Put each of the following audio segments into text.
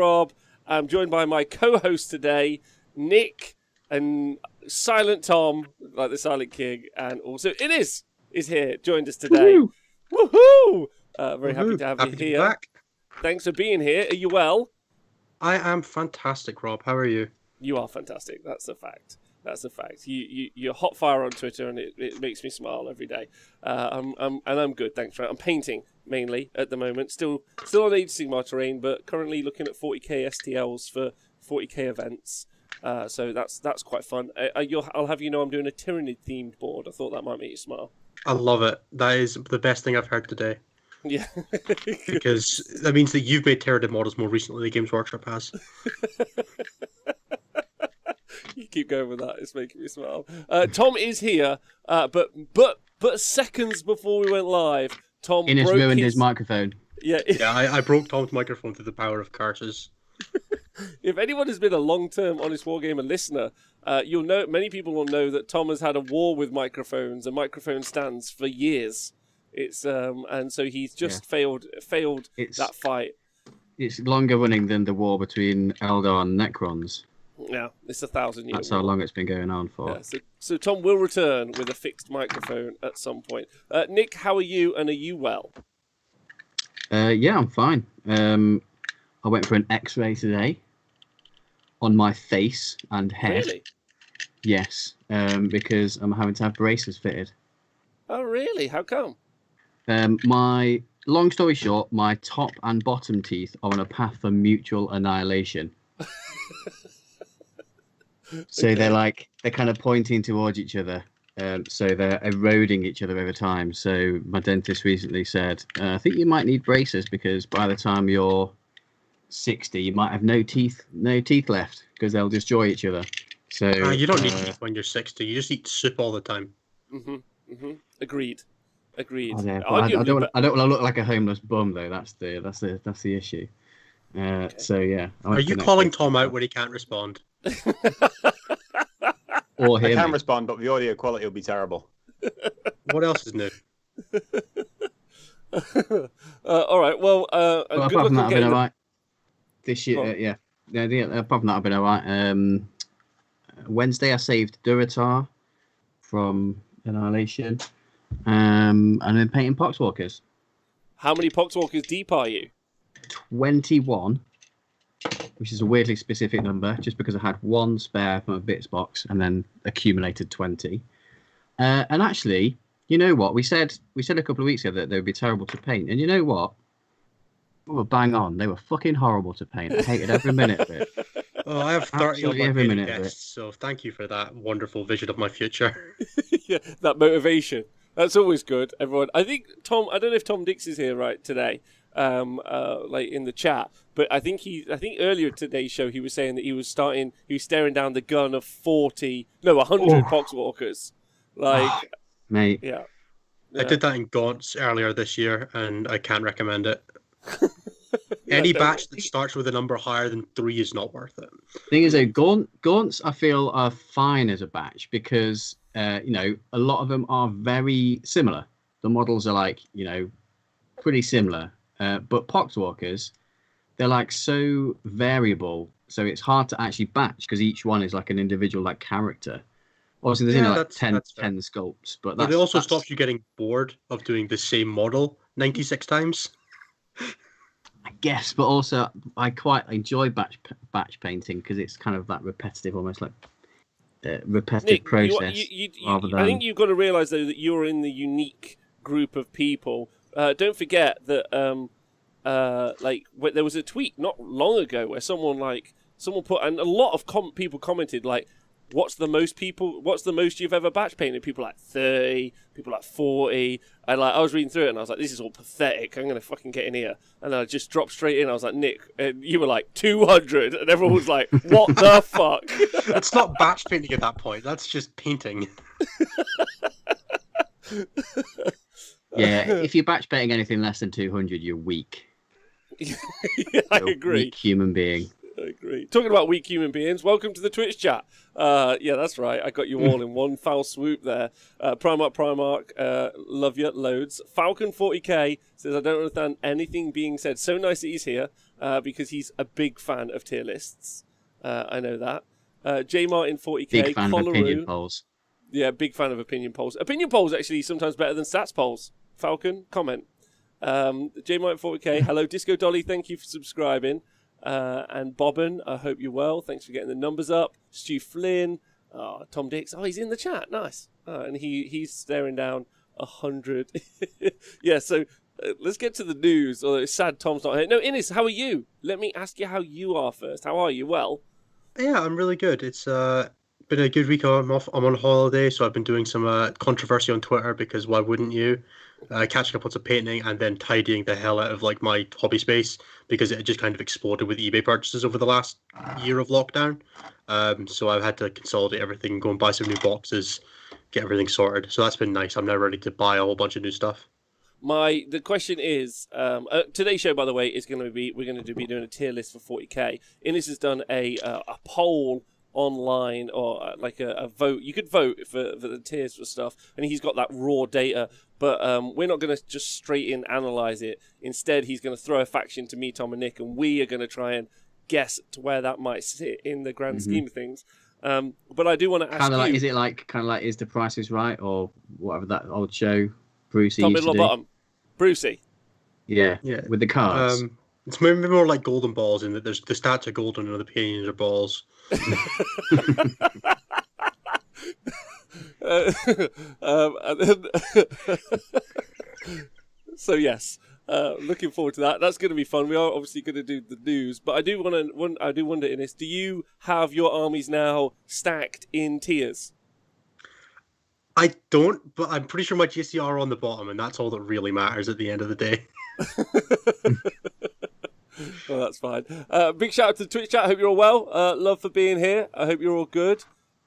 Rob. I'm joined by my co-host today, Nick, and Silent Tom, like the Silent King, and also is here, joined us today. Woohoo! Very happy to have you here. Be back. Thanks for being here. Are you well? I am fantastic, Rob. How are you? You are fantastic. That's a fact. That's a fact. You're hot fire on Twitter, and it makes me smile every day. I'm good. Thanks for it. I'm painting mainly at the moment. Still on Age of Sigmar terrain, but currently looking at 40k STLs for 40k events. So that's quite fun. I'll have you know I'm doing a Tyranid themed board. I thought that might make you smile. I love it. That is the best thing I've heard today. Yeah. Because that means that you've made Tyranid models more recently than Games Workshop has. You keep going with that. It's making me smile. Tom is here, but seconds before we went live, Tom ruined his microphone. Yeah, I broke Tom's microphone through the power of curses. If anyone has been a long-term Honest Wargamer listener, you'll know. Many people will know that Tom has had a war with microphones and microphone stands for years. It's and so he's just failed that fight. It's longer running than the war between Eldar and Necrons. Yeah, it's 1,000 years. That's how long it's been going on for. Yeah, so Tom will return with a fixed microphone at some point. Nick, how are you, and are you well? Yeah, I'm fine. I went for an X-ray today on my face and head. Really? Yes, because I'm having to have braces fitted. Oh, really? How come? My long story short, my top and bottom teeth are on a path for mutual annihilation. So okay. they're kind of pointing towards each other. So they're eroding each other over time. So my dentist recently said, I think you might need braces because by the time you're 60, you might have no teeth left because they'll destroy each other. So you don't need teeth when you're 60. You just eat soup all the time. Agreed. Oh, yeah, I don't want to look like a homeless bum though. That's the issue. Okay. So yeah. Are you calling Tom out when he can't respond? Or I can respond, but the audio quality will be terrible. What else is new? All right. Well, apart from that, I've been alright. This year, yeah. Apart from that, I've been alright. Wednesday, I saved Duratar from Annihilation, and I'm painting Poxwalkers. How many Poxwalkers deep are you? 21. Which is a weirdly specific number, just because I had one spare from a bits box and then accumulated 20. And actually, you know what? We said a couple of weeks ago that they would be terrible to paint, and you know what? We were bang on. They were fucking horrible to paint. I hated every minute of it. Oh, I have 30 of my favorite guests, so thank you for that wonderful vision of my future. Yeah, that motivation. That's always good, everyone. I think Tom. I don't know if Tom Dix is here right today. Like in the chat, but I think earlier today's show he was saying that he was staring down the gun of 100 Poxwalkers. Like, mate, yeah. I did that in Gaunts earlier this year, and I can't recommend it. Any batch that starts with a number higher than 3 is not worth it. Thing is, though, Gaunts I feel are fine as a batch because a lot of them are very similar. The models are pretty similar. But Poxwalkers, they're so variable, so it's hard to actually batch because each one is like an individual character. Obviously, there's 10 sculpts, but it also stops you getting bored of doing the same model 96 times. I guess, but also I quite enjoy batch painting because it's kind of that repetitive, almost like repetitive Nick, process. I think you've got to realise though that you're in the unique group of people. Don't forget that there was a tweet not long ago where someone put, and a lot of people commented what's the most you've ever batch painted? People 30, people 40, and I was reading through it and I was like, this is all pathetic. I'm gonna fucking get in here, and then I just dropped straight in. I was like, Nick, and you were 200, and everyone was like, what the fuck? It's not batch painting at that point. That's just painting. Yeah, if you're batch painting anything less than 200, you're weak. Yeah, I agree. Weak human being. I agree. Talking about weak human beings, welcome to the Twitch chat. Yeah, that's right. I got you all in one foul swoop there. Primark, love you loads. Falcon 40k says, I don't understand anything being said. So nice that he's here. because he's a big fan of tier lists. I know that. J Martin 40k. Big fan of opinion polls. Yeah, big fan of opinion polls. Opinion polls actually sometimes better than stats polls. Falcon, comment. J Martin 40k. Hello, Disco Dolly. Thank you for subscribing. And Bobbin, I hope you're well. Thanks for getting the numbers up. Stu Flynn. Tom Dix. Oh, he's in the chat. Nice. And he's staring down 100. Yeah, so let's get to the news. Although it's sad Tom's not here. No, Innes, how are you? Let me ask you how you are first. How are you? Well? Yeah, I'm really good. It's been a good week. I'm on holiday, so I've been doing some controversy on Twitter because why wouldn't you? Catching up on some painting and then tidying the hell out of like my hobby space because it just kind of exploded with eBay purchases over the last year of lockdown. So I've had to consolidate everything, go and buy some new boxes, get everything sorted. So that's been nice. I'm now ready to buy a whole bunch of new stuff. The question is, today's show, by the way, is going to be, we're going to be doing a tier list for 40k. Innes has done a poll online, or like a vote. You could vote for the tiers for stuff, and he's got that raw data, but we're not going to just straight in analyze it. Instead, he's going to throw a faction to me, Tom, and Nick, and we are going to try and guess to where that might sit in the grand scheme of things. But I do want to ask kind of like, you, is it like kind of like Is the Price Is Right or whatever that old show Brucey top, used middle, to or do? bottom? Brucey. Yeah, with the cards. It's maybe more like golden balls in that there's the stats are golden and the opinions are balls. So yes, looking forward to that. That's going to be fun. We are obviously going to do the news, but I do wonder, Innes, do you have your armies now stacked in tiers? I don't, but I'm pretty sure my GST are on the bottom, and that's all that really matters at the end of the day. Well, that's fine. Big shout out to the Twitch chat. I hope you're all well. Love for being here. I hope you're all good.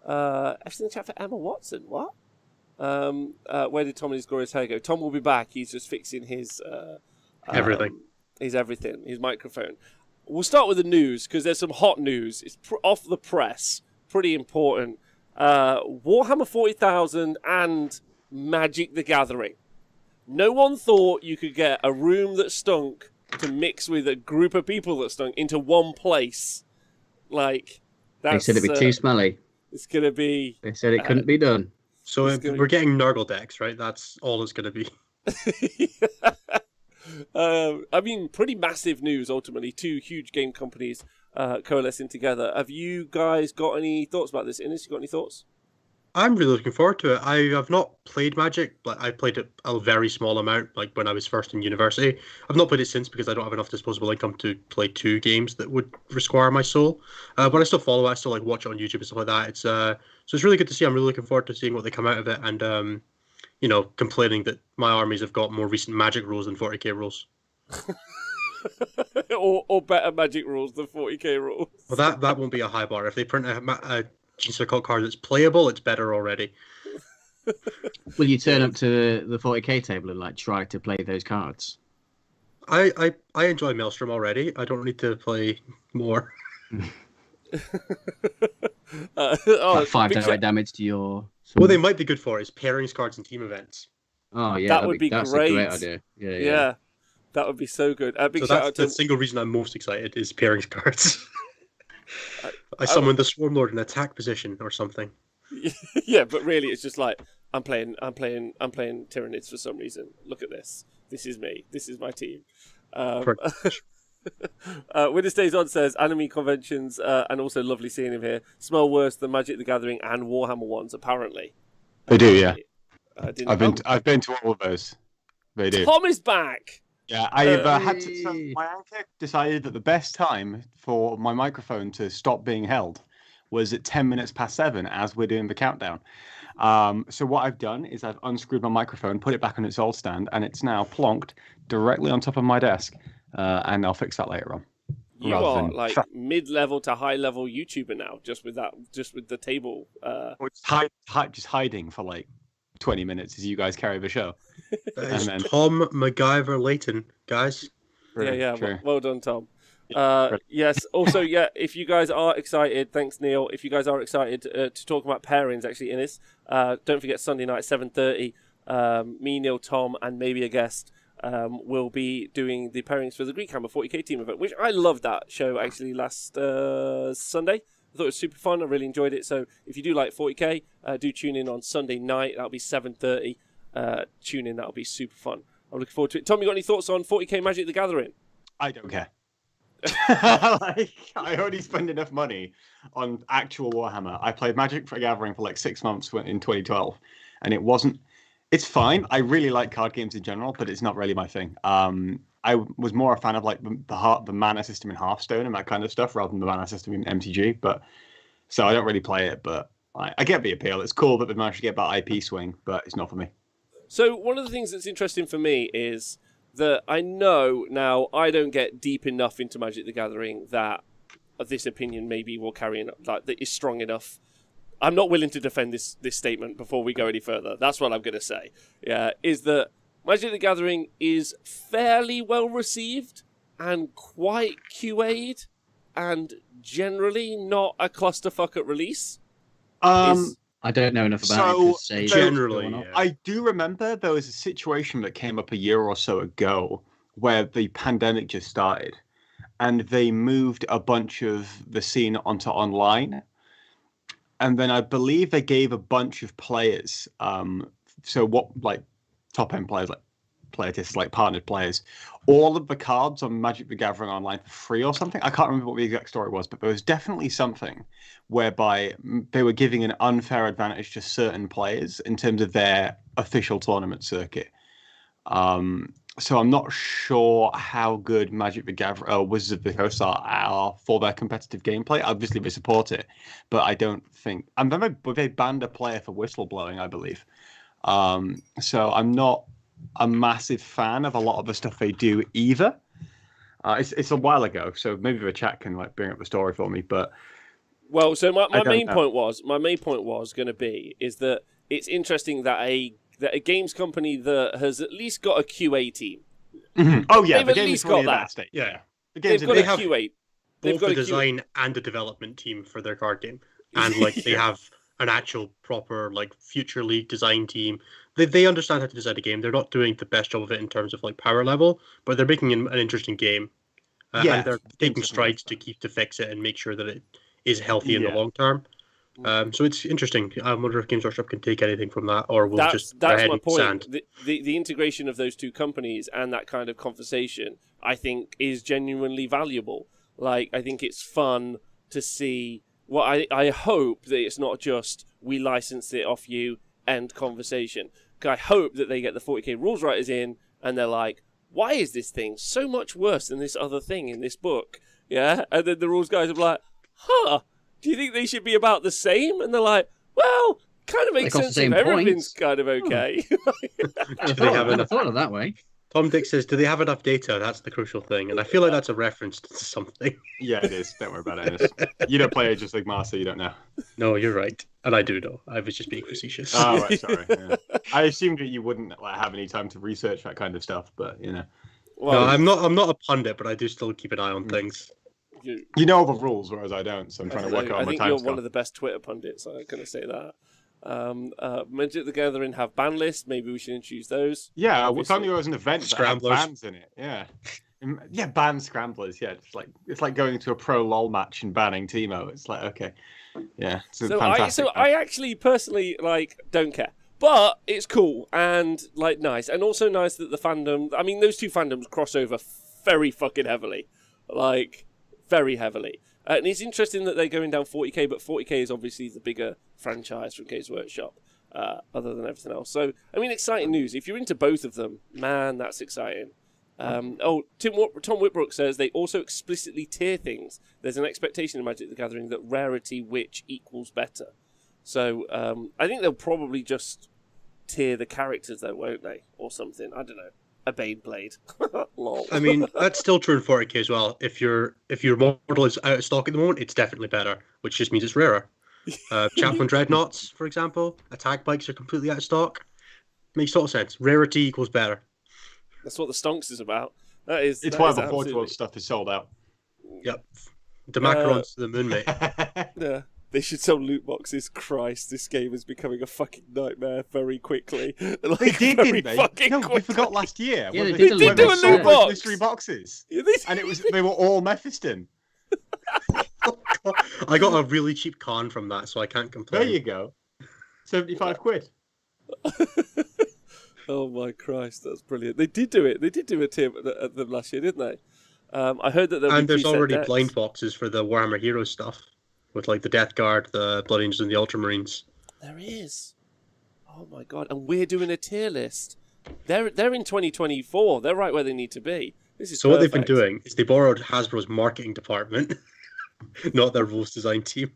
Everything in the chat for Emma Watson. What? Where did Tom and his glorious hair go? Tom will be back. He's just fixing his Everything. His everything. His microphone. We'll start with the news because there's some hot news. It's off the press. Pretty important. Warhammer 40,000 and Magic the Gathering. No one thought you could get a room that stunk to mix with a group of people that stunk into one place. Like, that's, they said it'd be too smelly. It's going to be... They said it couldn't be done. So we're getting Nurgle decks, right? That's all it's going to be. I mean, pretty massive news, ultimately. Two huge game companies coalescing together. Have you guys got any thoughts about this? Innes, you got any thoughts? I'm really looking forward to it. I have not played Magic, but I played it a very small amount, like when I was first in university. I've not played it since because I don't have enough disposable income to play 2 games that would require my soul. But I still follow it. I still like watch it on YouTube and stuff like that. It's so it's really good to see. I'm really looking forward to seeing what they come out of it, and complaining that my armies have got more recent Magic rules than 40k rules. or better Magic rules than 40k rules. Well, that won't be a high bar. If they print a Genius Occult card that's playable, it's better already. Will you turn up to the 40k table and like try to play those cards? I enjoy Maelstrom already. I don't need to play more. Like 5 direct damage to your... What they might be good for is pairings cards and team events. Oh yeah, that would be that's great. a great idea. Yeah, that would be so good. Big So shout that's out to the single reason I'm most excited is pairings cards. I summoned the Swarmlord in attack position or something. Yeah, but really, it's just like I'm playing Tyranids for some reason. Look at this. This is me. This is my team. Winter Stays On says anime conventions and also lovely seeing him here smell worse than Magic the Gathering and Warhammer ones. Apparently, They do, yeah. I've been to all of those. They do. Tom is back. Yeah, I've had to. So my uncle decided that the best time for my microphone to stop being held was at 10 minutes past 7 as we're doing the countdown. So what I've done is I've unscrewed my microphone, put it back on its old stand, and it's now plonked directly on top of my desk. And I'll fix that later on. You are like mid-level to high-level YouTuber now, just with the table. Just hiding for like 20 minutes as you guys carry the show. That is Tom MacGyver Layton, guys. Yeah. Well done, Tom. Yes. Also, yeah. If you guys are excited, thanks, Neil. If you guys are excited to talk about pairings, actually, Innes, don't forget Sunday night 7:30. Me, Neil, Tom, and maybe a guest will be doing the pairings for the Greek Hammer 40k team event, which I loved that show actually last Sunday. I thought it was super fun. I really enjoyed it. So if you do like 40k, do tune in on Sunday night. That'll be 7:30. Tune in. That'll be super fun. I'm looking forward to it. Tom, you got any thoughts on 40k Magic the Gathering? I don't care. I already spend enough money on actual Warhammer. I played Magic the Gathering for like 6 months in 2012, and it wasn't. It's fine. I really like card games in general, but it's not really my thing. I was more a fan of like the mana system in Hearthstone and that kind of stuff rather than the mana system in MTG. But so I don't really play it, but I get the appeal. It's cool that they managed to get that IP swing, but it's not for me. So one of the things that's interesting for me is that I know now I don't get deep enough into Magic the Gathering that this opinion maybe will carry enough, like that is strong enough. I'm not willing to defend this statement before we go any further. That's what I'm going to say. Yeah, is that Magic the Gathering is fairly well received and quite QA'd and generally not a clusterfuck at release. I don't know enough about it to say generally, that. I do remember there was a situation that came up a year or so ago where the pandemic just started and they moved a bunch of the scene onto online. And then I believe they gave a bunch of players, so what, like top-end players, like players, like partnered players, all of the cards on Magic the Gathering Online for free or something. I can't remember what the exact story was, but there was definitely something whereby they were giving an unfair advantage to certain players in terms of their official tournament circuit. So I'm not sure how good Magic the Gathering, Wizards of the Coast are for their competitive gameplay. Obviously, they support it, but I don't think. And then they banned a player for whistleblowing, I believe. So I'm not a massive fan of a lot of the stuff they do either. It's a while ago, so maybe the chat can like bring up the story for me. But well, so my main point was going to be is that it's interesting that a games company that has at least got a QA team. Mm-hmm. Oh yeah, they've the at game least is really got that. that state. Yeah. They've got a QA. Both the design and the development team for their card game, and like they have an actual proper like future league design team. They understand how to design a game. They're not doing the best job of it in terms of like power level, but they're making an interesting game. And they're taking strides to fix it and make sure that it is healthy in the long term. So it's interesting. I wonder if Games Workshop can take anything from that, or will just that's my point. The integration of those two companies and that kind of conversation, I think, is genuinely valuable. Like, I think it's fun to see. Well, I hope that it's not just we license it off you, end conversation. I hope that they get the 40k rules writers in and they're like, why is this thing so much worse than this other thing in this book? Yeah, and then the rules guys are like, do you think they should be about the same? And they're like, well, kind of makes sense if everything's kind of okay. I thought of that way. Tom Dick says, do they have enough data? That's the crucial thing. And I feel like that's a reference to something. Yeah, it is. Don't worry about it, Ennis. You don't play Age of Sigmar, so you don't know. No, you're right. And I do know. I was just being facetious. Oh, right, sorry. Yeah. I assumed that you wouldn't have any time to research that kind of stuff, but, you know. Well, no, I'm not a pundit, but I do still keep an eye on things. You know all the rules, whereas I don't, so I'm trying to work out my time. I think you're one of the best Twitter pundits, I'm going to say that. Magic the Gathering have ban lists. Maybe we should introduce those. Yeah, if only there was an event that had bans in it. Yeah, yeah, ban scramblers. Yeah, it's like going to a pro LOL match and banning Teemo. It's like, okay, yeah. So I actually personally don't care, but it's cool and nice, and also nice that the fandom. I mean, those two fandoms cross over very fucking heavily, very heavily. And it's interesting that they're going down 40k, but 40k is obviously the bigger franchise from Games Workshop, other than everything else. So, I mean, exciting news. If you're into both of them, man, that's exciting. Tom Whitbrook says they also explicitly tier things. There's an expectation in Magic the Gathering that rarity which equals better. So, I think they'll probably just tier the characters, though, won't they? Or something. I don't know. A Beyblade. Lol. I mean, that's still true in 40k as well. If your model is out of stock at the moment, it's definitely better, which just means it's rarer. Chaplain Dreadnoughts, for example, attack bikes are completely out of stock. Makes total sense. Rarity equals better. That's what the stonks is about. It's why the Forge World stuff is sold out. Yep. The macarons to the moon, mate. Yeah. They should sell loot boxes. Christ, this game is becoming a fucking nightmare very quickly. Like, They did, very didn't they? fucking No, we quickly. forgot last year. Yeah, when they did a They did do a loot loot box. box. mystery boxes, Yeah, and they were all Mephiston. I got a really cheap con from that, so I can't complain. There you go. 75 quid. Oh my Christ, that's brilliant. They did do it. They did do a tier at them last year, didn't they? I heard that And there's already decks. blind boxes for the Warhammer Heroes stuff, with like the Death Guard, the Blood Angels, and the Ultramarines. There is. Oh my God! And we're doing a tier list. They're in 2024. They're right where they need to be. This is So what they've been perfect. doing is they borrowed Hasbro's marketing department, not their rules design team.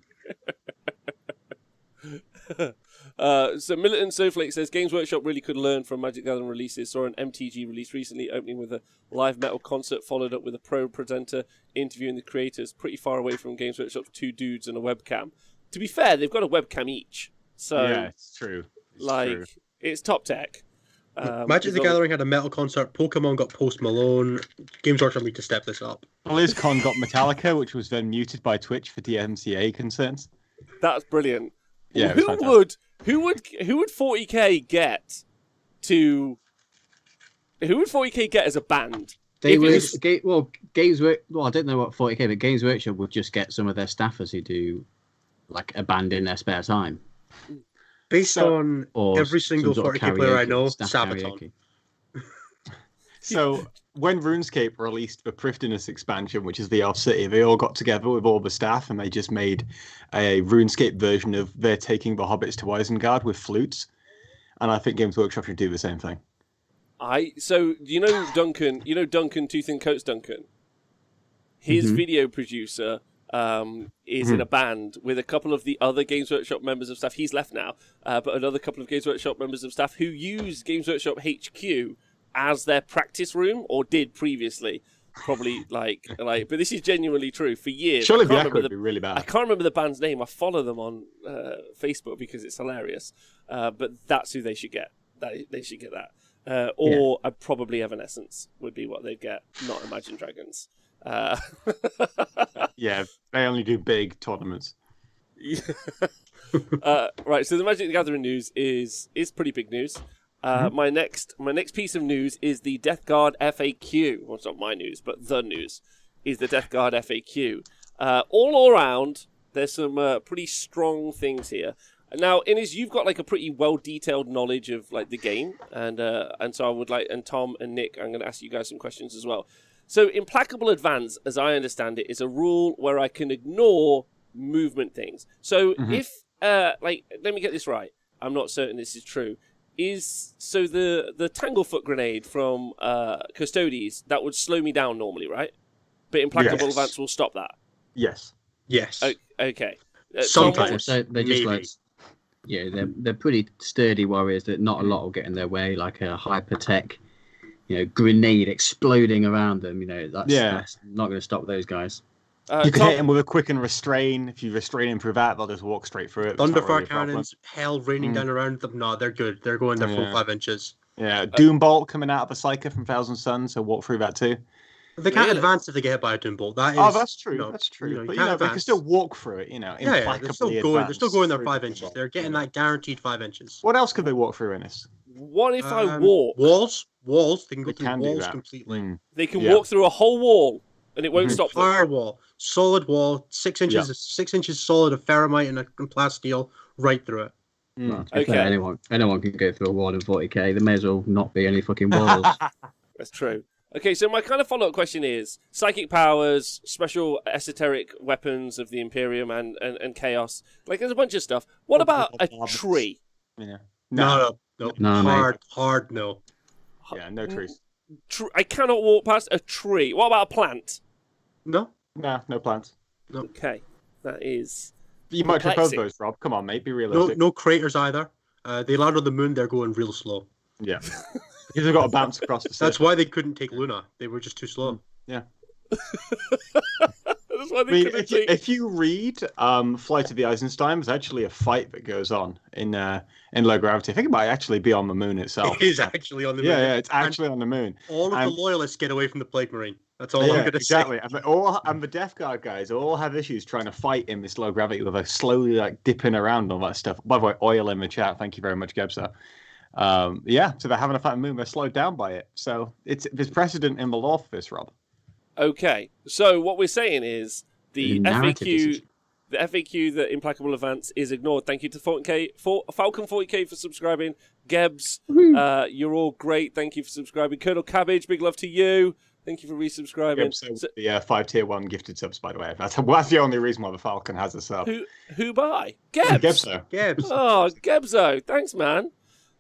So Militant Snowflake says Games Workshop really could learn from Magic the Gathering releases. Saw an MTG release recently, opening with a live metal concert, followed up with a pro presenter interviewing the creators. Pretty far away from Games Workshop's two dudes and a webcam. To be fair, they've got a webcam each, so Yeah, it's true. it's top tech. Magic the there's Gathering had a metal concert. Pokemon got Post Malone. Games Workshop need to step this up. BlizzCon got Metallica, which was then muted by Twitch for DMCA concerns. That's brilliant. Yeah, it was Who would 40k get to? Who would 40k get as a band? They If it would was- Games Work. Well, I don't know what 40k, but Games Workshop would just get some of their staffers who do like a band in their spare time. Based on Or every single some sort of 40k player I karaoke, know, staff Sabaton. karaoke. So when RuneScape released the Prifddinas expansion, which is the Elf City, they all got together with all the staff and they just made a RuneScape version of they're taking the hobbits to Isengard with flutes. And I think Games Workshop should do the same thing. So you know Duncan, Tooth and Coats Duncan. His video producer is in a band with a couple of the other Games Workshop members of staff. He's left now, but another couple of Games Workshop members of staff who use Games Workshop HQ as their practice room, or did previously. Probably like, but this is genuinely true. For years, Surely I the can't echo remember would be really I bad. can't remember the band's name. I follow them on Facebook because it's hilarious. But that's who they should get. They should get that. Or probably Evanescence would be what they'd get, not Imagine Dragons. Yeah, they only do big tournaments. Right, so the Magic the Gathering news is pretty big news. My next piece of news is the Death Guard FAQ. Well, it's not my news, but the news is the Death Guard FAQ. All around, there's some pretty strong things here. Now, Innes, you've got like a pretty well detailed knowledge of like the game, and so I would like, and Tom and Nick, I'm going to ask you guys some questions as well. So, Implacable Advance, as I understand it, is a rule where I can ignore movement things. So, if let me get this right. I'm not certain this is true. So the Tanglefoot grenade from Custodes, that would slow me down normally, right? But Implacable Yes. Advance will stop that. Yes. Yes. Okay. Sometimes. So they're just Maybe. like, they're pretty sturdy warriors that not a lot will get in their way, like a hypertech, grenade exploding around them. That's not going to stop those guys. You can Tom, hit them with a quick and restrain. If you restrain him through that, they'll just walk straight through it. It's not Thunderfire really a problem. cannons, hell raining down around them. No, they're good. They're going their full Yeah. 5 inches. Yeah, Doombolt coming out of the Psyker from Thousand Suns, so walk through that too. They can't Really? advance if they get hit by a Doombolt. That is. Oh, that's true. no, That's true. you But can't they can advance. still walk through it. Yeah, they're implacably still going. They're still going their advance 5 through inches. They're getting Doombolt. that guaranteed 5 inches. What else could they walk through in this? what if I walk? Walls. They can go They through can do walls that. completely. Mm. They can Yeah. walk through a whole wall, and it won't stop them. Firewall, solid wall, 6 inches, 6 inches solid of ferromite and a plasteel right through it. Well, to be Okay. fair, anyone can go through a wall in 40k. There may as well not be any fucking walls. That's true. Okay, so my kind of follow-up question is psychic powers, special esoteric weapons of the Imperium and Chaos. Like, there's a bunch of stuff. What about a tree? Yeah. No. No, mate. Hard no. Yeah, no trees. I cannot walk past a tree. What about a plant? No. No, no plants. Okay, that is... You might trip over Perplexing. those, Rob. Come on, mate. Be No, realistic. no craters either. They land on the moon. They're going real slow. Yeah. Because they've got to bounce across the That's surface. why they couldn't take Luna. They were just too slow. Yeah. That's why I they mean, couldn't if take... you read Flight of the Eisenstein, there's actually a fight that goes on in low gravity. I think it might actually be on the moon itself. It is actually on the moon. Yeah, it's actually on the moon. All of And- the loyalists get away from the Plague Marine. That's all I'm Yeah, going to exactly. say. And the Death Guard guys all have issues trying to fight in this low gravity with like slowly like dipping around and all that stuff. By the way, oil in the chat. Thank you very much, Gebser. Yeah, so they're having a fight moon. They're slowed down by it. So there's precedent in the law for this, Rob. Okay, so what we're saying is the narrative FAQ, decision. the FAQ, the Implacable Advance is ignored. Thank you to Falcon 40k for subscribing. Gebs, you're all great. Thank you for subscribing. Colonel Cabbage, big love to you. Thank you for resubscribing. The 5 tier 1 gifted subs, by the way. That's the only reason why the Falcon has a sub. Who by? Gebs. Gebso. Gibbs. Oh, Gebzo. Thanks, man.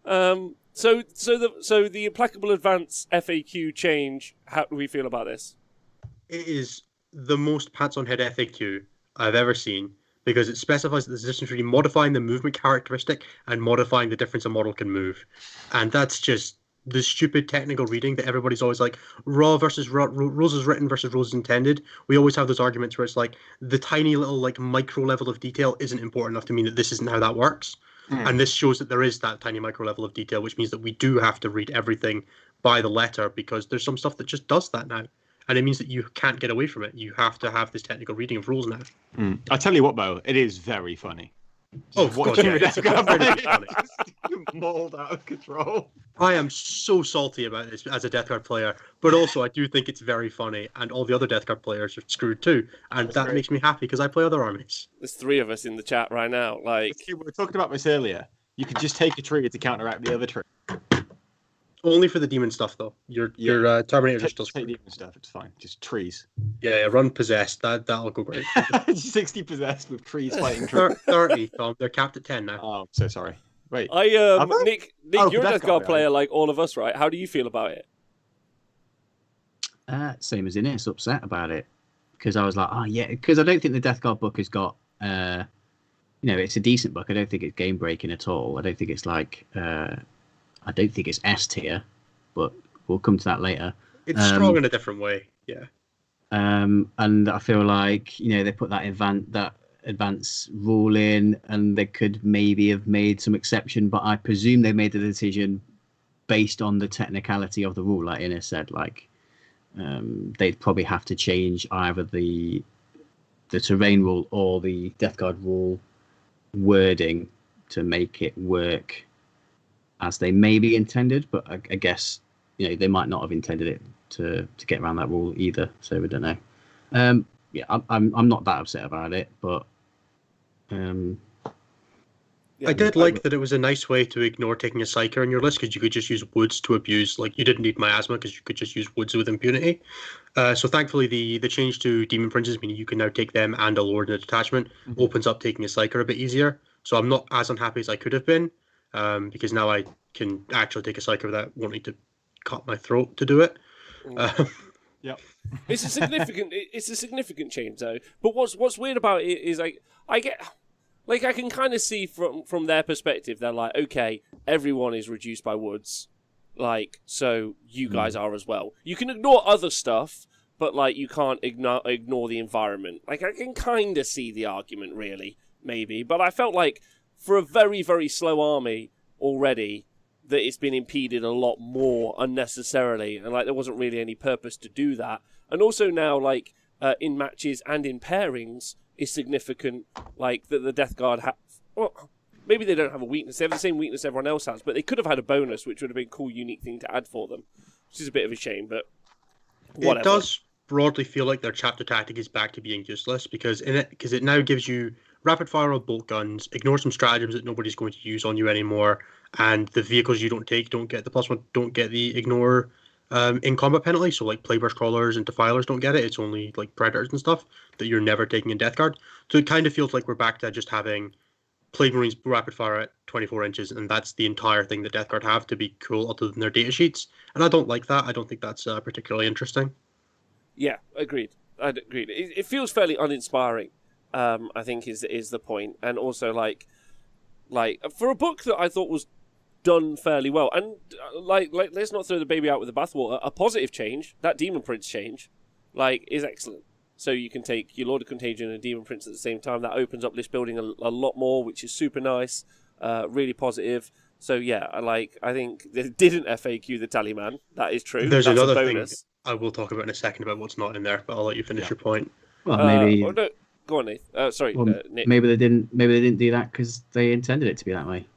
So the Implacable Advance FAQ change. How do we feel about this? It is the most pats on head FAQ I've ever seen because it specifies that there's a difference between modifying the movement characteristic and modifying the difference a model can move. And that's just the stupid technical reading that everybody's always like, rules is written versus rules is intended. We always have those arguments where it's like the tiny little like micro level of detail isn't important enough to mean that this isn't how that works. And this shows that there is that tiny micro level of detail, which means that we do have to read everything by the letter because there's some stuff that just does that now. And it means that you can't get away from it. You have to have this technical reading of rules now. I tell you what, though, it is very funny. Oh, God, yeah. It's pretty funny. Mauled out of control. I am so salty about this as a Death Guard player, but also I do think it's very funny, and all the other Death Guard players are screwed too, and that makes me happy because I play other armies. There's 3 of us in the chat right now. Like, We were talking about this earlier. You could just take a tree to counteract the other tree. Only for the demon stuff, though. Your Terminators are still Take screwed. demon stuff. It's fine. Just trees. Yeah, run possessed. That'll go great. 60 possessed with trees fighting trees. 30, Tom. They're capped at 10 now. Oh, I'm so sorry. Wait. Nick, Oh, you're a Death Death Guard, Guard right? player like all of us, right? How do you feel about it? Same as Ines, upset about it because I was like, oh yeah, because I don't think the Death Guard book has got, it's a decent book. I don't think it's game breaking at all. I don't think it's like, I don't think it's S tier, but we'll come to that later. It's strong in a different way. Yeah. And I feel like they put that advance rule in, and they could maybe have made some exception, but I presume they made the decision based on the technicality of the rule, like Ines said. Like they'd probably have to change either the terrain rule or the Death Guard rule wording to make it work as they maybe intended, but I guess they might not have intended it to get around that rule either. So we don't know. Yeah, I'm not that upset about it, but I did like that it was a nice way to ignore taking a Psyker in your list because you could just use woods to abuse. Like you didn't need miasma because you could just use woods with impunity. So thankfully, the change to Demon Princes, meaning you can now take them and a Lord in a detachment, opens up taking a Psyker a bit easier. So I'm not as unhappy as I could have been because now I can actually take a Psyker without wanting to cut my throat to do it. Yep. It's a significant change though. But what's weird about it is I can kind of see from their perspective, they're like, okay, everyone is reduced by woods, like, so you guys are as well. You can ignore other stuff, but like you can't ignore the environment. Like I can kind of see the argument, really, maybe, but I felt like for a very, very slow army already, that it's been impeded a lot more unnecessarily, and like there wasn't really any purpose to do that. And also now, like in matches and in pairings, is significant. Like that the Death Guard have. Well, maybe they don't have a weakness. They have the same weakness everyone else has, but they could have had a bonus, which would have been a cool, unique thing to add for them, which is a bit of a shame. But whatever. It does broadly feel like their chapter tactic is back to being useless because it now gives you rapid fire on bolt guns, ignore some stratagems that nobody's going to use on you anymore, and the vehicles you don't take don't get the +1, don't get the ignore in combat penalty. So like Plagueburst Crawlers and Defilers don't get it. It's only like Predators and stuff that you're never taking in Death Guard. So it kind of feels like we're back to just having Plague Marines rapid fire at 24 inches, and that's the entire thing that Death Guard have to be cool other than their data sheets. And I don't like that. I don't think that's particularly interesting. Yeah, agreed. I'd agreed. It feels fairly uninspiring. I think is the point, and also like for a book that I thought was done fairly well, and like let's not throw the baby out with the bathwater. A positive change, that Demon Prince change, is excellent. So you can take your Lord of Contagion and Demon Prince at the same time. That opens up list building a lot more, which is super nice, really positive. So yeah, I think they didn't FAQ the Tallyman. That is true. There's That's another a thing bonus. I will talk about in a second about what's not in there, but I'll let you finish your point. Well, maybe. No, go on, Nate. Sorry, Nick. Maybe they didn't. Maybe they didn't do that because they intended it to be that way.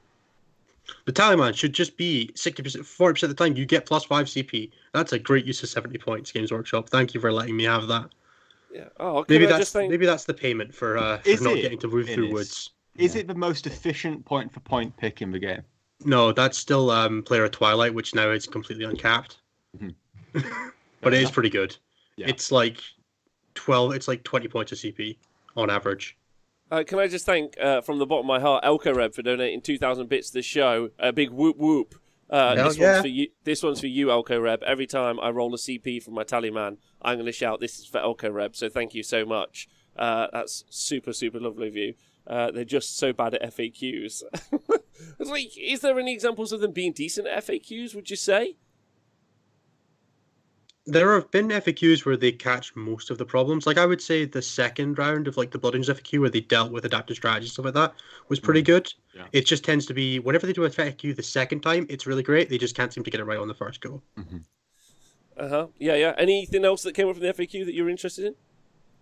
The Taliban should just be 60%, 40% of the time. You get +5 CP. That's a great use of 70 points, Games Workshop. Thank you for letting me have that. Yeah. Oh, maybe that's the payment for not getting to move through woods. Is it the most efficient point-for-point pick in the game? No, that's still Player of Twilight, which now is completely uncapped. Mm-hmm. But it is pretty good. Yeah. It's like 12. It's like 20 points of CP on average. Can I just thank, from the bottom of my heart, Elkoreb for donating 2,000 bits to the show. A big whoop whoop. One's for you. This one's for you, Elkoreb. Every time I roll a CP from my Tallyman, I'm going to shout, "This is for Elkoreb." So thank you so much. That's super, super lovely of you. They're just so bad at FAQs. It's like, is there any examples of them being decent at FAQs? Would you say? There have been FAQs where they catch most of the problems. Like, I would say the second round of like the Blood Angels FAQ, where they dealt with adaptive strategy and stuff like that, was pretty good. Yeah. It just tends to be, whenever they do a FAQ the second time, it's really great. They just can't seem to get it right on the first go. Mm-hmm. Yeah. Anything else that came up from the FAQ that you're interested in?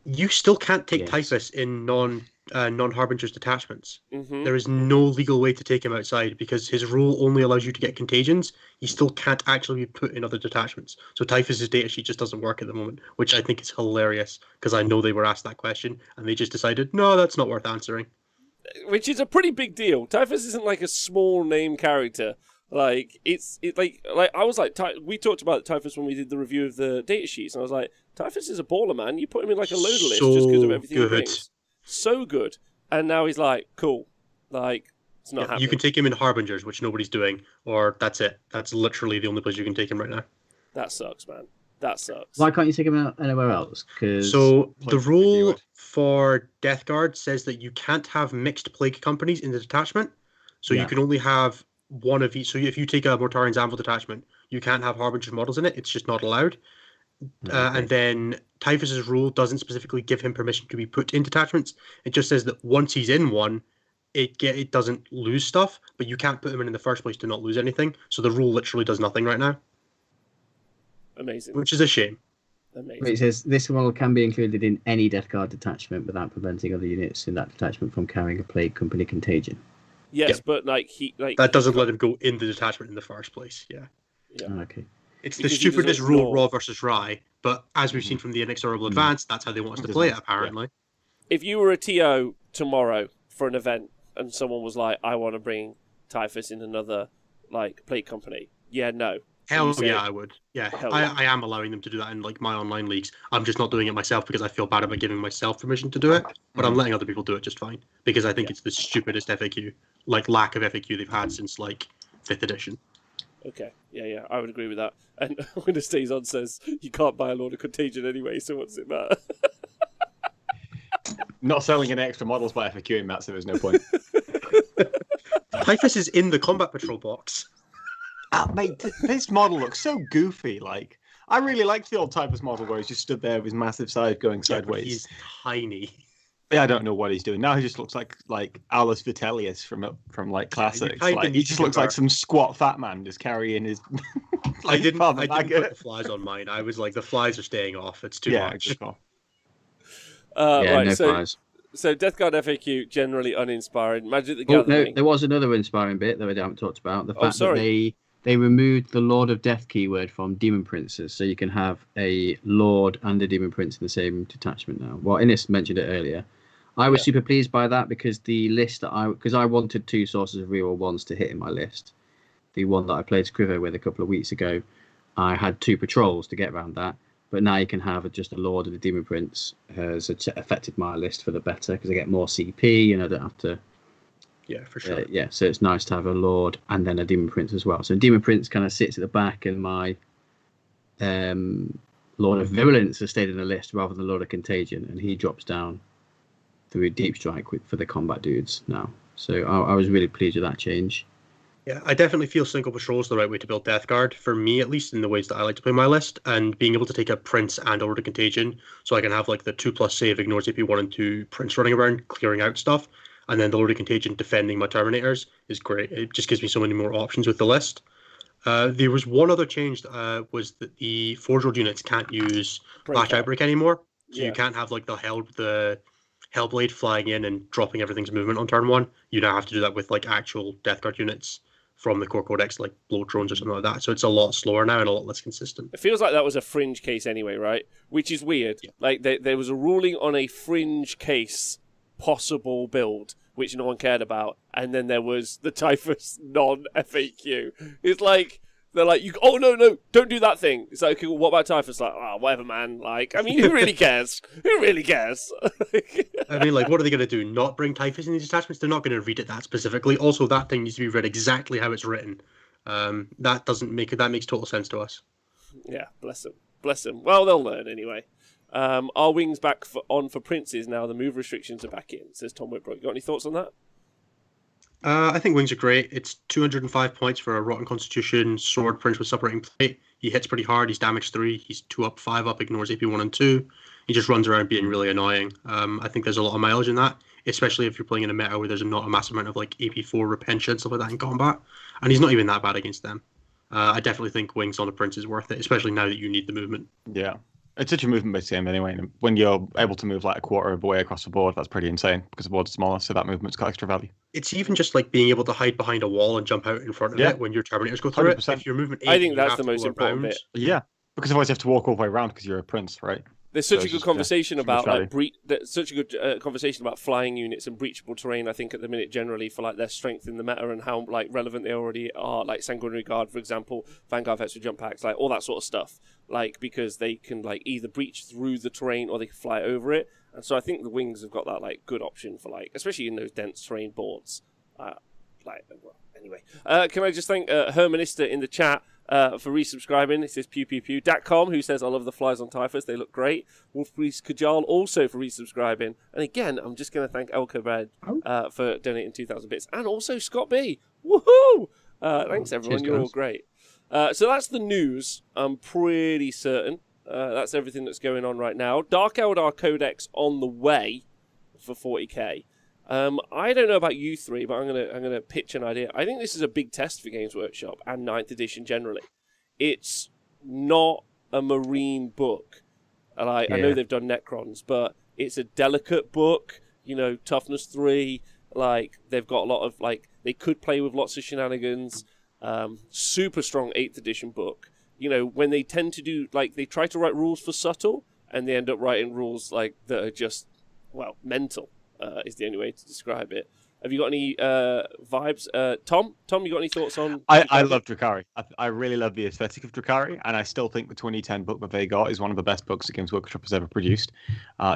You still can't take Typhus in non-Harbinger's detachments. Mm-hmm. There is no legal way to take him outside because his rule only allows you to get contagions. He still can't actually be put in other detachments. So Typhus's datasheet just doesn't work at the moment, which I think is hilarious because I know they were asked that question and they just decided, no, that's not worth answering. Which is a pretty big deal. Typhus isn't like a small name character. Like it's like I was like, we talked about Typhus when we did the review of the data sheets, and I was like, Typhus is a baller, man. You put him in like a loader list just because of everything he brings. So good. And now he's like, cool. Like, it's not happening. You can take him in Harbingers, which nobody's doing, or that's it. That's literally the only place you can take him right now. That sucks, man. That sucks. Why can't you take him anywhere else? So the rule for Death Guard says that you can't have mixed plague companies in the detachment. So you can only have one of each. So if you take a Mortarian's Anvil detachment, you can't have Harbinger models in it. It's just not allowed. And then Typhus's rule doesn't specifically give him permission to be put in detachments. It just says that once he's in one, it doesn't lose stuff, but you can't put him in the first place to not lose anything. So the rule literally does nothing right now. Amazing. Which is a shame. Amazing. It says this model can be included in any Death Guard detachment without preventing other units in that detachment from carrying a plague company contagion. Yes, but that doesn't let him go in the detachment in the first place. Yeah. Okay. It's the stupidest rule, Raw versus Rye, but as we've seen from the Inexorable Advance, that's how they want us to play it, apparently. If you were a TO tomorrow for an event and someone was like, I want to bring Typhus in another plague company, no. Hell yeah, I would. Yeah, I am allowing them to do that in my online leagues. I'm just not doing it myself because I feel bad about giving myself permission to do it, but I'm letting other people do it just fine because I think it's the stupidest FAQ, lack of FAQ they've had since 5th edition. Okay, yeah, I would agree with that. And Winter Stays On says you can't buy a Lord of Contagion anyway, so what does it matter? Not selling any extra models by FAQing that, so there's no point. Typhus is in the combat patrol box. Mate, this model looks so goofy. I really liked the old Typhus model where he's just stood there with his massive side going sideways. He's tiny. Yeah, I don't know what he's doing now. He just looks like Aulus Vitellius from classics. He just looks like some squat fat man just carrying his. I didn't put the flies on mine. I was like, the flies are staying off. It's too much. Right, no flies. So Death Guard FAQ generally uninspiring. Magic the Gathering. No, there was another inspiring bit that we haven't talked about. The fact that they removed the Lord of Death keyword from Demon Princes, so you can have a Lord and a Demon Prince in the same detachment now. Well, Innes mentioned it earlier. I was super pleased by that because the list because I wanted 2 sources of reroll ones to hit in my list. The one that I played Scrivo with a couple of weeks ago, I had 2 patrols to get around that. But now you can have just a Lord and a Demon Prince has affected my list for the better because I get more CP and I don't have to. Yeah, for sure. So it's nice to have a Lord and then a Demon Prince as well. So Demon Prince kind of sits at the back and my Lord of Virulence has stayed in the list rather than Lord of Contagion, and he drops down through Deep Strike for the combat dudes now. So I was really pleased with that change. Yeah, I definitely feel single patrol is the right way to build Death Guard, for me at least, in the ways that I like to play my list, and being able to take a Prince and Lord of Contagion, so I can have the 2+ save, ignores AP 1 and 2 Prince running around, clearing out stuff, and then the Lord of Contagion defending my Terminators is great. It just gives me so many more options with the list. There was one other change, was that the Forge World units can't use Flash Outbreak anymore. So you can't have like the Hellblade flying in and dropping everything's movement on turn 1. You now have to do that with like actual Death Guard units from the core codex, like blow drones or something like that. So it's a lot slower now and a lot less consistent. It feels like that was a fringe case anyway, right? Which is weird. Yeah. Like there was a ruling on a fringe case possible build, which no one cared about, and then there was the Typhus non-FAQ. It's like they're like, oh no, don't do that thing. It's like, okay, well, what about Typhus? Like, oh, whatever, man. Like, I mean, who really cares? Who really cares? I mean, like, what are they going to do? Not bring Typhus in these attachments? They're not going to read it that specifically. Also, that thing needs to be read exactly how it's written. That makes total sense to us. Yeah, bless them. Well, they'll learn anyway. Are wings back on for princes now? The move restrictions are back in, says Tom Whitbrook. You got any thoughts on that? I think wings are great. It's 205 points for a Rotten Constitution Sword Prince with separating plate. He hits pretty hard. He's damage 3. He's 2 up, 5 up, ignores AP 1 and 2. He just runs around being really annoying. I think there's a lot of mileage in that, especially if you're playing in a meta where there's not a massive amount of like AP 4 repention and stuff like that in combat. And he's not even that bad against them. I definitely think wings on a prince is worth it, especially now that you need the movement. Yeah. It's such a movement-based game anyway, and when you're able to move like a quarter of the way across the board, that's pretty insane because the board's smaller, so that movement's got extra value. It's even just like being able to hide behind a wall and jump out in front of it when your Terminators go through 100%. It. If you're moving 8, I think that's the most important bit. Yeah, because otherwise you have to walk all the way around because you're a prince, right? There's such a good conversation about such a good conversation about flying units and breachable terrain. I think at the minute generally for like their strength in the meta and how like relevant they already are. Like Sanguinary Guard, for example, Vanguard vets with jump packs, like all that sort of stuff. Like because they can like either breach through the terrain or they can fly over it. And so I think the wings have got that like good option for like, especially in those dense terrain boards. Anyway, can I just thank Hermanista in the chat for resubscribing. This is Pew Pew Pew. Datcom, who says, I love the flies on Typhus. They look great. Wolfpriest Kajal also for resubscribing. And again, I'm just going to thank Elko Bread for donating 2,000 bits. And also Scott B. Woohoo! Thanks, everyone. You're all great. So that's the news. I'm pretty certain. That's everything that's going on right now. Dark Eldar Codex on the way for 40k. I don't know about you three, but I'm gonna pitch an idea. I think this is a big test for Games Workshop and 9th edition generally. It's not a marine book. I know they've done Necrons, but it's a delicate book. You know, toughness 3. Like they've got a lot of like they could play with lots of shenanigans. Super strong 8th edition book. You know, when they tend to do like they try to write rules for subtle, and they end up writing rules like that are just mental. Is the only way to describe it. Have you got any vibes? Tom, you got any thoughts on... I love Drukhari. I really love the aesthetic of Drukhari, and I still think the 2010 book that they got is one of the best books that Games Workshop has ever produced.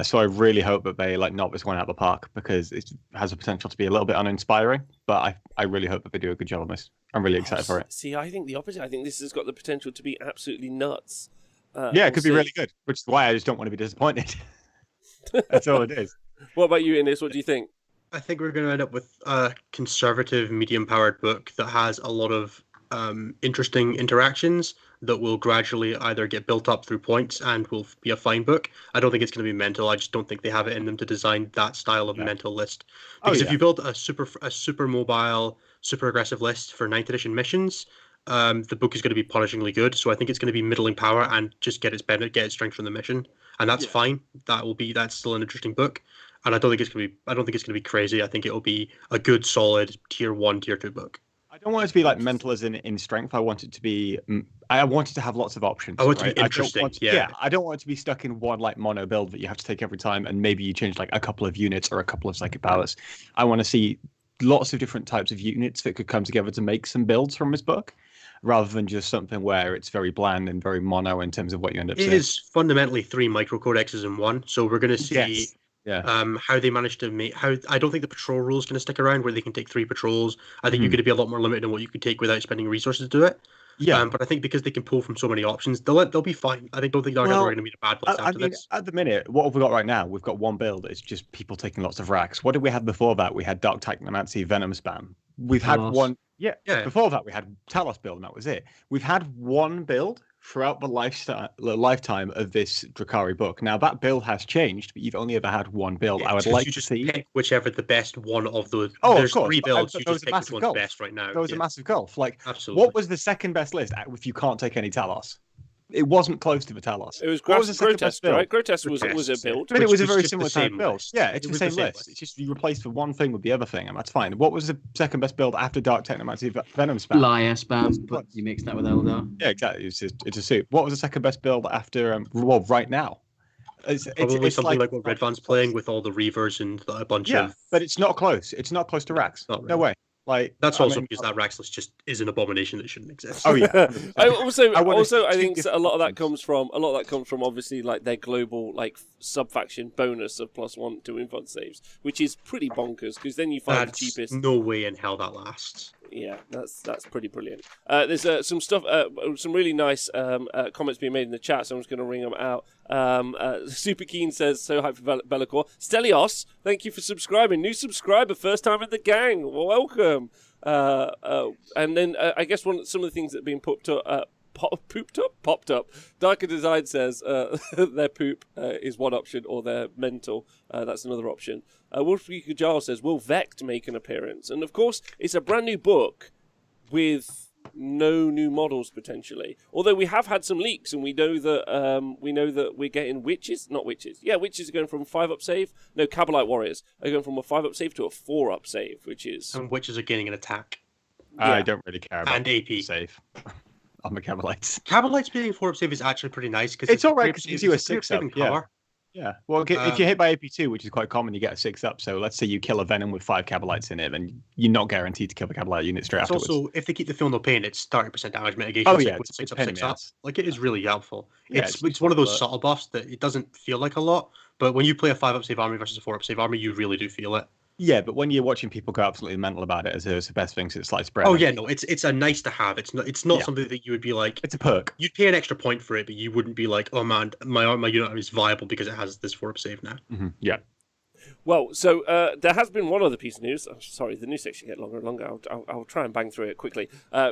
So I really hope that they knock this one out of the park, because it has the potential to be a little bit uninspiring, but I really hope that they do a good job on this. I'm really excited for it. See, I think the opposite. I think this has got the potential to be absolutely nuts. It could be really good, which is why I just don't want to be disappointed. That's all it is. What about you, Innes? What do you think? I think we're going to end up with a conservative, medium-powered book that has a lot of interesting interactions that will gradually either get built up through points and will be a fine book. I don't think it's going to be mental. I just don't think they have it in them to design that style of mental list. Because if you build a super mobile, super aggressive list for 9th edition missions, the book is going to be punishingly good. So I think it's going to be middling power and just get its strength from the mission, and that's fine. That's still an interesting book. And I don't think it's gonna be crazy. I think it'll be a good, solid tier 1, tier 2 book. I don't want it to be like mental as in strength. I want it to be. I want it to have lots of options. I want it to be interesting. I don't want it to be stuck in one mono build that you have to take every time, and maybe you change like a couple of units or a couple of psychic powers. I want to see lots of different types of units that could come together to make some builds from this book, rather than just something where it's very bland and very mono in terms of what you end up seeing. It is fundamentally 3 micro codexes in one, so we're going to see. How they managed to make I don't think the patrol rule is going to stick around where they can take 3 patrols. I think you're going to be a lot more limited in what you can take without spending resources to do it. But I think because they can pull from so many options, they'll be fine. I don't think Dark Eldar are going to be in a bad place after this. At the minute, what have we got right now? We've got one build. It's just people taking lots of racks. What did we have before that? We had Dark Technomancy, Venom Spam. We've had one. Before that, we had Talos build, and that was it. We've had one build throughout the lifetime of this Drukhari book. Now that build has changed, but you've only ever had one build. I would like you to just see pick whichever the best one of those. Oh, there's of course. 3 builds. You There just was a pick which massive one's gulf. best right now. There was a massive gulf. Like, Absolutely. what was the second best list if you can't take any Talos? It wasn't close to the Talos. It was What was the second best Grotesque, right? build? Grotesque was a build. But it was a Which was very just similar the type same build. list. Yeah, it's It the was same the same list. list. It's just you replaced the one thing with the other thing, and that's fine. What was the second best build after Dark Technomancy Venom spam? Liar spam, but you mix that with Eldar. Yeah, exactly. It's a soup. What was the second best build after? Well, right now, Probably it's something like what Red Van's playing with all the Reavers and a bunch of. but it's not close. It's not close to Rax. Not No really. way. Like That's I also mean, because that Rax list just is an abomination that shouldn't exist. Oh yeah. I also wanna I see think two a lot of that different comes from obviously like their global like sub faction bonus of +1 to invuln saves, which is pretty bonkers because then you find That's the cheapest. no way in hell that lasts. Yeah, that's pretty brilliant. There's some stuff, some really nice comments being made in the chat, so I'm just going to ring them out. Super Keen says, so hype for Be'lakor. Stelios, thank you for subscribing. New subscriber, first time in the gang. Well, welcome. And then I guess some of the things that have been popped up. Darker Design says their poop is one option, or their mental. That's another option. Wolfie Kajal says, will Vect make an appearance? And of course, it's a brand new book with no new models potentially. Although we have had some leaks, and we know that we're getting witches. Yeah, witches are going from 5-up save. No, Kabbalite warriors are going from a 5-up save to a 4-up save, which is. And witches are gaining an attack. I don't really care about And AP. save. I'm a Kabbalites. Kabbalite's being 4-up save is actually pretty nice because It's all right because it gives you a 6-up. Yeah. Cover. Yeah. Well, if you're hit by AP2, which is quite common, you get a 6-up. So let's say you kill a Venom with 5 Kabbalites in it, then you're not guaranteed to kill the Kabbalite unit straight It's afterwards. also, if they keep the feel no pain, it's 30% damage mitigation. Oh, so yeah, with it's 6-up, pain in 6 the up. ass. Like, it is really helpful. Yeah, it's one of those but- subtle buffs that it doesn't feel like a lot, but when you play a 5-up save army versus a 4-up save army, you really do feel it. Yeah, but when you're watching people go absolutely mental about it as the best thing since sliced bread. Oh yeah, no, it's a nice to have. It's not Yeah. something that you would be like. It's a perk. You'd pay an extra point for it, but you wouldn't be like, oh man, my unit is viable because it has this 4-up save now. Mm-hmm. Yeah. Well, so there has been one other piece of news. Oh, sorry, the news section get longer and longer. I'll try and bang through it quickly.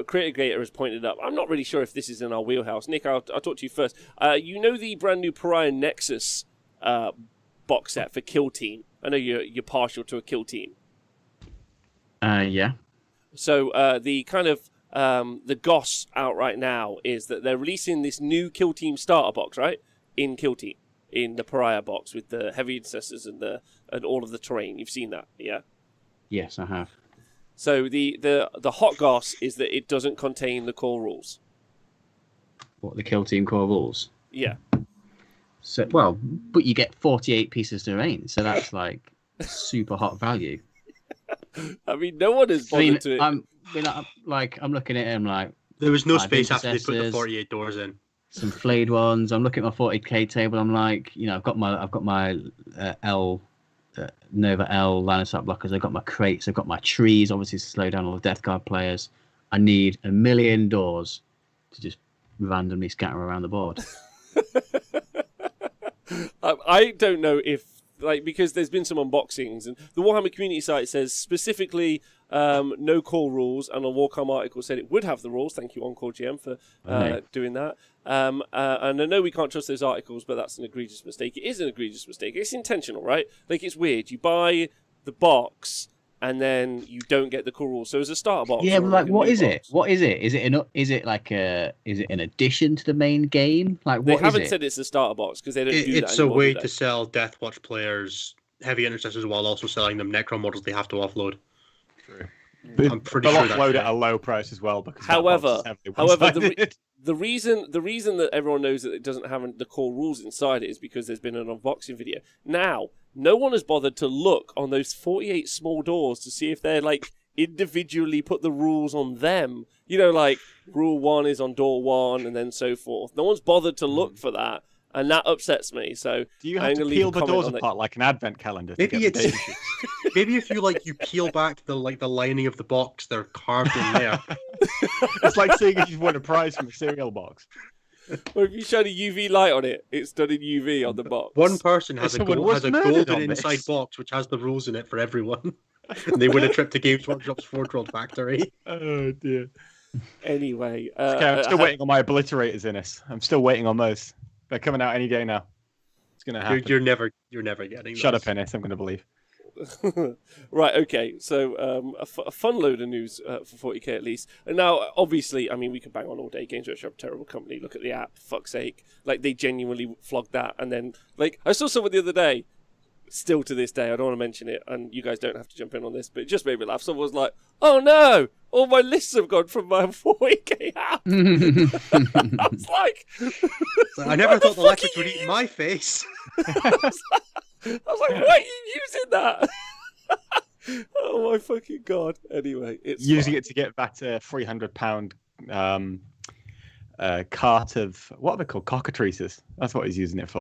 Creator Gator has pointed up. I'm not really sure if this is in our wheelhouse. Nick, I'll talk to you first. You know the brand new Pariah Nexus box set for Kill Team. I know you're partial to a Kill Team. Yeah. So the kind of the goss out right now is that they're releasing this new Kill Team starter box, right? In Kill Team, in the Pariah box with the heavy intercessors and all of the terrain. You've seen that, yeah? Yes, I have. So the hot goss is that it doesn't contain the core rules. What, the Kill Team core rules? Yeah. So, well, but you get 48 pieces to terrain, so that's like super hot value. I mean, no one has bothered to. I'm looking at him like There was no 5 space after they put the intercessors. 48 doors in. some flayed ones. I'm looking at my 40k table. I'm like, you know, I've got my Nova L line of sight blockers. I've got my crates. I've got my trees, obviously to slow down all the Death Guard players. I need a million doors to just randomly scatter around the board. I don't know if, like, because there's been some unboxings, and the Warhammer community site says specifically no core rules, and a Warcom article said it would have the rules. Thank you, Encore GM, for doing that. And I know we can't trust those articles, but that's an egregious mistake. It is an egregious mistake. It's intentional, right? Like, it's weird. You buy the box, and then you don't get the core rules. So as a starter box, Yeah, but like, what is it? box. What is it? Is it like an addition to the main game? Like, They what haven't is it? said it's a starter box because they don't do that It's a anymore, way do to they? sell Deathwatch players heavy intercessors while also selling them Necron models they have to offload. True. I'm pretty They'll sure that's offload it it. at a low price as well. Because However, that box is heavily one-sided. the reason that everyone knows that it doesn't have the core rules inside it is because there's been an unboxing video. Now, no one has bothered to look on those 48 small doors to see if they're like individually put the rules on them. You know, like rule 1 is on door 1 and then so forth. No one's bothered to look for that, and that upsets me. So Do you I'm have to gonna leave peel a the comment doors on that. apart like an advent calendar? To Maybe get the it's- data sheets? Maybe if you peel back the lining of the box, they're carved in there. It's like seeing if you've won a prize from a cereal box. Or if you shine a UV light on it, it's done in UV on the box. One person has a Someone was murdered golden on this. inside box which has the rules in it for everyone. And they win a trip to Games Workshop's Forge World Factory. Oh dear. Anyway, Okay, I'm still waiting on my obliterators, Innes. I'm still waiting on those. They're coming out any day now. It's gonna happen. You're never getting. Shut those. up, Innes. I'm gonna believe. Right, okay, so a fun load of news for 40k at least. And now, obviously, I mean, we could bang on all day. Games Workshop, terrible company. Look at the app, fuck's sake. Like, they genuinely flogged that. And then, like, I saw someone the other day, still to this day, I don't want to mention it, and you guys don't have to jump in on this, but it just made me laugh. Someone was like, oh no, all my lists have gone from my 40k app. I was like... I never thought the electric would eat my face. I was like, why are you using that? Oh my fucking god. Anyway, it's using fine. it to get that £300 cart of, what are they called? Cockatrices. That's what he's using it for.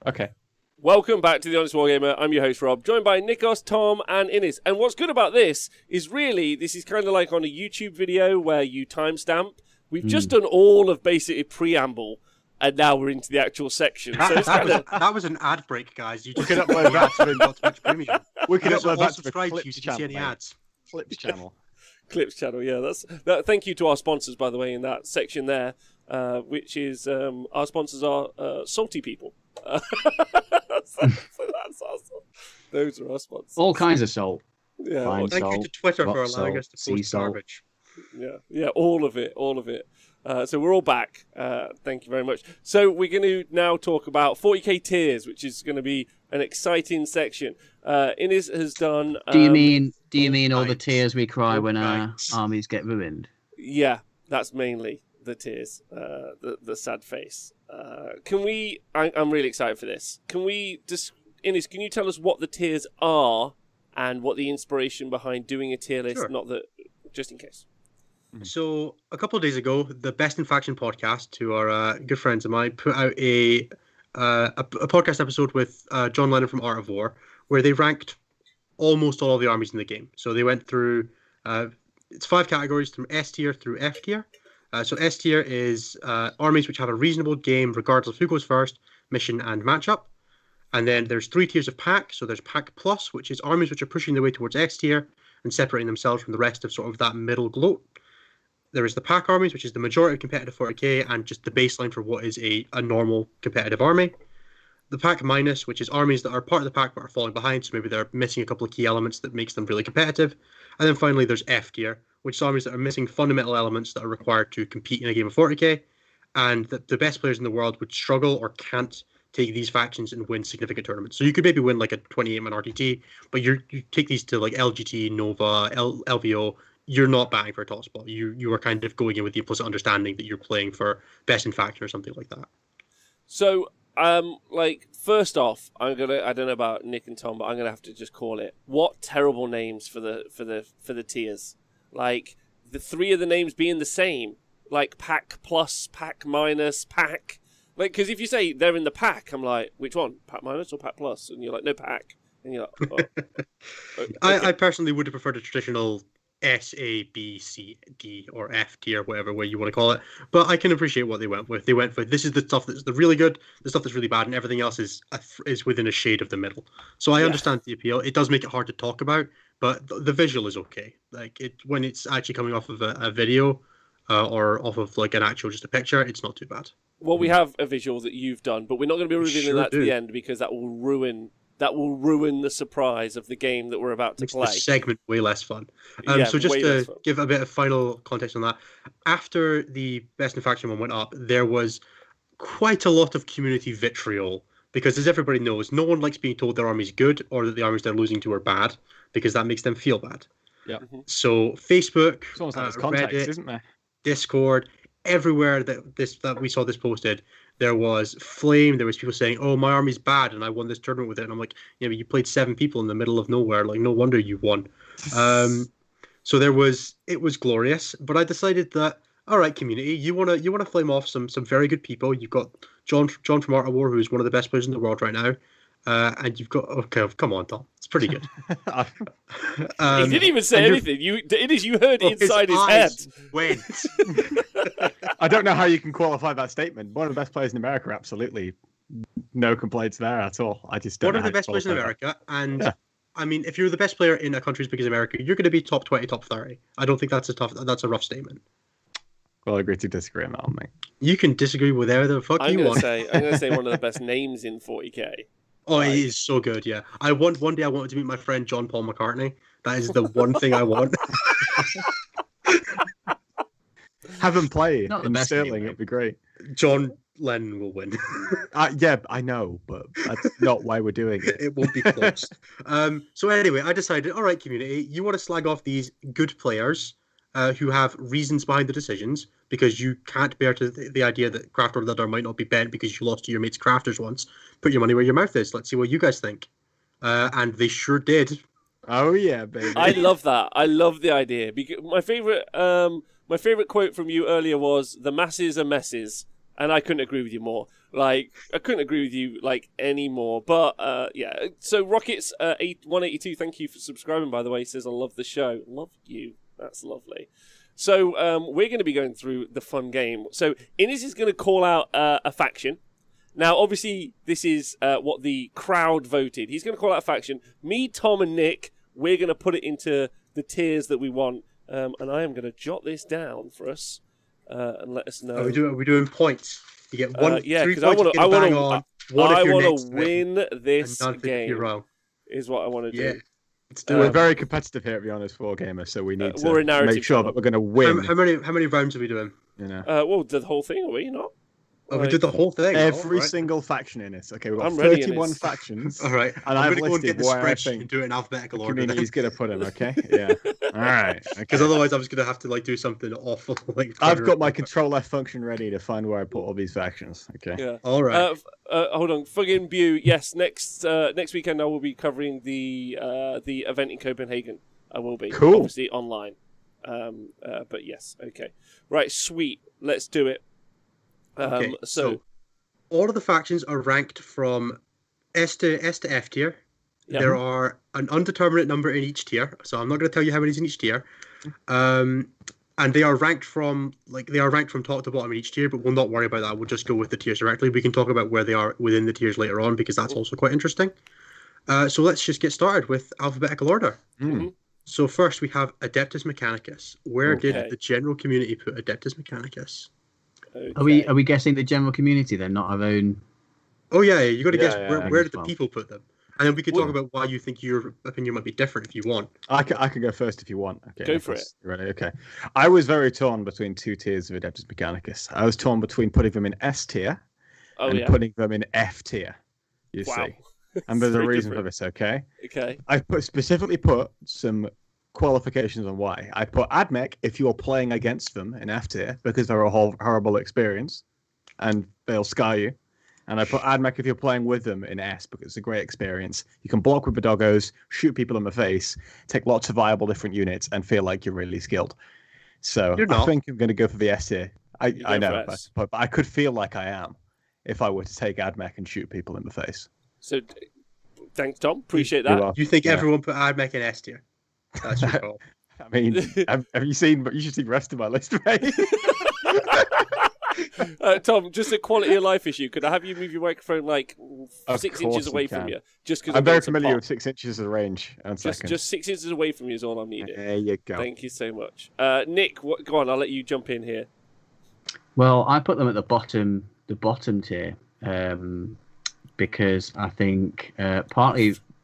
Okay. Welcome back to The Honest Wargamer. I'm your host, Rob, joined by Nikos, Tom, and Innes. And what's good about this is really, this is kind of like on a YouTube video where you timestamp. We've just done all of basically preamble, and now we're into the actual section. So it's That was an ad break, guys. You just could upload that to Not Much Premium. We can Also, upload that to the subscribe to you Clips so you can see any channel, mate. ads. Clips channel. Clips channel, yeah. Thank you to our sponsors, by the way, in that section there, which is our sponsors are Salty People. So that's awesome. Those are our sponsors. All kinds of salt. Yeah, Fine Thank you salt, to Twitter for rock allowing salt, us to sea post salt. garbage. yeah, all of it. So we're all back. Thank you very much. So we're going to now talk about 40k tiers, which is going to be an exciting section. Innes has done. Do you mean all the Right. tears we cry when our Right. armies get ruined? Yeah, that's mainly the tears, the sad face. I'm really excited for this. Can we just, Innes, can you tell us what the tiers are and what the inspiration behind doing a tier list? Sure. Not that, just in case. So a couple of days ago, the Best in Faction podcast, to our good friends of mine, put out a podcast episode with John Lennon from Art of War, where they ranked almost all of the armies in the game. So they went through it's 5 categories from S tier through F tier. So S tier is armies which have a reasonable game regardless of who goes first, mission and matchup. And then there's 3 tiers of pack. So there's pack plus, which is armies which are pushing their way towards S tier and separating themselves from the rest of sort of that middle gloat. There is the pack armies, which is the majority of competitive 40k and just the baseline for what is a normal competitive army. The pack minus, which is armies that are part of the pack but are falling behind, so maybe they're missing a couple of key elements that makes them really competitive. And then finally there's F tier, which is armies that are missing fundamental elements that are required to compete in a game of 40k, and that the best players in the world would struggle or can't take these factions and win significant tournaments. So you could maybe win like a 28-man RTT, but you take these to like LGT, Nova, LVO, you're not batting for a top spot. You are kind of going in with the implicit understanding that you're playing for best in faction or something like that. So, like, first off, I don't know about Nick and Tom, but I'm gonna have to just call it. What terrible names for the tiers. Like, the 3 of the names being the same. Like, pack plus, pack minus, pack. Like, because if you say they're in the pack, I'm like, which one? Pack minus or pack plus? And you're like, no, pack. And you're like, oh. Okay. I personally would have preferred a traditional S, A, B, C, D, or F tier, whatever way you want to call it. But I can appreciate what they went with. They went for, this is the stuff that's the really good, the stuff that's really bad, and everything else is within a shade of the middle. So I understand the appeal. It does make it hard to talk about, but the visual is okay. Like, when it's actually coming off of a video or off of like an actual just a picture, it's not too bad. Well, we have a visual that you've done, but we're not going to be revealing Sure that to do. the end because that will ruin the surprise of the game that we're about to Makes play. the segment way less fun. Yeah, So just way to less fun. give a bit of final context on that, after the Best in Faction one went up, there was quite a lot of community vitriol because, as everybody knows, no one likes being told their army's good or that the armies they're losing to are bad because that makes them feel bad. Yeah. So Facebook, It's almost like there's context, Reddit, isn't there? Discord, everywhere that we saw this posted, there was flame. There was people saying, "Oh, my army's bad, and I won this tournament with it." And I'm like, "Yeah, but you played 7 people in the middle of nowhere. Like, no wonder you won." So it was glorious. But I decided that, all right, community, you wanna flame off some very good people. You've got John from Art of War, who's one of the best players in the world right now. And you've got come on, Tom. It's pretty good. He didn't even say anything. You heard inside his head. Went. I don't know how you can qualify that statement. One of the best players in America, absolutely. No complaints there at all. I just don't one know of the best players in America, and I mean, if you're the best player in a country as big as America, you're going to be top 20, top 30. I don't think that's a rough statement. Well, I agree to disagree on that one, mate. You can disagree with whatever the fuck you want. I'm going to say one of the best names in 40k. Oh, it is so good, yeah. One day I wanted to meet my friend John Paul McCartney. That is the one thing I want. Have him play Not the in best Sterling, name, it'd be great. John Lennon will win. Yeah, I know, but that's not why we're doing it. It won't be close. So anyway, I decided, all right, community, you want to slag off these good players who have reasons behind the decisions, because you can't bear to the idea that Craft Order Leather might not be bent because you lost to your mates crafters once. Put your money where your mouth is. Let's see what you guys think. And they sure did. Oh yeah, baby. I love that. I love the idea. Because my favorite quote from you earlier was, "The masses are messes," and I couldn't agree with you more. Like, I couldn't agree with you any more. But yeah. So Rockets 182, thank you for subscribing. By the way, he says, "I love the show." Love you. That's lovely. So we're going to be going through the fun game. So Innes is going to call out a faction. Now, obviously, this is what the crowd voted. He's going to call out a faction. Me, Tom, and Nick, we're going to put it into the tiers that we want. And I am going to jot this down for us and let us know. Are we doing points? You get one. Yeah, because I want to win this game. Is what I want to do. Yeah. We're very competitive here at the Honest Wargamer, so we need to make sure that we're going to win. How many rounds are we doing? You know. Well, the whole thing, are we not? Oh, we did the whole thing. Every single faction in it. Okay, we've got 31 factions. All right. And I'm I've going to go and get the listed where I spreadsheet and do it in alphabetical order. Community's going to put them, okay? Yeah. All right. Because otherwise I was going to have to do something awful. I've got my Control F function ready to find where I put all these factions. Okay. Yeah. All right. Hold on. Fucking Bew. Yes, next weekend I will be covering the event in Copenhagen. I will be. Cool. Obviously online. But yes. Okay. Right. Sweet. Let's do it. Okay. So all of the factions are ranked from S to F tier. Yep. There are an undeterminate number in each tier, so I'm not going to tell you how many is in each tier. And they are ranked from top to bottom in each tier, but we'll not worry about that. We'll just go with the tiers directly. We can talk about where they are within the tiers later on, because that's also quite interesting. So let's just get started with alphabetical order. Mm-hmm. So first we have Adeptus Mechanicus. Where did the general community put Adeptus Mechanicus? Okay. Are we guessing the general community then, not our own? Oh yeah, you got to guess where did the well. people put them, and then we could talk about why you think your opinion might be different if you want. I can go first if you want. Okay, go for it. Ready? Okay. I was very torn between two tiers of Adeptus Mechanicus. I was torn between putting them in S tier and putting them in F tier. You see, and there's a reason for this. Okay. Okay. I specifically put some qualifications on why. I put AdMech if you're playing against them in F tier because they're a horrible experience and they'll scar you. And I put AdMech if you're playing with them in S because it's a great experience. You can block with the doggos, shoot people in the face, take lots of viable different units, and feel like you're really skilled. So I think I'm going to go for the S tier. I know, but I could feel like I am if I were to take AdMech and shoot people in the face. So thanks, Tom. Appreciate that. You think everyone put AdMech in S tier? That's your call. I mean, have you seen? But you should see the rest of my list, right? Tom, just a quality of life issue. Could I have you move your microphone 6 inches away from you? Just because I'm very familiar with 6 inches of range. Just 6 inches away from you is all I'm needing. There you go. Thank you so much, Nick. Go on. I'll let you jump in here. Well, I put them at the bottom tier, because I think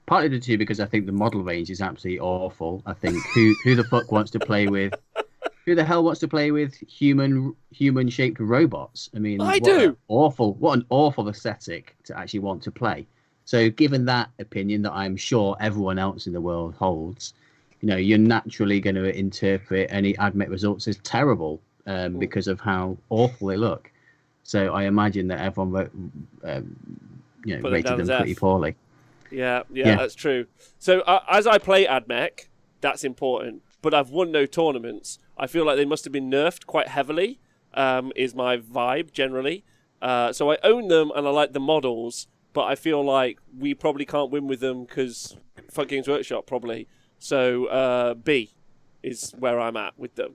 partly the two because I think the model range is absolutely awful. I think who the fuck wants to play with? Who the hell wants to play with human-shaped robots? I mean, what an awful aesthetic to actually want to play. So, given that opinion that I'm sure everyone else in the world holds, you're naturally going to interpret any AdMech results as terrible. because of how awful they look. So I imagine that everyone rated them pretty poorly. Yeah, that's true. So as I play AdMech, that's important. But I've won no tournaments. I feel like they must have been nerfed quite heavily, is my vibe generally. So I own them and I like the models, but I feel like we probably can't win with them because Fuck Games Workshop probably. So B is where I'm at with them.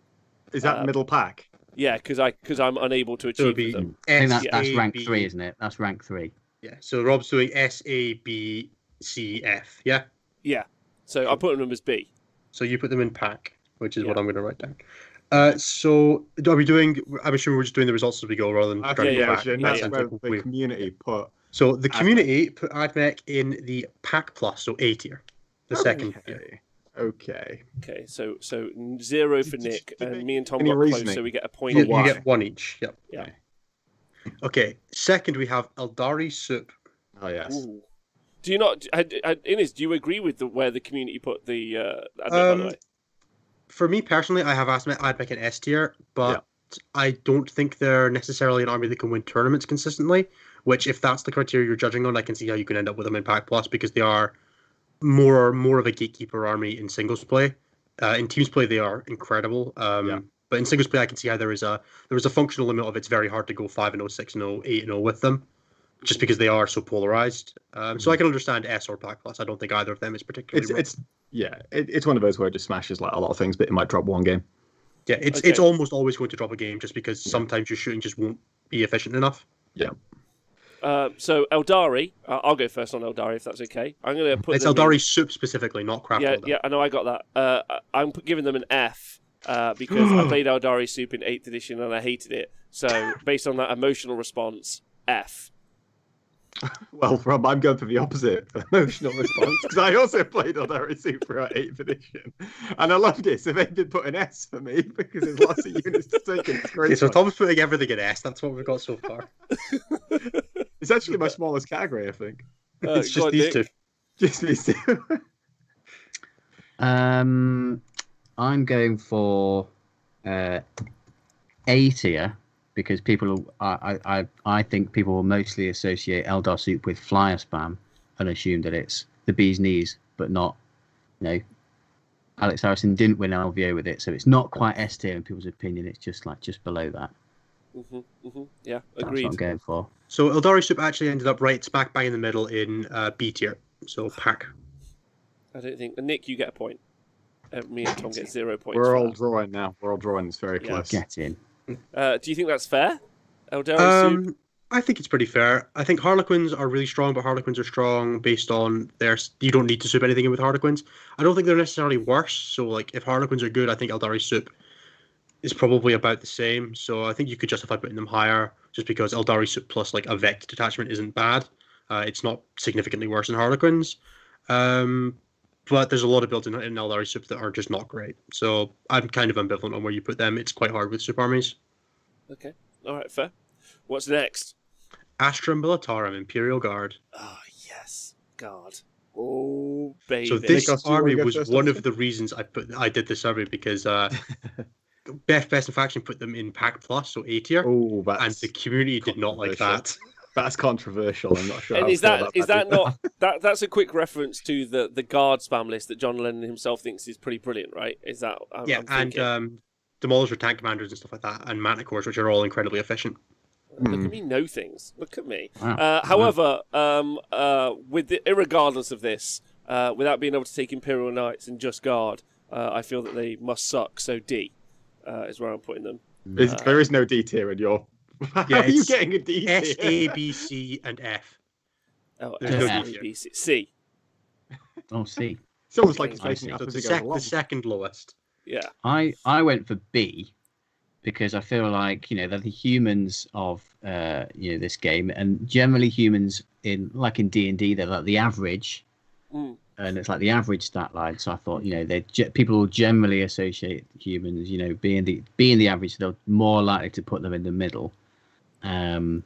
Is that middle pack? Yeah, because I'm unable to achieve with them. I think that's rank 3, isn't it? That's rank 3. Yeah. So Rob's doing S, A, B, C, F. Yeah. Yeah. So I put them as B. So you put them in pack, which is what I'm going to write down. So are we doing? I'm assuming we're just doing the results as we go rather than. That's where the community put. So the community put AdMech in the pack plus, so A tier, the second tier. Okay. Okay. So 0 for Nick, and me and Tom any got close, reasoning? so we get a point. You get 1 each. Yep. Yeah. Okay. Second, we have Eldari Soup. Oh yes. Ooh. Do you not, Innes? Do you agree with where the community put the? AdMech, by the way? For me personally, I have AdMech in S tier, but I don't think they're necessarily an army that can win tournaments consistently. Which, if that's the criteria you're judging on, I can see how you can end up with them in Pack Plus because they are more of a gatekeeper army in singles play. In teams play, they are incredible. But in singles play, I can see how there is a functional limit of it's very hard to go 5-0, 6-0, 8-0 with them, just because they are so polarized. So I can understand S or Pack Plus. I don't think either of them is particularly. It's one of those where it just smashes like a lot of things, but it might drop one game. Yeah, it's almost always going to drop a game just because sometimes your shooting just won't be efficient enough. Yeah. So Eldari, I'll go first on Eldari if that's okay. I'm going to put. It's Eldari Soup specifically, not Craft. Yeah, I know, I got that. I'm giving them an F because I played Eldari Soup in 8th edition and I hated it. So based on that emotional response, F. Well, Rob, I'm going for the opposite emotional response because I also played Eldari Super at 8th edition and I loved it. So they did put an S for me because there's lots of units to take. Okay, so Tom's putting everything in S. That's what we've got so far. It's actually my smallest category, I think. It's just these two. Just these two. I'm going for A tier. Because I think people will mostly associate Eldar Soup with flyer spam and assume that it's the bee's knees, but not. Alex Harrison didn't win LVO with it, so it's not quite S tier in people's opinion. It's just below that. Yeah, agreed. That's what I'm going for. So Eldari Soup actually ended up right smack bang in the middle in B tier. So pack. I don't think Nick, you get a point. Me and Tom get 0 points. We're all drawing now. We're all drawing. It's very close. Get in. Do you think that's fair? Eldari Soup? I think it's pretty fair. I think Harlequins are really strong, but Harlequins are strong based on their. You don't need to soup anything in with Harlequins. I don't think they're necessarily worse. So, like, if Harlequins are good, I think Eldari Soup is probably about the same. So, I think you could justify putting them higher, just because Eldari Soup plus like a Vect detachment isn't bad. It's not significantly worse than Harlequins. But there's a lot of builds in Eldari Soup that are just not great. So I'm kind of ambivalent on where you put them. It's quite hard with Soup armies. Okay. All right, fair. What's next? Astra Militarum, Imperial Guard. Oh, yes. Guard. Oh, baby. So this army was one of the reasons I did the survey because Best in Faction put them in Pack Plus, so A tier. Oh, and the community did not like that. That's controversial. I'm not sure. And is that not that's a quick reference to the guard spam list that John Lennon himself thinks is pretty brilliant, right? Is that and Demolisher tank commanders and stuff like that, and Manticores, which are all incredibly efficient. Look at me know things. Look at me. Wow. However, irregardless of this, without being able to take Imperial Knights and just guard, I feel that they must suck. So D is where I'm putting them. There is no D tier in your. How are you getting a D tier? S, A, B, C, and F. Oh, There's no S, D A, B, C. C. Oh, C. It's almost like it's making up So as it goes along. the second lowest. Yeah. I went for B because I feel like they're the humans of this game, and generally humans in D&D they're like the average, and it's like the average stat line. So I thought people will generally associate humans being the average, so they're more likely to put them in the middle. And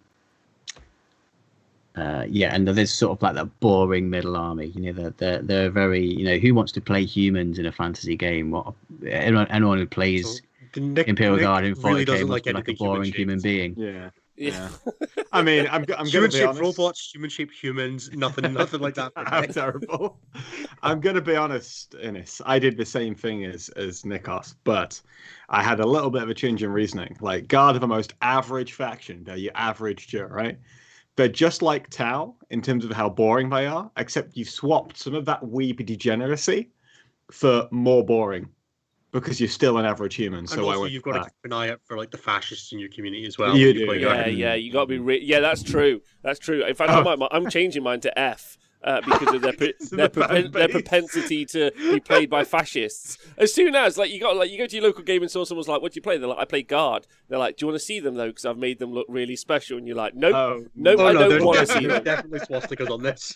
there's sort of like that boring middle army. They're very who wants to play humans in a fantasy game? Anyone who plays Imperial Guard in really 40k doesn't must like be like a anything boring human being. Yeah. Yeah. I mean, I'm gonna be Human-shaped honest. robots, human-shaped humans, nothing like that. How terrible. I'm gonna be honest, Innes. I did the same thing as Nikos, but I had a little bit of a change in reasoning. Like, Guard are the most average faction. They're your average Joe, right? They're just like Tau in terms of how boring they are, except you've swapped some of that weeb degeneracy for more boring. Because you're still an average human, And so also, I went you've got to back. keep an eye out for like the fascists in your community as well. You when do, play Yeah, Guard. yeah, you got to be. Yeah, that's true. That's true. In fact, I'm changing mine to F because of their propensity to be played by fascists. As soon as you go to your local game and someone's like, "What do you play?" They're like, "I play Guard." They're like, "Do you want to see them though? Because I've made them look really special." And you're like, "Nope, nope, I don't want to see them." Definitely swastikas on this.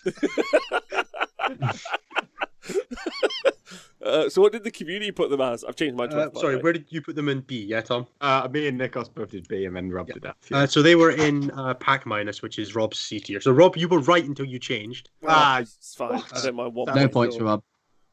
So what did the community put them as? I've changed mine to F, by Sorry, the way. where did you put them in B? Yeah, Tom. Me and Nikos both did B and then Rob did F. Yeah. So they were in pack minus, which is Rob's C tier. So Rob, you were right until you changed. It's fine. I don't mind what. No points for Rob.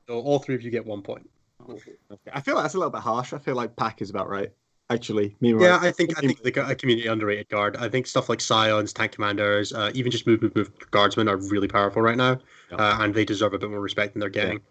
So all three of you get 1 point. Okay. I feel like that's a little bit harsh. I feel like pack is about right. Actually, Yeah, I think the community underrated Guard. I think stuff like Scions, Tank Commanders, even just move Guardsmen are really powerful right now, and they deserve a bit more respect than they're getting. Yeah.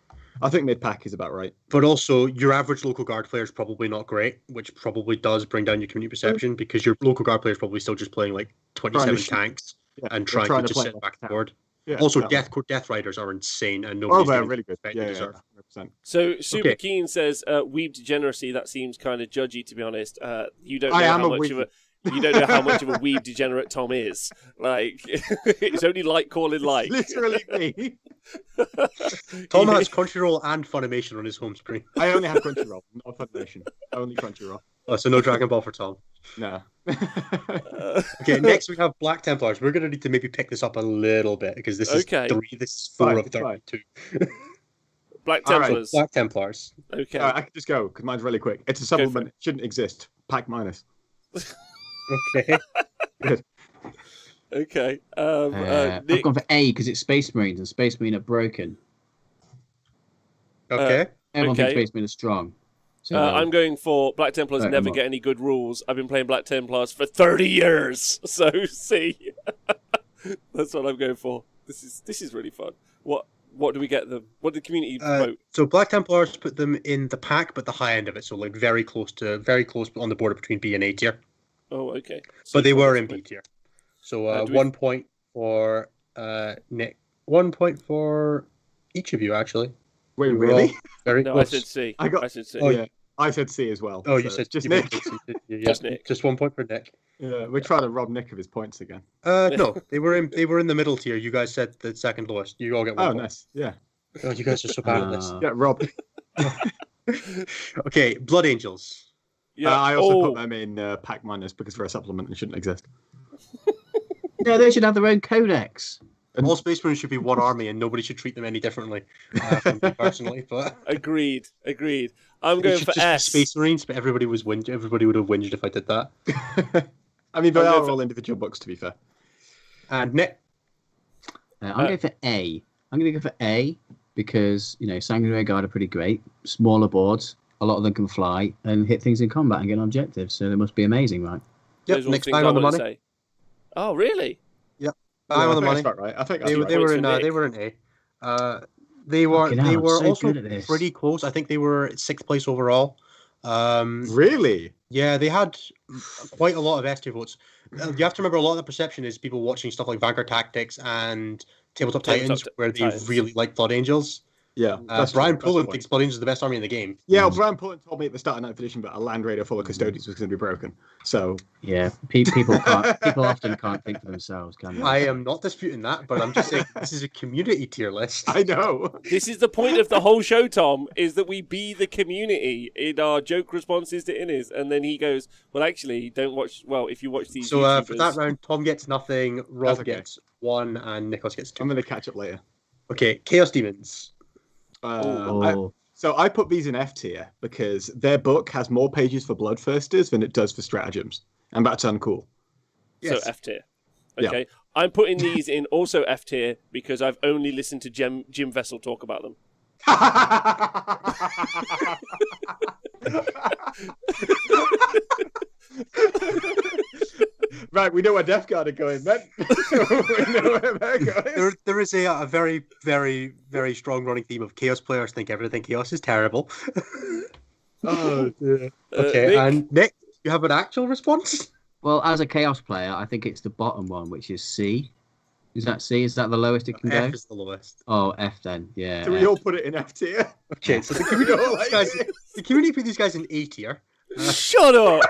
I think mid pack is about right. But also, your average local Guard player is probably not great, which probably does bring down your community perception because your local Guard player is probably still just playing like 27 tanks and trying to just sit back the board. Yeah, also, Death Riders are insane, and nobody's they're getting really good. the respect Yeah, they deserve. 100%. So Super Keen says weeb degeneracy. That seems kind of judgy, to be honest. You don't know you don't know how much of a weeb degenerate Tom is. Like, it's only like calling like. Literally me. Tom has Crunchyroll and Funimation on his home screen. I only have Crunchyroll, not Funimation. Only Crunchyroll. Oh, so no Dragon Ball for Tom. No. Okay, next we have Black Templars. We're going to need to maybe pick this up a little bit because this is this is 4 of 32. Black Templars. Black Templars. Okay. I can just go because mine's really quick. It's a supplement. It shouldn't exist. Pack minus. Okay. Good. Okay. I've gone for A because it's Space Marines and Space Marine are broken. Okay. Everyone thinks Space Marine are strong. So I'm going for Black Templars never get any good rules. I've been playing Black Templars for 30 years. So, see. That's what I'm going for. This is really fun. What do we get them? What did the community vote? So Black Templars put them in the pack, but the high end of it. So like very close on the border between B and A tier. Oh, okay. But they were in B tier. So 1 point for Nick. 1 point for each of you, actually. Wait, really? Very no, close. I said C. I said C. Oh, yeah. I said C as well. Oh, you said just Nick. Nick. Just Nick. Just 1 point for Nick. Yeah, we're trying to rob Nick of his points again. No, they were in the middle tier. You guys said the second lowest. You all get 1 point. Nice. Yeah. Oh, you guys are so bad at this. Yeah, Rob. Okay, Blood Angels. Yeah. I also put them in pack minus because they're a supplement and shouldn't exist. no, they should have their own codex. All Space Marines should be one army, and nobody should treat them any differently. From me personally, but Agreed. I'm going for S. Space Marines, but everybody would have whinged if I did that. I mean, they are all individual books, to be fair. And Nick, I'm going for A. I'm going to go for A because Sanguinary Guard are pretty great. Smaller boards, a lot of them can fly and hit things in combat and get objectives, so they must be amazing, right? Yep, Nick's bang on the money. Say. Oh, really? Yep, bang on the money. That's right. I think they were in A. They were also pretty close. I think they were 6th place overall. Really? Yeah, they had quite a lot of S tier votes. You have to remember a lot of the perception is people watching stuff like Vanguard Tactics and Tabletop Titans, where they really like Blood Angels. Yeah. Brian Pullen thinks Blood Angels is the best army in the game. Yeah, well, Brian Pullen told me at the start of 9th edition that a land raider full of custodians was going to be broken. So yeah, people often can't think for themselves, can they? I am not disputing that, but I'm just saying this is a community tier list. I know. This is the point of the whole show, Tom, is that we be the community in our joke responses to Innes, and then he goes, well, actually, don't watch. Well, if you watch these, so YouTubers... for that round, Tom gets nothing, Rob gets 1, and Nicholas gets 2. I'm going to catch up later. Okay, Chaos Demons. So I put these in F tier because their book has more pages for Bloodthirsters than it does for stratagems, and that's uncool. Yes. So F tier. Okay, yeah. I'm putting these in also F tier because I've only listened to Jim Vessel talk about them. Right, we know where Death Guard are going, then. We know where they're going. There is a very, very, very strong running theme of Chaos players think everything Chaos is terrible. Oh, dear. Okay, Nick? and Nick, you have an actual response? Well, as a Chaos player, I think it's the bottom one, which is C. Is that C? Is that the lowest it can go? F is the lowest. Oh, F then. Yeah. Do we F. all put it in F tier? Okay, so the We community, all put these like guys, it. the community put these guys in A tier. Shut up!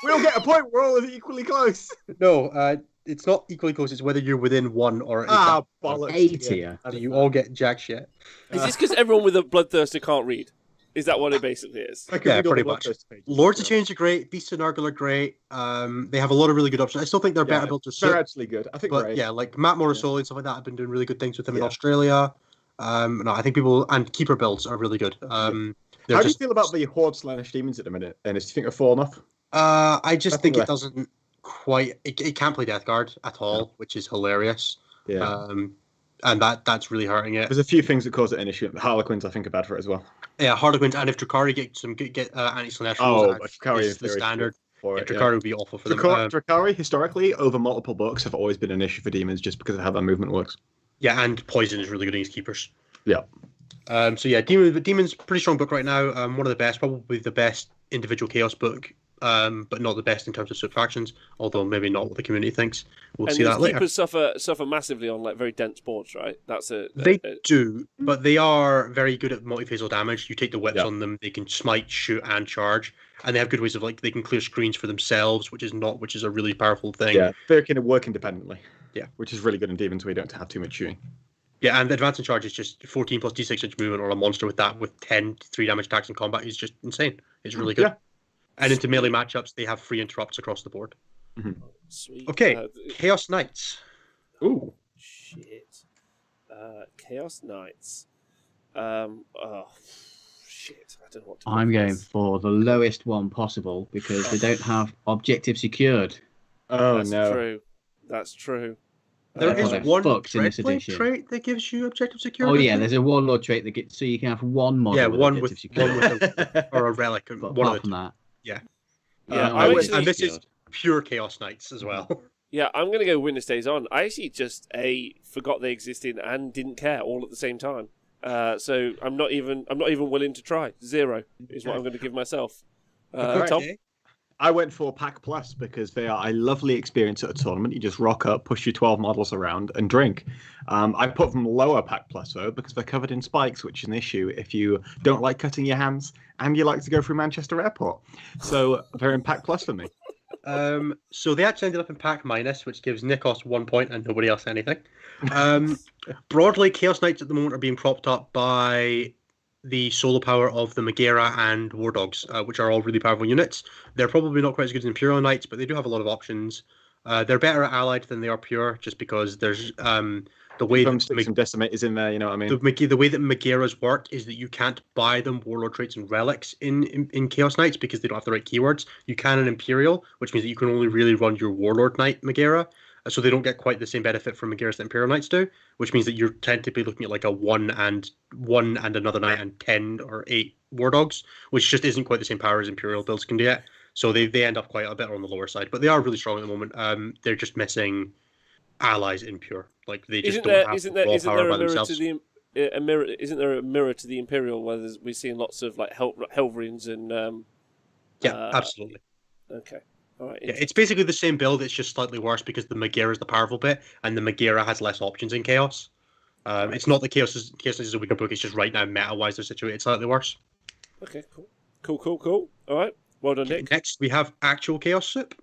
We all get a point. We're all equally close. No, it's not equally close. It's whether you're within one or Ah, exact. bollocks. A tier. So you all get jack shit. Is this because everyone with a bloodthirster can't read? Is that what it basically is? I can Yeah, read all pretty the much. bloodthirst pages. Lords of Change are great. Beasts of Nurgle are great. They have a lot of really good options. I still think they're better built to They're suit. actually good. I think But they're yeah, like Matt Morrisoli and stuff like that have been doing really good things with them in Yeah. Australia. No, I think people and keeper builds are really good. They're How do you just, feel about the Horde Slaanesh demons at the minute, Dennis? Do you think they're falling off? I just think Definitely. it doesn't quite. It can't play Death Guard at all, which is hilarious. And that's really hurting it. There's a few things that cause it an issue. The Harlequins, I think, are bad for it as well. Yeah, Harlequins, and if Drukhari get anti-Slanesh Oh, rules, but Drukhari is is the very standard. For Yeah, it, Drukhari would be awful for them. Drukhari, historically, over multiple books, have always been an issue for demons just because of how that movement works. Yeah, and poison is really good against keepers. Yeah. So yeah, Demon's pretty strong book right now. One of the best, probably the best individual chaos book. But not the best in terms of subtractions, although maybe not what the community thinks. We'll And see these that later. keepers suffer massively on like very dense boards, right? That's They do, but they are very good at multi-phasal damage. You take the whips Yeah. on them, they can smite, shoot, and charge, and they have good ways of like they can clear screens for themselves, which is a really powerful thing. Yeah, they can work independently. Yeah. Which is really good in demons, so we don't have too much shooting. Yeah, and the advance in charge is just 14 plus d6 inch movement on a monster with that with 10 3 damage attacks in combat is just insane. It's really good. Yeah. And into melee matchups, they have free interrupts across the board. sweet. Okay, Chaos Knights. Ooh. Shit. Chaos Knights. Oh shit. I don't know what to I'm do with going this. for the lowest one possible because they don't have objective secured. Oh, That's no. true. That's true. There Therefore is they're one fucked in this Dreadblade edition. trait that gives you objective security. Oh yeah, there's a warlord trait that gets so you can have one model. Yeah, with one objective with security. or a relic, But one of apart the from that, Yeah, I I'm would- actually, and this is pure Chaos Knights as well. yeah, I'm gonna go Winter Stays On. I actually just forgot they existed and didn't care all at the same time. So I'm not even willing to try. 0 is what I'm going to give myself. Tom. I went for Pack Plus because they are a lovely experience at a tournament. You just rock up, push your 12 models around, and drink. I put them lower Pack Plus, though, because they're covered in spikes, which is an issue if you don't like cutting your hands and you like to go through Manchester Airport. So they're in Pack Plus for me. So they actually ended up in Pack Minus, which gives Nikos 1 point and nobody else anything. Broadly, Chaos Knights at the moment are being propped up by the solo power of the Megara and War Dogs, which are all really powerful units. They're probably not quite as good as Imperial Knights, but they do have a lot of options. They're better at allied than they are pure, just because there's the way that Some decimators in there, you know what I mean? the way that Megaras work is that you can't buy them warlord traits and relics in Chaos Knights because they don't have the right keywords. You can in Imperial, which means that you can only really run your warlord knight Megara, so they don't get quite the same benefit from Megaras that Imperial Knights do, which means that you're tend to be looking at like a 1 and another knight and 10 or 8 war dogs, which just isn't quite the same power as Imperial builds can get. So they end up quite a bit on the lower side, but they are really strong at the moment. They're just missing allies in pure, like they just don't have raw power by themselves. Isn't there a mirror to the Imperial where we're seeing lots of like Helverines and Yeah, absolutely. Okay. All right. Yeah, it's basically the same build. It's just slightly worse because the Megara is the powerful bit, and the Megara has less options in Chaos. It's not that Chaos is a weaker book. It's just right now, meta-wise, they're situated slightly worse. Okay. Cool. All right. Well done, Nick. Next, we have actual Chaos Soup.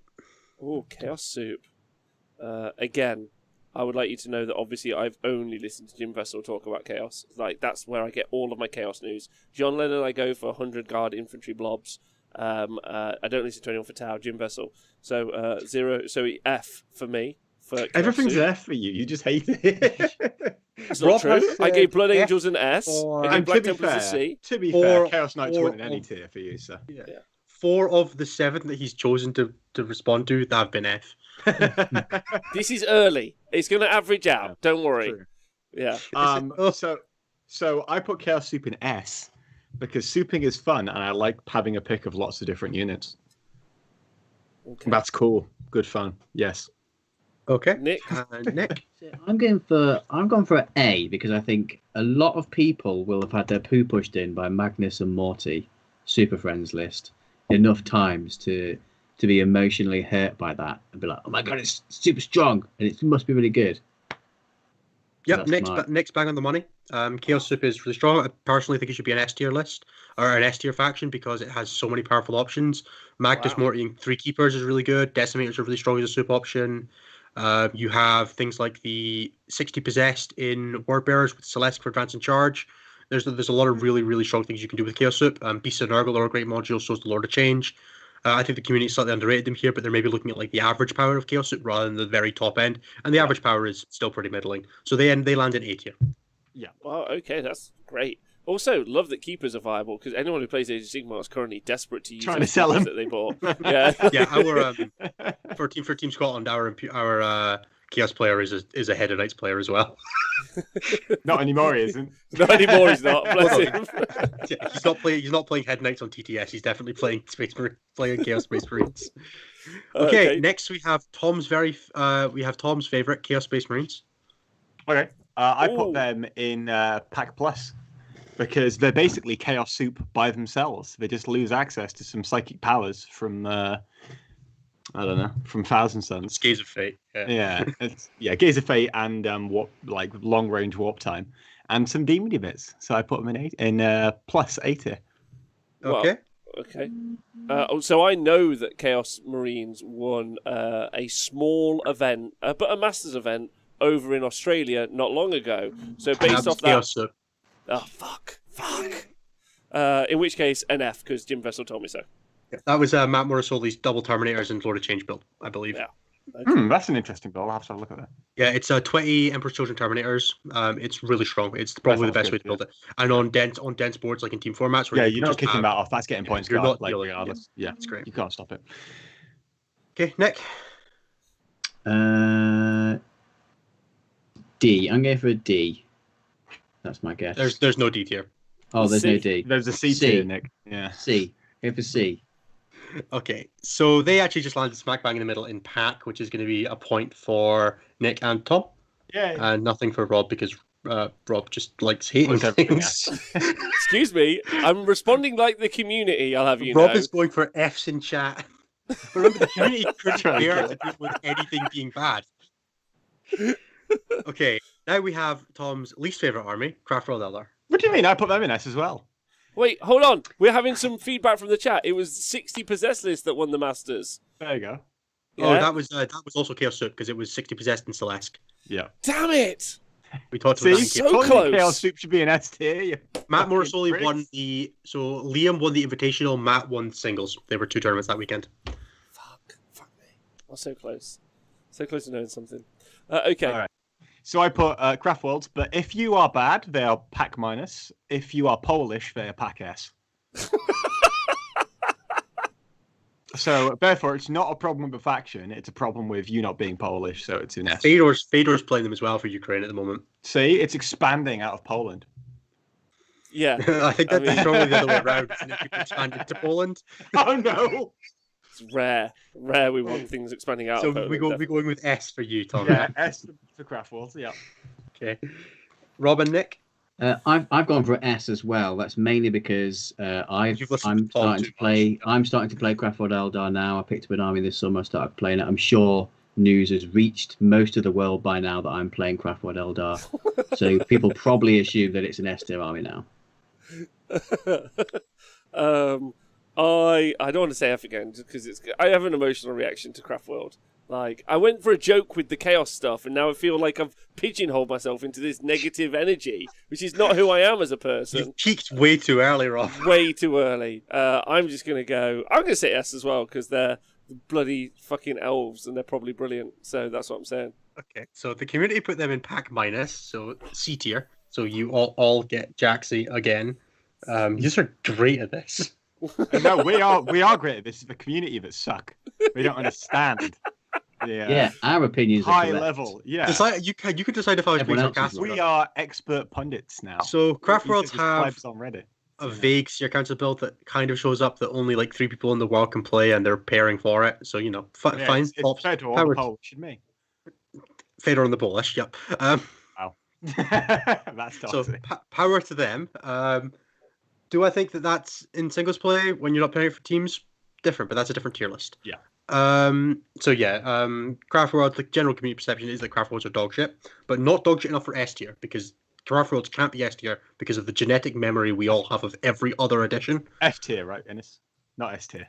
Oh, Chaos Soup. Again, I would like you to know that obviously I've only listened to Jim Vessel talk about Chaos. Like that's where I get all of my Chaos news. John Lennon, I go for 100 guard infantry blobs. I don't listen to anyone for Tau, Jim Vessel. So 0. So F for me. For Chaos Everything's Soup. an F for you. You just hate it. That's not Rob true. has I gave Blood F Angels an S. for- I gave And Black Templars a C. to be Or- fair, Chaos Knights or- wouldn't in any tier for you, so. Yeah. 4 of the 7 that he's chosen to respond to, that have been F. This is early. It's going to average out. Don't worry. True. Yeah. So So I put Chaos Soup in S because souping is fun, and I like having a pick of lots of different units. Okay. That's cool. Good fun. Yes. Okay. Nick? Nick. I'm going for an A because I think a lot of people will have had their poo pushed in by Magnus and Morty Super Friends list enough times to be emotionally hurt by that and be like, oh my god, it's super strong and it must be really good. Yep, That's Nick's bang on the money. Chaos Soup is really strong. I personally think it should be an S tier list or an S tier faction because it has so many powerful options. Magnus, Wow. Morty, and 3 Keepers is really good. Decimators are really strong as a soup option. You have things like the 60 Possessed in Word Bearers with Celeste for advance and charge. There's a lot of really, really strong things you can do with Chaos Soup. Beasts of Nurgle are a great module, so is the Lord of Change. I think the community slightly underrated them here, but they're maybe looking at like the average power of Chaos Soup rather than the very top end, and the average power is still pretty middling. So they land in A tier. Yeah. Well, okay, that's great. Also, love that keepers are viable because anyone who plays Age of Sigmar is currently desperate to use Trying those to sell keepers them. that they bought. Yeah, Yeah, our for Team Scotland, our Chaos player is a Head of Knights player as well. Not anymore, he isn't. not anymore. He's not. Bless him. Yeah, he's not playing Head Knights on TTS. He's definitely playing Chaos Space Marines. Okay, next we have Tom's favorite Chaos Space Marines. Okay. I Ooh. put them in Pack Plus because they're basically Chaos Soup by themselves. They just lose access to some psychic powers from I don't know, from Thousand Suns. Gaze of Fate. Yeah, Gaze of Fate and long range warp time and some demon bits. So I put them in plus 80. Okay. Okay. So I know that Chaos Marines won a small event, but a Masters event over in Australia not long ago. So based off that, Chaos Soup. oh fuck. In which case, an F because Jim Vessel told me so. That was Matt Morrisoli's Double Terminators and Lord of Change build, I believe. Yeah. Okay. That's an interesting build. I'll have to have a look at that. Yeah, it's 20 Emperor's Children Terminators. It's really strong. It's probably the best way to build it. And on dense boards, like in team formats, where you're not kicking that off. That's getting points. You're not like dealing, regardless. Yeah, it's great. You can't stop it. Okay, Nick. D. I'm going for a D. That's my guess. There's no D tier. Oh, there's no C. D. There's a C tier, Nick. Yeah. C. Go for C. Okay, so they actually just landed smack bang in the middle in pack, which is going to be a point for Nick and Tom. Yeah. And nothing for Rob because Rob just likes hating things. Excuse me, I'm responding like the community. I'll have you Rob know. is going for F's in chat. Remember, the community couldn't bear to deal with anything being bad. Okay, now we have Tom's least favorite army, Craft World Eldar. What do you mean? I put them in S as well. Wait, hold on. We're having some feedback from the chat. It was 60 Possessed list that won the Masters. There you go. Oh, Yeah? that was also Chaos Soup because it was 60 Possessed and Celeste. Yeah. Damn it! We talked about that. in so Chaos. close. Chaos Soup should be an S tier. Matt Morrisoli won Liam won the Invitational, Matt won singles. There were 2 tournaments that weekend. Fuck me. I'm so close. So close to knowing something. Okay. All right. So I put Craft Worlds, but if you are bad, they are pack minus. If you are Polish, they are pack S. So therefore, it's not a problem with the faction; it's a problem with you not being Polish. So it's an S. Fedor's playing them as well for Ukraine at the moment. See, it's expanding out of Poland. Yeah. I think that's probably the other way around. Isn't it? People expanded to Poland. Oh no! It's rare. We want things expanding out. So of Poland, we're going with S for you, Tom. Yeah, S for Craft Worlds. Yeah. Okay. Rob and Nick. I've gone for S as well. That's mainly because I'm starting to play Craft World Eldar now. I picked up an army this summer. I started playing it. I'm sure news has reached most of the world by now that I'm playing Craft World Eldar. So people probably assume that it's an S tier army now. I don't want to say F again because I have an emotional reaction to Craft World. Like, I went for a joke with the chaos stuff, and now I feel like I've pigeonholed myself into this negative energy, which is not who I am as a person. You peaked way too early, Rob. Way too early. I'm just going to go... I'm going to say S as well, because they're bloody fucking elves, and they're probably brilliant. So that's what I'm saying. Okay, so the community put them in pack minus, so C tier. So you all get Jaxie again. You are great at this. No, we are great at this. It's the community that suck. We don't understand. Yeah, our opinions are high correct. level. Yeah, You could decide if I was being Everyone else is sarcastic. wrong. we are expert pundits now. So craft You worlds said there's have plebs on Reddit. a vague tier counter build that kind of shows up that only like 3 people in the world can play, and they're pairing for it. So Yeah, fine. It's Fedor on the Polish and me. Fedor on the Polish. Yep. Wow, that's So toxic. power to them. Do I think that that's in singles play when you're not pairing for teams? Different, but that's a different tier list. Yeah. So yeah, Craft Worlds, the general community perception is that Craft Worlds are dog shit, but not dog shit enough for S tier, because Craft Worlds can't be S tier because of the genetic memory we all have of every other edition. F tier, right, Ennis? Not S tier.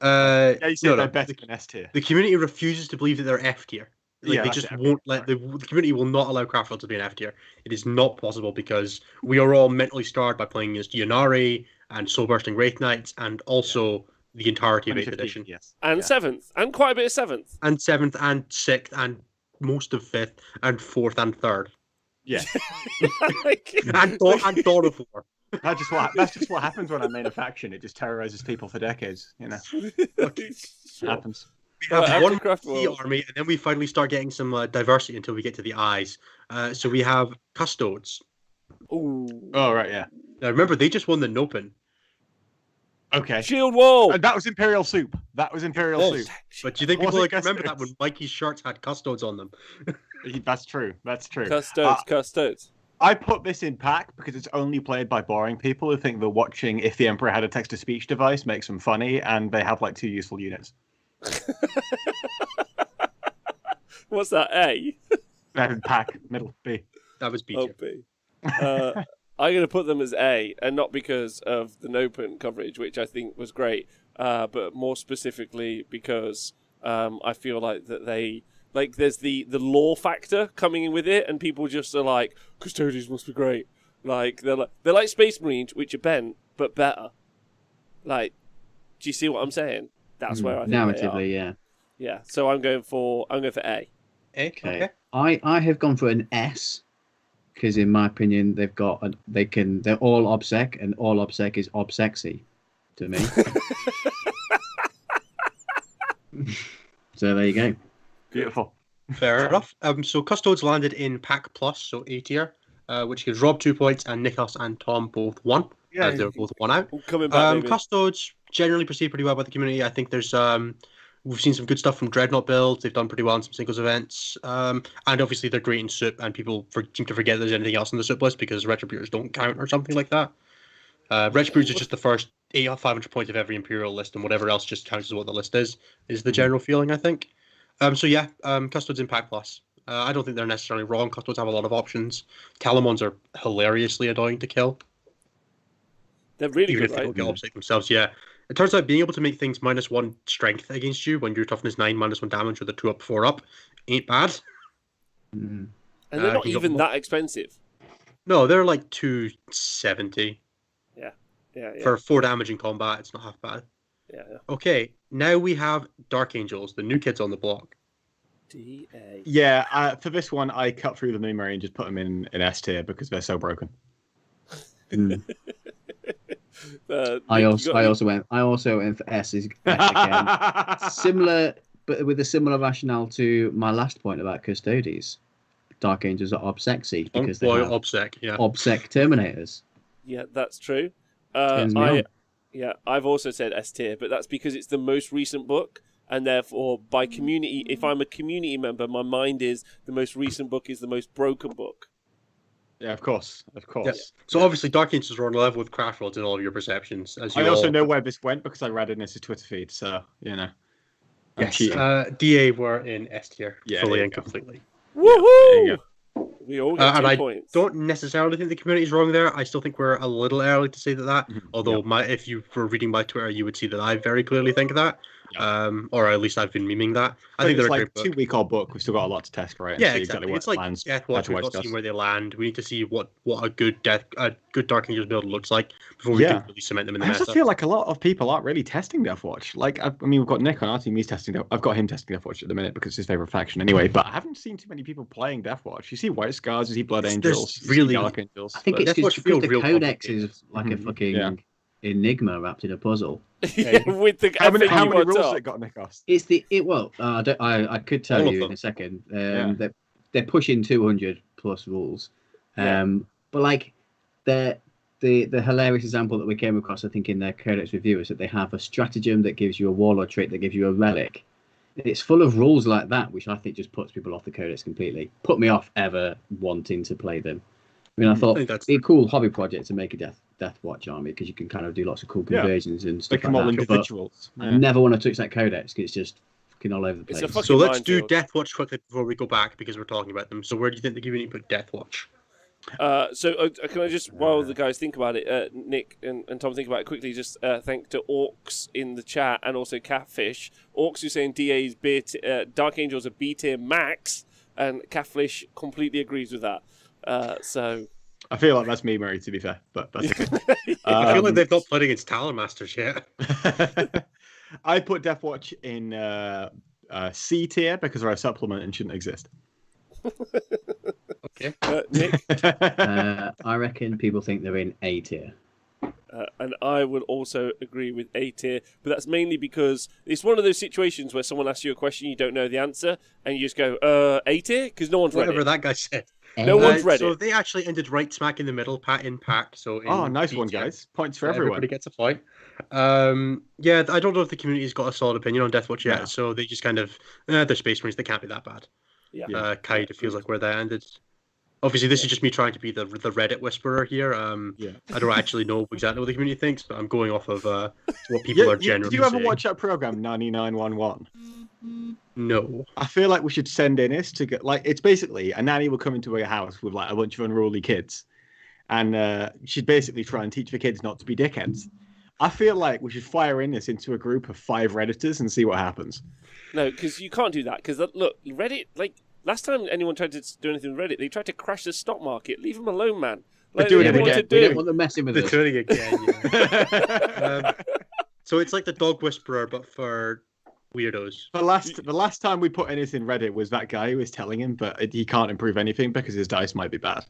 Yeah, you said they're better than S tier. The community refuses to believe that they're F tier. Like, they just won't let the community will not allow Craft Worlds to be an F tier. It is not possible because we are all mentally scarred by playing as Yonari and Soul Bursting Wraith Knights, and also the entirety of 8th edition. Yes. And 7th, and quite a bit of 7th. And 7th, and 6th, and most of 5th, and 4th, and 3rd. Yeah. And Dawn of War. That's just what happens when I main a faction. It just terrorizes people for decades. You know, it happens. We have one Craft key World. army, and then we finally start getting some diversity until we get to the eyes. So we have Custodes. Ooh. Oh right, yeah. Now remember, they just won the Nopen. Okay. Shield Wall. That was Imperial Soup. That was Imperial Soup. But do you think Was people it like remember that Custodes? when Mikey's shirts had Custodes on them? That's true. That's true. Custodes. I put this in pack because it's only played by boring people who think that watching If the Emperor Had a Text-to-Speech Device makes them funny, and they have like 2 useful units. What's that? A? Pack, middle, B. That was B Oh, tier. B. I'm going to put them as A, and not because of the Nopen coverage, which I think was great, but more specifically because I feel like that there's the lore factor coming in with it, and people just are like, Custodians must be great. Like they're like Space Marines, which are bent but better. Like, do you see what I'm saying? That's where I think narratively, they are. Yeah. So I'm going for A. Okay. I have gone for an S because, in my opinion, they're all obsec, and all obsec is obsexy to me. So there you go. Beautiful. Fair enough. So Custodes landed in Pack Plus, so A tier, which gives Rob 2 points and Nikos and Tom both 1. Yeah, They're both 1 out. Coming back, maybe. Custodes generally perceived pretty well by the community. I think there's we've seen some good stuff from Dreadnought builds. They've done pretty well in some singles events. And obviously they're great in SUP, and people seem to forget there's anything else on the SUP list because Retributors don't count or something like that. Retributors is just the first 500 points of every Imperial list, and whatever else just counts as what the list is the general feeling, I think. So yeah, Custodes in Pack Plus. I don't think they're necessarily wrong. Custodes have a lot of options. Calamons are hilariously annoying to kill. They're really Even good, if they right? don't get obsec themselves, yeah. It turns out being able to make things -1 strength against you when your toughness 9, -1 damage with a 2 up, 4 up, ain't bad. Mm. And they're not you got even more- that expensive. No, they're like 270. Yeah. For 4 damage in combat. It's not half bad. Yeah. Okay, now we have Dark Angels, the new kids on the block. DA. Yeah, for this one, I cut through the memory and just put them in S tier because they're so broken. Mm. Nick, I you also got went for S again. Similar, but with a similar rationale to my last point about Custodes. Dark Angels are obsexy because they have obsec, yeah. obsec Terminators. Yeah, that's true. Turns me on. I've also said S tier, but that's because it's the most recent book, and therefore, by community, if I'm a community member, my mind is the most recent book is the most broken book. Yeah, of course. Yes. So obviously Dark Angels are on level with Craft Worlds in all of your perceptions. As you I also all... know where this went because I read it in his Twitter feed, so, you know. I'm Yes, cheating. DA were in S tier, Yeah, fully there and you go. completely. Woohoo! you We all get And 2 I points. don't necessarily think the community's wrong there. I still think we're a little early to say that. Mhm. Although if you were reading my Twitter, you would see that I very clearly think that. Yeah. Or at least I've been memeing that. I But think they're it's a like great book. 2-week-old book. We've still got a lot to test, right? And Yeah, see exactly. where It's it like lands, Death Watch. We've edgewise not does. seen where they land. We need to see what a good Dark Angels build looks like before we Yeah. can really cement them in the I also meta. feel like a lot of people aren't really testing Death Watch. Like, I mean, we've got Nick on our team. He's testing. I've got him testing Death Watch at the minute because it's his favorite faction anyway. But I haven't seen too many people playing Death Watch. You see White Scars, you see Blood There's Angels, you see really- Dark Angels. I think But it's Death Watch just feel because the real codex complicated. is like a Mhm. fucking Yeah. enigma wrapped in a puzzle. Yeah, with the How many FAQ on rules top. has it got, Nikos? It's I could tell All of you in them. a second. Yeah. They're pushing 200 plus rules. Yeah. But like the hilarious example that we came across, I think, in their Codex review is that they have a stratagem that gives you a warlord trait that gives you a relic. It's full of rules like that, which I think just puts people off the Codex completely. Put me off ever wanting to play them. I mean, I thought think that's it'd be a cool hobby project to make a Death Watch army because you can kind of do lots of cool Yeah. conversions and stuff Make them all like that. But individuals. I never want to touch that Codex because it's just fucking all over the It's place. a fucking So let's do minefield. Death Watch quickly before we go back because we're talking about them. So where do you think the community put Death Watch? Can I just, while the guys think about it, Nick and Tom think about it quickly, just thank to Orcs in the chat and also Catfish. Orcs who's saying DA's Dark Angels are B tier max, and Catfish completely agrees with that. So I feel like that's me, Murray, to be fair, but that's okay. I feel like they've not played against Talon Masters yet. I put Death Watch in C tier because they're a supplement and shouldn't exist. Okay. Nick, I reckon people think they're in A tier. and I would also agree with A tier, but that's mainly because it's one of those situations where someone asks you a question you don't know the answer, and you just go, A tier? Because no one's read Whatever it. that guy said. No one's read So it. they actually ended right smack in the middle, pat in pack. So Oh, in nice B one, tier. guys. Points for Everybody everyone. gets a point. Yeah, I don't know if the community's got a solid opinion on Death Watch yet, No. so they just kind of they're Space Marines. They can't be that bad. Yeah. Kind of feels like where they ended. Obviously, this is just me trying to be the Reddit whisperer here. Yeah. I don't actually know exactly what the community thinks, but I'm going off of what people are generally Did you ever saying. watch that program 9911? No. I feel like we should send Innes to get like it's basically a nanny will come into a house with like a bunch of unruly kids, and she'd basically try and teach the kids not to be dickheads. I feel like we should fire Innes into a group of 5 Redditors and see what happens. No, because you can't do that. Because look, Reddit, like last time anyone tried to do anything with Reddit, they tried to crash the stock market. Leave them alone, man. Like, doing they it don't know what again. to We do. don't want them messing with They're us. doing it again. Yeah. So it's like the dog whisperer, but for weirdos. The last time we put Innes in Reddit was that guy who was telling him, but he can't improve anything because his dice might be bad.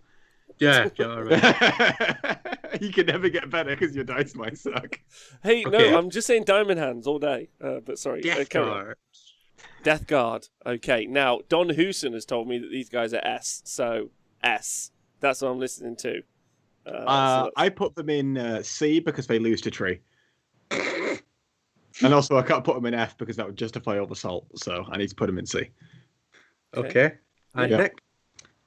Yeah, all right. You can never get better because your dice might suck. Hey, Okay. no, I'm just saying diamond hands all day. But sorry, Death carry on. Guard. Death Guard. Okay, now Don Hooson has told me that these guys are S, so S. That's what I'm listening to. So that's- I put them in C because they lose to Tree. And also, I can't put them in F because that would justify all the salt. So I need to put them in C. Okay. And Yeah. Nick?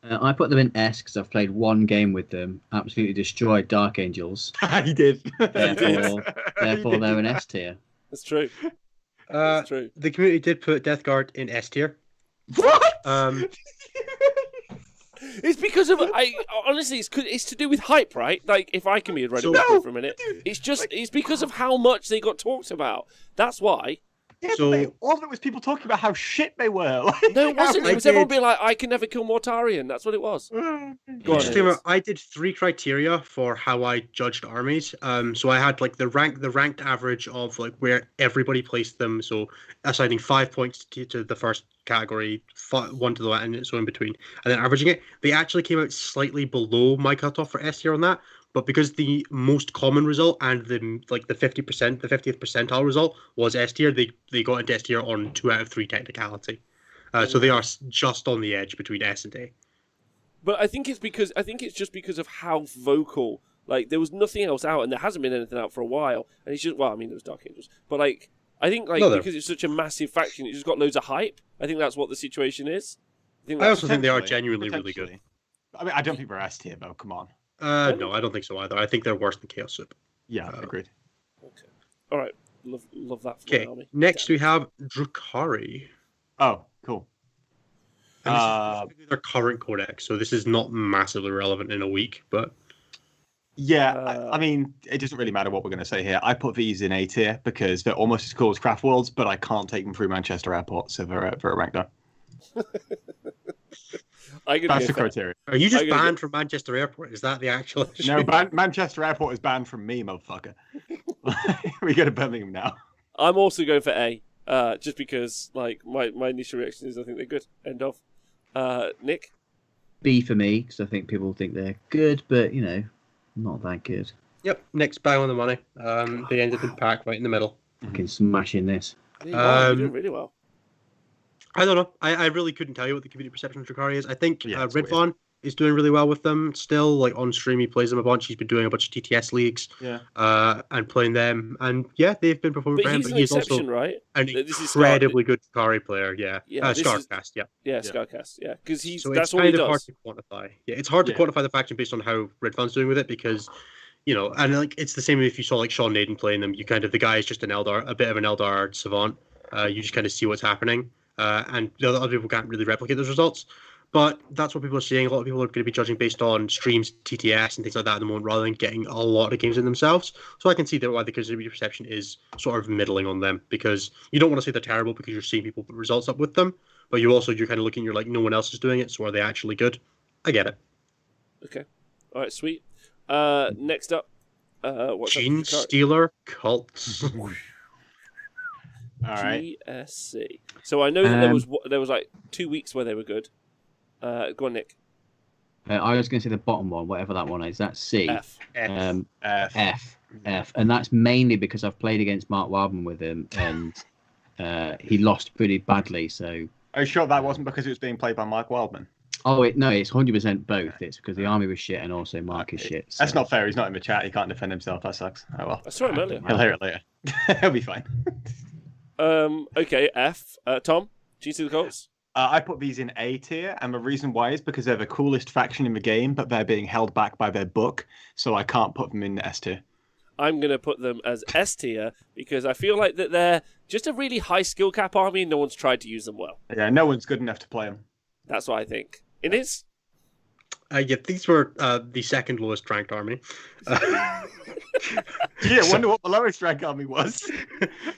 I put them in S because I've played one game with them, absolutely destroyed Dark Angels. He did. Therefore they're an S tier. That's true. Uh, That's true. the community did put Death Guard in S tier. What? It's because of honestly, it's to do with hype, right? Like, if I can be a Reddit So- whisperer for a minute, dude, it's just it's because of how much they got talked about. That's why. Yeah, So- but all of it was people talking about how shit they were. No, it wasn't. It I was everyone did- being like, "I can never kill Mortarion." That's what it was. Go on, Disclaimer, Innes. I did 3 criteria for how I judged armies. So I had like the ranked average of like where everybody placed them. So assigning 5 points to the first category, 1 to the last, and so in between, and then averaging it. They actually came out slightly below my cutoff for S tier on that. But because the most common result and the 50%, the 50th percentile result was S tier, they got into S tier on 2 out of 3 technicality. So they are just on the edge between S and A. But I think it's just because of how vocal. Like, there was nothing else out, and there hasn't been anything out for a while. And it's just, well, I mean, there was Dark Angels, but like, I think like No, there- because it's such a massive faction, it just got loads of hype. I think that's what the situation is. I that's- also think they are Potentially, genuinely really good. potentially. I mean, I don't think they're S tier though. Come on. No, I don't think so either. I think they're worse than Chaos Soup. Yeah, agreed. Okay. All right. Love that for Okay, my army. next we have Drukhari. Oh, cool. And this is specifically their current codex, so this is not massively relevant in a week, but Yeah, Uh, I mean, it doesn't really matter what we're going to say here. I put these in A tier because they're almost as cool as Craft Worlds, but I can't take them through Manchester Airport, so they're a rank down. That's the criteria. are you just I'm gonna banned from Manchester Airport? Is that the actual issue? No, Manchester Airport is banned from me, motherfucker. We go to Birmingham now. I'm also going for A, just because like my initial reaction is I think they're good. End of. Nick. B for me because I think people think they're good, but not that good. Yep, Nick's bang on the money. They ended in pack right in the middle. Fucking smashing this. There you are, you're doing really well. I don't know. I really couldn't tell you what the community perception of Drukhari is. I think Yeah, it's Redvon is doing really well with them still. Like on stream, he plays them a bunch. He's been doing a bunch of TTS leagues. Yeah. And playing them, and yeah, they've been performing But for him. he's But an he's exception, also right? an This is incredibly good Drukhari player. Yeah. Yeah, this is- Scarcast. Yeah. Yeah, Scarcast. Yeah, because So that's it's all he kind of hard does. to quantify. Yeah, it's hard to Yeah. quantify the faction based on how Redfon's doing with it because, and like it's the same if you saw like Sean Naden playing them. You kind of the guy is just a bit of an Eldar savant. You just kind of see what's happening, and the other people can't really replicate those results. But that's what people are seeing. A lot of people are going to be judging based on streams, TTS, and things like that at the moment, rather than getting a lot of games in themselves. So I can see that why the community perception is sort of middling on them, because you don't want to say they're terrible because you're seeing people put results up with them, but you're kind of looking, you're like, no one else is doing it, so are they actually good? I get it. Okay. All right, sweet. Next up, what's Gene up for the Stealer Cults. All right. GSC. So I know that there was like 2 weeks where they were good. Go on, Nick. I was going to say the bottom one, whatever that one is. That's C. F. F. And that's mainly because I've played against Mark Wildman with him, and he lost pretty badly. So. Are you sure that wasn't because it was being played by Mark Wildman? Oh, no, it's 100% both. It's because the army was shit and also Mark is shit. So. That's not fair. He's not in the chat. He can't defend himself. That sucks. Oh well. I saw him earlier. He'll hear it later. He'll be fine. Okay, F. Tom, GC the Colts. I put these in A tier, and the reason why is because they're the coolest faction in the game, but they're being held back by their book, so I can't put them in S tier. I'm going to put them as S tier because I feel like that they're just a really high skill cap army and no one's tried to use them well. Yeah, no one's good enough to play them. That's what I think. It is? Yeah, these were the second lowest ranked army. Yeah, I wonder what the lowest rank army was.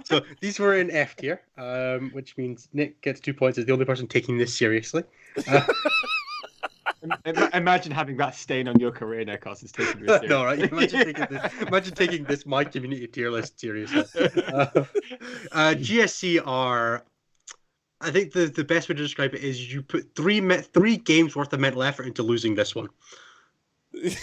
So these were in F tier, which means Nick gets 2 points as the only person taking this seriously. Imagine having that stain on your career, Nikos, is taking this seriously. No, right? Imagine taking this my community tier list seriously. GSC are, I think the best way to describe it is you put three games worth of mental effort into losing this one. Is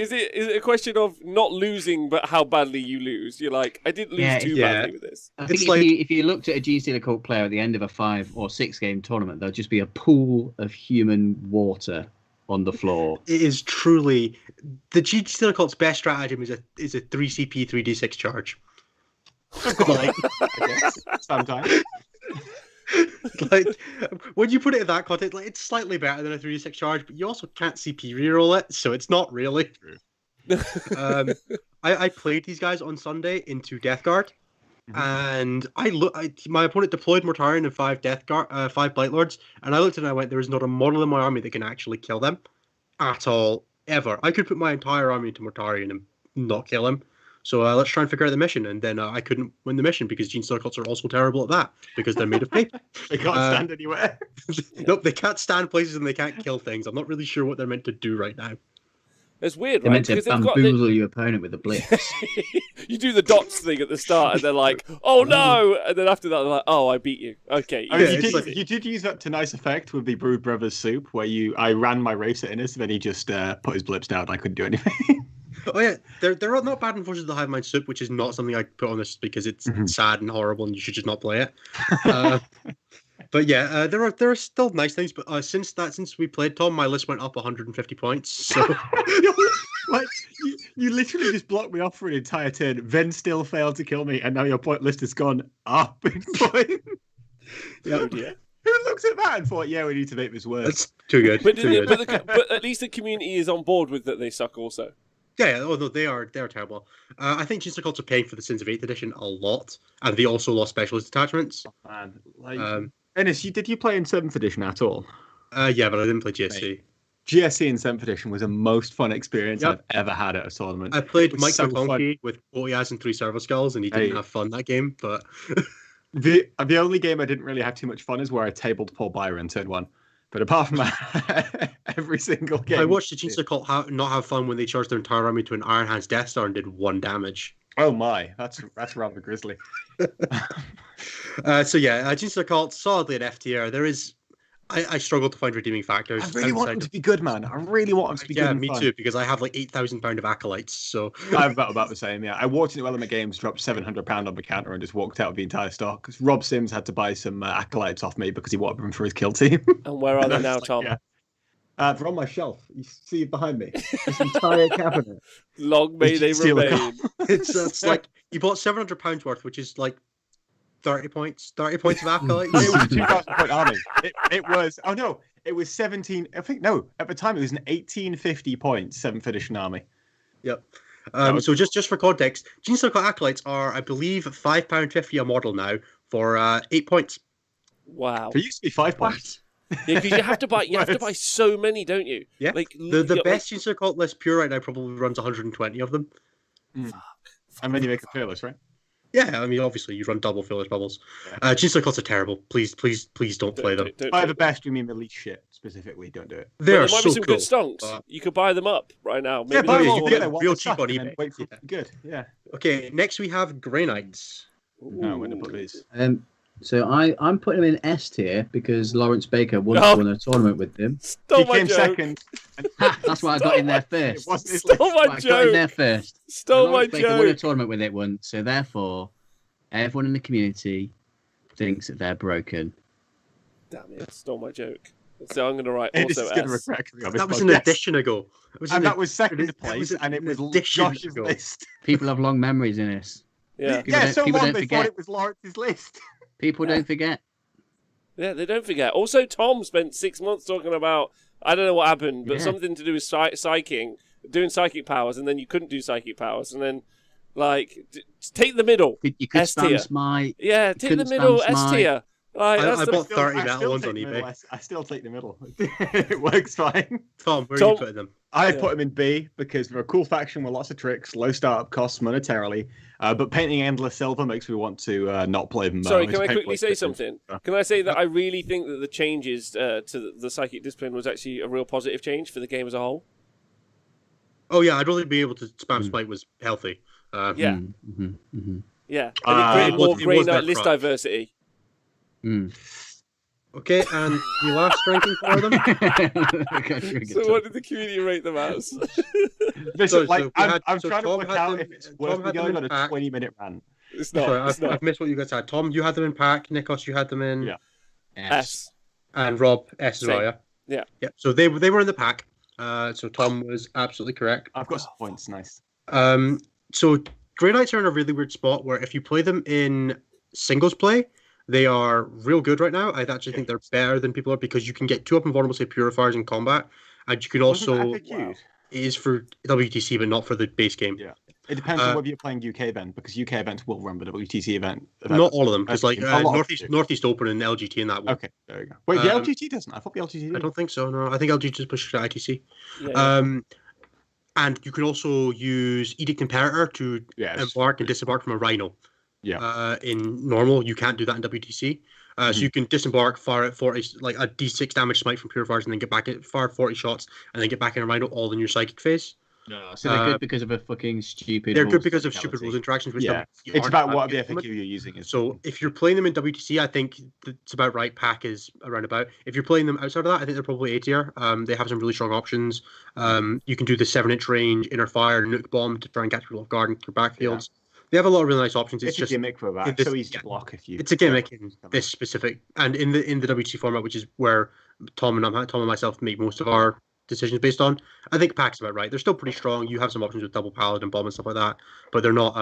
it a question of not losing, but how badly you lose? You're like, I didn't lose too badly with this. I think It's if you looked at a GC Cult player at the end of a 5 or 6 game tournament, there'll just be a pool of human water on the floor. It is truly the GC Cult's best stratagem is a 3CP 3D6 charge. Like, I guess, sometimes. Like when you put it in that context, like it's slightly better than a 3D6 charge, but you also can't CP reroll it, so it's not really. I played these guys on Sunday into Death Guard, and my opponent deployed Mortarion and 5 Blight Lords, and I looked and I went, there is not a model in my army that can actually kill them at all, ever. I could put my entire army into Mortarion and not kill him. So let's try and figure out the mission. And then I couldn't win the mission because Gene Cults are also terrible at that because they're made of paper. They can't stand anywhere. Nope, they can't stand places and they can't kill things. I'm not really sure what they're meant to do right now. It's weird, They're right? meant to Because they've got bamboozle your opponent with a blitz. you do the dots thing at the start, and they're like, "Oh no!" And then after that, they're like, "Oh, I beat you." Okay. I mean, Yeah, you did use that to nice effect with the Brood Brothers soup, where I ran my race at Innis, then he just put his blips down. And I couldn't do anything. Oh yeah, they're not bad in Forces of the Hive Mind Soup, which is not something I put on this because it's sad and horrible and you should just not play it. But yeah, there are still nice things. But since we played Tom, my list went up 150 points. So like you literally just blocked me off for an entire turn, then still failed to kill me, and now your point list has gone up in point. yeah, Who looks at that and thought, yeah, we need to make this work? that's too good. But, Too good. but at least the community is on board with that they suck also. Yeah, although they're terrible. I think Gene Cults are paying for the Sins of 8th edition a lot, and they also lost specialist detachments. Man, like, Ennis, did you play in 7th edition at all? Yeah, but I didn't play GSC. Mate, GSC in 7th edition was the most fun experience I've ever had at a tournament. I played It was Mike so McConkey with Otiaz and 3 Servo Skulls, and he didn't have fun that game. But the only game I didn't really have too much fun is where I tabled Paul Byron turn 1. But apart from that, every single game. I watched the Gene Cult not have fun when they charged their entire army to an Iron Hands Death Star and did 1 damage. Oh my, that's rather grisly. So yeah, Gene Cult solidly at F tier. There is I struggle to find redeeming factors. I really want them to be good, man. I really want them to be good. Yeah, and me fun. too, because I have like £8,000 of acolytes. So I'm about the same. Yeah, I walked into Element Games, dropped £700 on the counter, and just walked out of the entire stock. Because Rob Sims had to buy some acolytes off me because he wanted them for his kill team. And where are they now, Tom? Yeah. They're on my shelf. You see behind me. This entire cabinet. Long may they Steal a remain. it's like you bought £700 worth, which is like 30 points of acolytes. It was a 2,000 point army. It was. Oh no, it was 17. I think no. At the time, it was an 1850 points 7th edition army. Yep. So just for context, Gene Circle acolytes are, I believe, £5.50 a model now for 8 points. Wow. There used to be 5 points. Yeah, because you have to buy so many, don't you? Yeah. Like The best Gene Circle list pure right now probably runs 120 of them. And then you make a fearless, right? Yeah, I mean, obviously you run double fearless bubbles. Yeah. Gene Circles are terrible. Please don't play them. By the best, you mean the least shit specifically. Don't do it. They There are might so be some cool. good stonks. You could buy them up right now. Maybe Yeah, buy there's them all, one- get them, real what cheap the on stuff, and then eBay. wait for Yeah. good. Yeah. Okay, next we have Grey Knights. No, I'm going to put these. So I'm putting them in S tier because Lawrence Baker once Oh. won a tournament with them. Stole He my came joke. second. That's why I got in there It first. wasn't his Stole list. my I got in there joke. first. Stole my Lawrence Baker won a joke. tournament with it once, so therefore, everyone in the community thinks that they're broken. Damn it! Stole my joke. So I'm going to write This also is going to S. regret coming on this That was an podcast. edition ago. And that was second that place, was and it an was edition Josh's ago. list. People have long memories in this. Yeah. People don't- so people long don't they forget. thought it was Lawrence's list. People don't forget. Yeah, they don't forget. Also, Tom spent 6 months talking about, I don't know what happened, but Yeah. something to do with psychic, doing psychic powers, and then you couldn't do psychic powers, and then, like, take the middle. You could S tier. spam Smite. Yeah, take the couldn't middle spam S Smite. tier. Like, I that's the... bought 30 I metal still ones take on the middle. eBay. I still take the middle. It works fine. Tom, where are Tom- you putting them? I Yeah. put them in B because they're a cool faction with lots of tricks, low startup costs monetarily, but painting endless silver makes me want to not play them. Sorry, It's can I painful quickly say expensive. something? Can I say that I really think that the changes to the psychic discipline was actually a real positive change for the game as a whole? Oh yeah, I'd really be able to spam Smite was healthy. Yeah. Yeah, and Uh, it created it more was- it Grey was Knight their list crutch. diversity. Okay, and the last ranking for them. So what did the community rate them as? Listen, So we I'm had- so trying to Tom work had out them- if it's Tom worth me had them going in on a pack. 20-minute rant. It's not. Sorry, it's not. I've missed what you guys had. Tom, you had them in pack. Nikos, you had them in. Yeah. S. And Rob, S as well, Same. yeah? Yeah. Yeah. So they were in the pack. So Tom was absolutely correct. I've got some points. Nice. So Grey Knights are in a really weird spot where if you play them in singles play, they are real good right now. I actually think they're better than people are because you can get 2 up and vulnerable, say, purifiers in combat, and you can also Wasn't FAQ'd? Wow. it is for WTC but not for the base game. Yeah. It depends on whether you're playing UK event because UK events will run the WTC event. Not all of them, because like A lot of them do. Northeast Open and LGT and that one. Okay, there you go. Wait, the Um, LGT doesn't. I thought the LGT did. I don't think so. No, I think LGT just pushes to ITC. Yeah. And you can also use Edict Imperator to Yes. embark and disembark from a Rhino. Yeah. In normal, you can't do that in WTC. So you can disembark, fire at 40, like a D6 damage smite from purifiers, and then get back at fire 40 shots, and then get back in a Rhino all in your psychic phase. No, so they're good because of a fucking stupid. They're good rules because of technicality. stupid rules interactions. Which Yeah. WTC It's aren't about that what good the at the moment. FAQ you're using is. So if you're playing them in WTC, I think it's about right. Pack is around about. If you're playing them outside of that, I think they're probably A tier. They have some really strong options. You can do the 7-inch range, inner fire, nuke bomb to try and catch people off guard in your backfields. They have a lot of really nice options. It's just a gimmick for that. in this- so easy yeah. to block if you. it's a gimmick in this specific and in the WTC format, which is where Tom and myself make most of our decisions based on. I think Pack's about right. They're still pretty strong. You have some options with double paladin bomb and stuff like that, but they're not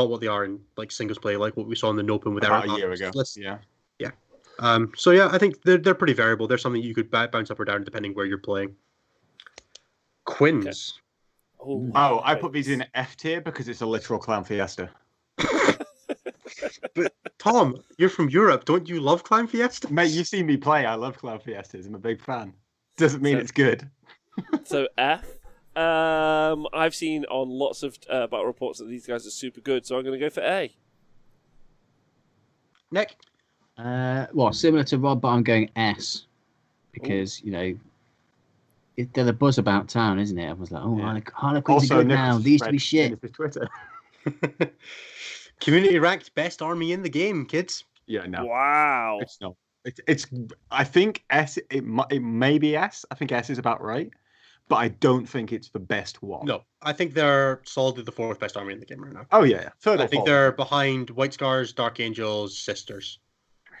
what they are in like singles play, like what we saw in the Nopen with About Eric a year ago. Let's- Yeah. So yeah, I think they're pretty variable. They're something you could bounce up or down depending where you're playing. Quins. Oh, I put these in F tier because it's a literal clown fiesta. But Tom, you're from Europe. Don't you love Clan Fiesta? Mate, you've seen me play. I love clown fiestas. I'm a big fan. Doesn't mean So- it's good. So F. I've seen on lots of battle reports that these guys are super good, so I'm going to go for A. Nick. Well, similar to Rob, but I'm going S because they're the buzz about town, isn't it? Everyone's like, oh, Yeah. Harlequins are good now. They used to be shit. Twitter. Community ranked best army in the game, kids. Yeah, no. Wow. It's not. It's I think S. It may be S. I think S is about right, but I don't think it's the best one. No, I think they're solidly the fourth best army in the game right now. Oh yeah. Third I or think fourth. they're behind White Scars, Dark Angels, Sisters,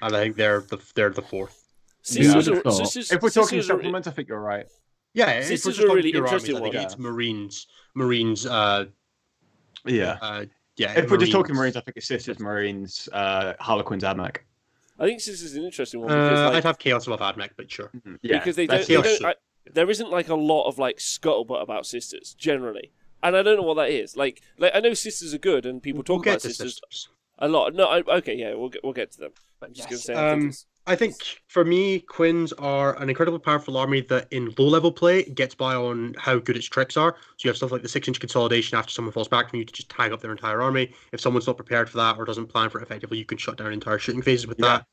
and I think they're the fourth. Sisters, Yeah. are, sisters, If we're talking sisters are- supplements, I think you're right. Yeah, if we're Sisters just are a talking really pure armies, interesting I think one. it's Marines. Yeah. Yeah. If we're just talking Marines, I think it's Sisters, Marines, Harlequins, Admech. I think Sisters is an interesting one because like, I'd have Chaos above Admech, but sure. Yeah, because they that's- don't there isn't like a lot of like scuttlebutt about Sisters generally, and I don't know what that is. Like I know Sisters are good and people talk We'll about get to Sisters a lot. No, okay, yeah, we'll get to them. I'm just gonna say I think for me, Quins are an incredibly powerful army that in low-level play gets by on how good its tricks are. So you have stuff like the 6-inch consolidation after someone falls back from you to just tag up their entire army. If someone's not prepared for that or doesn't plan for it effectively, you can shut down entire shooting phases with that.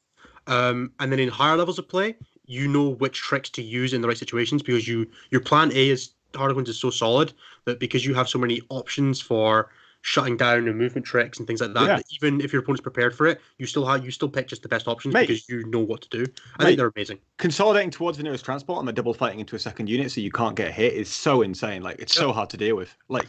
And then in higher levels of play, you know which tricks to use in the right situations because your plan A is Harlequins is so solid that because you have so many options for shutting down and movement tricks and things like that, that even if your opponent's prepared for it, you still pick just the best options because you know what to do. I think they're amazing. Consolidating towards the nearest transport and then double fighting into a second unit so you can't get hit is so insane. Like it's so hard to deal with. Like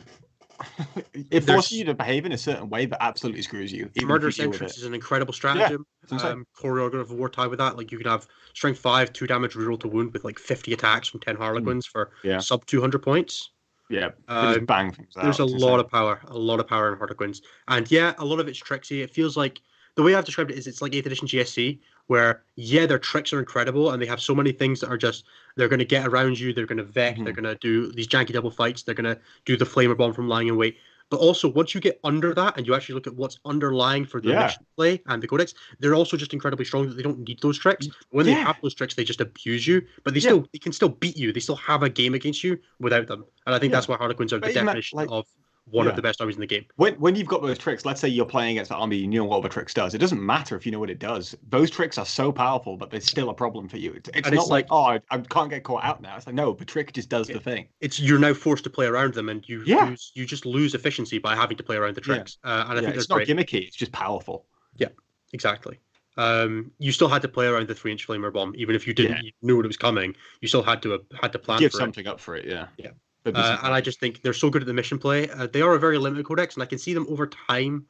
it forces you to behave in a certain way that absolutely screws you. Murderous Entrance is an incredible stratagem. Choreograph war tie with that. Like you can have strength 5, 2 damage, reroll to wound with like 50 attacks from 10 Harlequins for sub 200 points. Yeah, just bang things out. There's a lot of power in Harlequins, and a lot of it's tricksy. It feels like the way I've described it is it's like 8th edition GSC, where their tricks are incredible, and they have so many things that are just they're going to get around you, they're going to vex, they're going to do these janky double fights, they're going to do the flamer bomb from lying in wait. But also, once you get under that and you actually look at what's underlying for the mission play and the codex, they're also just incredibly strong that they don't need those tricks. When they have those tricks, they just abuse you, but they can still beat you. They still have a game against you without them. And I think that's why Harlequins are the definition of one of the best armies in the game. When you've got those tricks, let's say you're playing against an army, you know what the tricks does. It doesn't matter if you know what it does. Those tricks are so powerful, but they're still a problem for you. It's not like, oh, I can't get caught out now. It's like, no, the trick just does the thing. You're now forced to play around them, and you just lose efficiency by having to play around the tricks. And I think it's not gimmicky. It's just powerful. Yeah, exactly. You still had to play around the 3-inch flamer bomb, even if you didn't know it was coming. You still had to plan. Give for something up for it. Yeah. And I just think they're so good at the mission play. They are a very limited codex, and I can see them over time.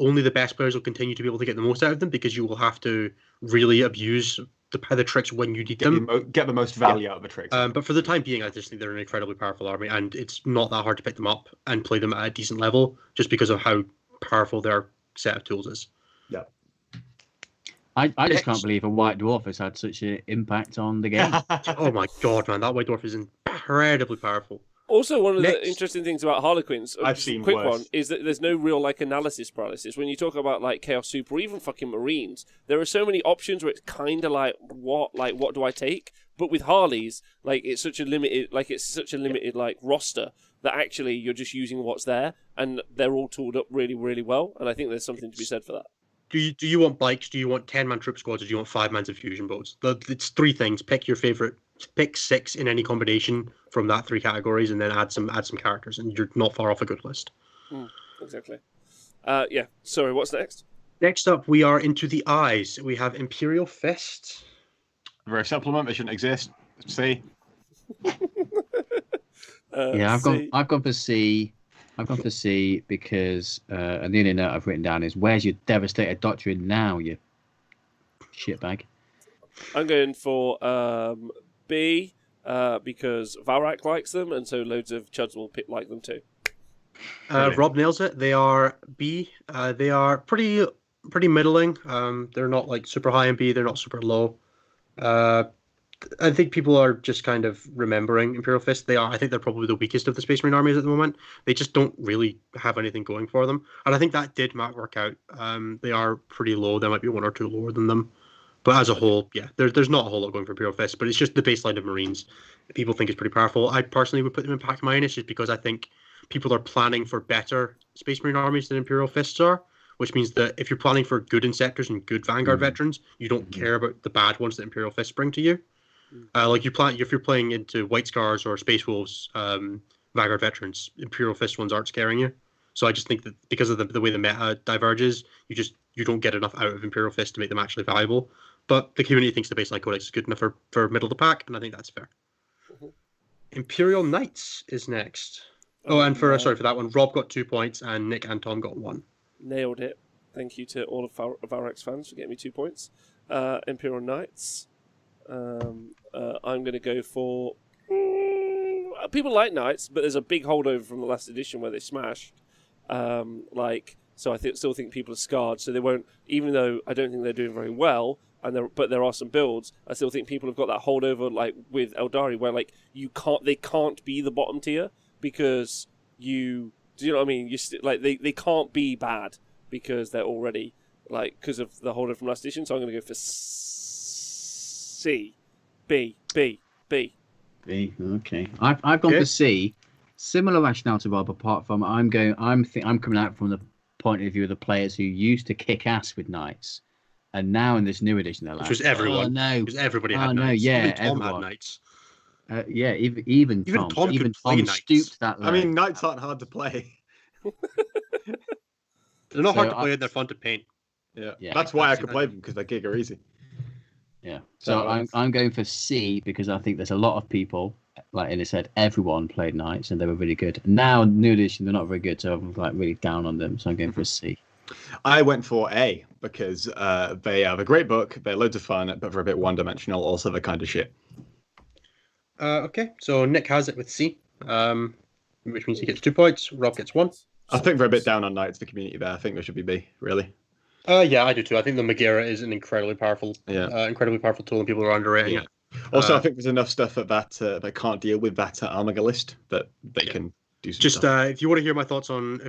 Only the best players will continue to be able to get the most out of them because you will have to really abuse the tricks when you need them. Get the most value out of the tricks. But for the time being, I just think they're an incredibly powerful army, and it's not that hard to pick them up and play them at a decent level just because of how powerful their set of tools is. Yeah. I just can't believe a White Dwarf has had such an impact on the game. Oh my god, man, that White Dwarf is incredibly powerful. Also, one of the interesting things about Harlequins, I've seen quick worse. one, is that there's no real like analysis paralysis. When you talk about like Chaos Super or even fucking Marines, there are so many options where it's kind of like what do I take? But with Harleys, it's such a limited roster that actually you're just using what's there, and they're all tooled up really, really well. And I think there's something to be said for that. Do you want bikes? Do you want 10-man troop squads? Or do you want 5-man fusion boats? It's 3 things. Pick your favorite. Pick 6 in any combination from that 3 categories, and then add some characters, and you're not far off a good list. Exactly. Sorry, what's next? Next up, we are into the eyes. We have Imperial Fist. Very supplement. They shouldn't exist. C. I've gone for C. I've gone for C because and the only note I've written down is where's your devastated doctrine now, you shitbag. I'm going for B because Valrak likes them, and so loads of chuds will like them too. Rob nails it. They are B. They are pretty middling. They're not like super high in B. They're not super low. I think people are just kind of remembering Imperial Fist. I think they're probably the weakest of the Space Marine armies at the moment. They just don't really have anything going for them. And I think that did work out. They are pretty low. There might be 1 or 2 lower than them. But as a whole, there's not a whole lot going for Imperial Fist. But it's just the baseline of Marines. People think it's pretty powerful. I personally would put them in pack minus just because I think people are planning for better Space Marine armies than Imperial Fists are. Which means that if you're planning for good Inceptors and good Vanguard veterans, you don't care about the bad ones that Imperial Fists bring to you. If you're playing into White Scars or Space Wolves, Vanguard veterans, Imperial Fist ones aren't scaring you. So I just think that because of the way the meta diverges, you don't get enough out of Imperial Fist to make them actually valuable. but the community thinks the baseline codex is good enough for middle of the pack, and I think that's fair. Mhm. Imperial Knights is next. And for that one, Rob got 2 points, and Nick and Tom got 1. Nailed it. Thank you to all of Valrex fans for getting me 2 points. Imperial Knights. I'm going to go for... people like Knights, but there's a big holdover from the last edition where they smashed. So I still think people are scarred, so they won't... Even though I don't think they're doing very well, but there are some builds, I still think people have got that holdover, like with Eldari, where like they can't be the bottom tier because do you know what I mean? They can't be bad because they're already because of the holdover from last edition. So I'm going to go for C, B. B. Okay. I've gone for C. Similar rationale to Rob, apart from I'm coming out from the point of view of the players who used to kick ass with Knights. And now in this new edition, they're like, which was everyone. Oh, no. Because everybody had Knights. No, yeah, even Tom everyone. had Knights. Even Tom. Even Tom Knights. stooped that low. I mean, Knights aren't hard to play. They're not hard to play, and they're fun to paint. Yeah, Yeah, that's why I exactly. could play them, because they gig are easy. Yeah. So I'm going for C because I think there's a lot of people, like Innes said, everyone played Knights and they were really good. Now, new edition, they're not very good, so I'm really down on them. So I'm going for a C. I went for A because they have a great book, they're loads of fun, but they're a bit one-dimensional. Also, they're kind of shit. Okay, so Nick has it with C, which means he gets 2 points. Rob gets 1. I think they're a bit down on Knights, the community there. I think they should be B, really. Yeah, I do too. I think the Megara is an incredibly powerful tool, and people are underrating it. Also, I think there's enough stuff that can't deal with that Omega list that they can do some Just stuff. if you want to hear our thoughts on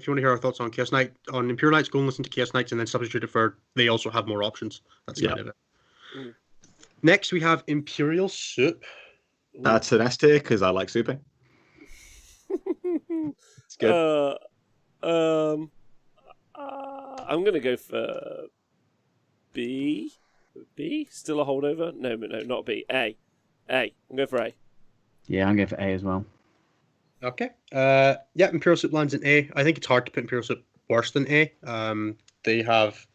Chaos Knight, on Imperial Knights, go and listen to Chaos Knights and then substitute it for. They also have more options. That's kind of it. Mm. Next, we have Imperial Soup. That's an S tier because I like souping. It's good. I'm going to go for B. B? Still a holdover? No, not B. A. I'm going for A. Yeah, I'm going for A as well. Okay. Imperial Soup lands in A. I think it's hard to put Imperial Soup worse than A. They have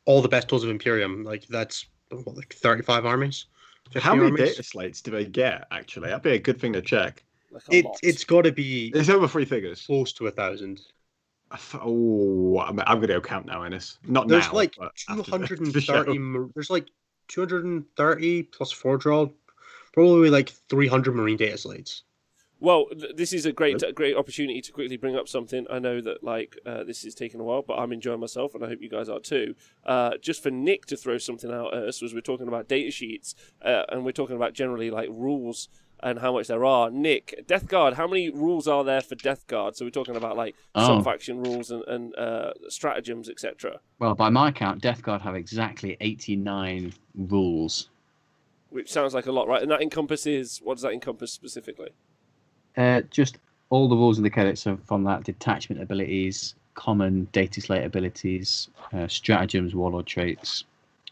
all the best tools of Imperium. That's 35 armies. How many armies? data slates do they get, actually? That'd be a good thing to check. It's got to be It's over 3 figures. close to 1,000. Oh, I'm going to go count now, Innes. Not There's now. like but after 230. There's like 230 plus 4 draw. Probably like 300 marine data slates. Well, this is a great opportunity to quickly bring up something. I know that this is taking a while, but I'm enjoying myself, and I hope you guys are too. Just for Nick to throw something out at us, was we're talking about data sheets, and we're talking about generally rules and how much there are. Nick, Death Guard, how many rules are there for Death Guard? So we're talking about sub-faction rules and stratagems, etc. Well, by my count, Death Guard have exactly 89 rules. Which sounds like a lot, right? And that encompasses, what does that encompass specifically? Just all the rules in the codex are from that: detachment abilities, common data slate abilities, stratagems, warlord traits,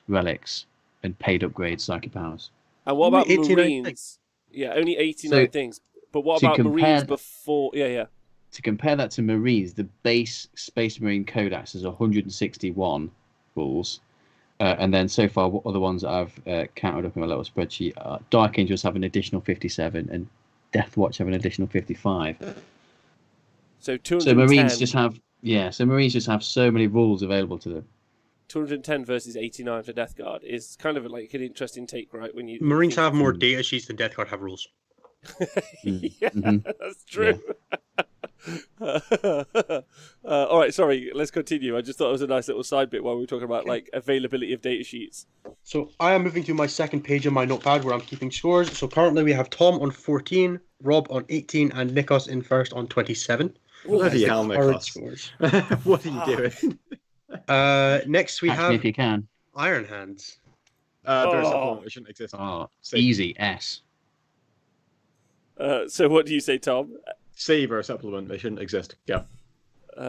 relics, and paid upgrades, psychic powers. And what about 89 Marines? things. Yeah, only 89 things. But what to about compare Marines that- before? Yeah. To compare that to Marines, the base Space Marine Codex has 161 rules. And then so far, what other ones that I've counted up in my little spreadsheet are Dark Angels have an additional 57 and Death Watch have an additional 55. So 210. So Marines just have so many rules available to them. 210 versus 89 for Death Guard is kind of like an interesting take, right? When you Marines have more data sheets than Death Guard have rules. Yeah, Mhm. that's true. All right, sorry. Let's continue. I just thought it was a nice little side bit while we were talking about availability of data sheets. So I am moving to my second page of my notepad where I'm keeping scores. So currently we have Tom on 14, Rob on 18, and Nikos in first on 27. Bloody That's hell, the current Nikos. scores. What are you doing? Next we Catch me have if you can. Iron Hands. There's a supplement that shouldn't exist. Oh, C. easy S. So what do you say, Tom? C for a supplement. They shouldn't exist. Go.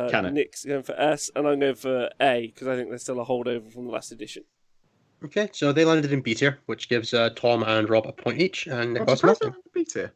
Can it? Nick's going for S, and I'm going for A because I think there's still a holdover from the last edition. Okay, so they landed in B tier, which gives Tom and Rob a point each, and I'm Nikos surprised nothing. they're on B tier.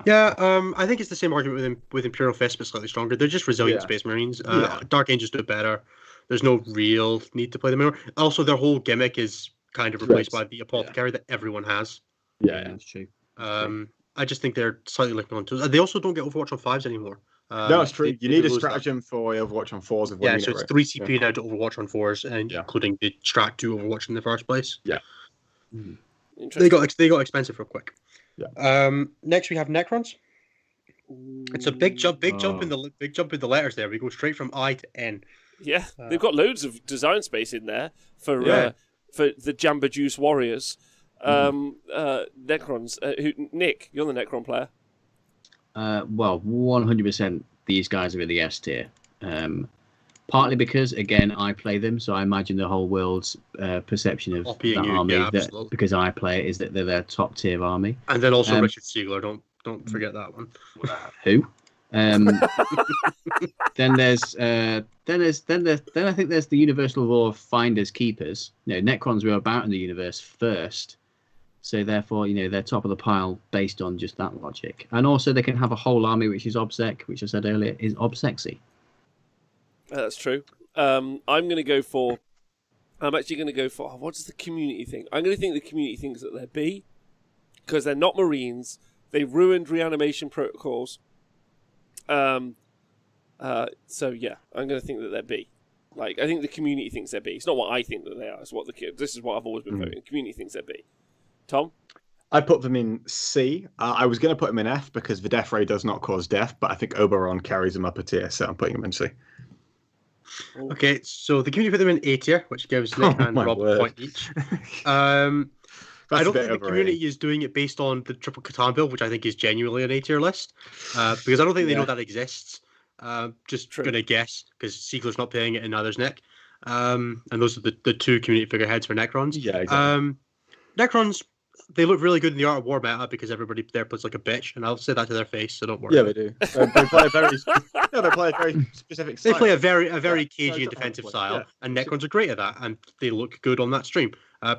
Yeah, I think it's the same argument with Imperial Fist, but slightly stronger. They're just resilient Yeah. Space Marines. Yeah. Dark Angels do it better. There's no real need to play them anymore. Also, their whole gimmick is kind of replaced by Right. the apothecary that everyone has. Yeah, that's true. I just think they're slightly looking onto it. They also don't get Overwatch on 5s anymore. No, it's true. You they need a lose that. stratagem for Overwatch on 4s of 1 Yeah, unit, so it's right? 3 CP now to Overwatch on 4s, and including the strat to Overwatch in the first place. Yeah. They got expensive real quick. Yeah. Next we have Necrons. It's a big jump in Oh. the letters there. We go straight from I to N. Yeah, they've got loads of design space in there for the Jamba Juice Warriors. Necrons. Nick, you're the Necron player. Well, 100% these guys are in the S tier. Partly because, again, I play them, so I imagine the whole world's perception of Copying that you, army, yeah, that absolutely. because I play it, is that they're their top tier army. And then also Richard Siegler. Don't forget that one. Who? Then I think there's the universal law of finders keepers. Necrons were about in the universe first, so therefore they're top of the pile based on just that logic. And also they can have a whole army which is obsec, which I said earlier is obsexy. That's true. I'm actually going to go for what does the community think? I'm going to think the community thinks that they're B because they're not Marines. They ruined reanimation protocols. So yeah, I'm going to think that they're B. Like, I think the community thinks they're B. It's not what I think that they are. It's what this is what I've always been voting. The community thinks they're B. Tom? I put them in C. I was going to put them in F because the death ray does not cause death, but I think Oberon carries them up a tier, so I'm putting them in C. Okay, so the community put them in A tier, which gives Nick and Rob a point each. I don't think the community is doing it based on the Triple Catan build, which I think is genuinely an A tier list, because I don't think they know that exists. Just going to guess, because Siegler's not playing it and neither's Nick. And those are the two community figureheads for Necrons. Yeah, exactly. Necrons, they look really good in the Art of War meta because everybody there plays like a bitch, and I'll say that to their face, so don't worry. Yeah, they do. They play a very specific style. They play a very cagey and defensive style, and Necrons are great at that, and they look good on that stream.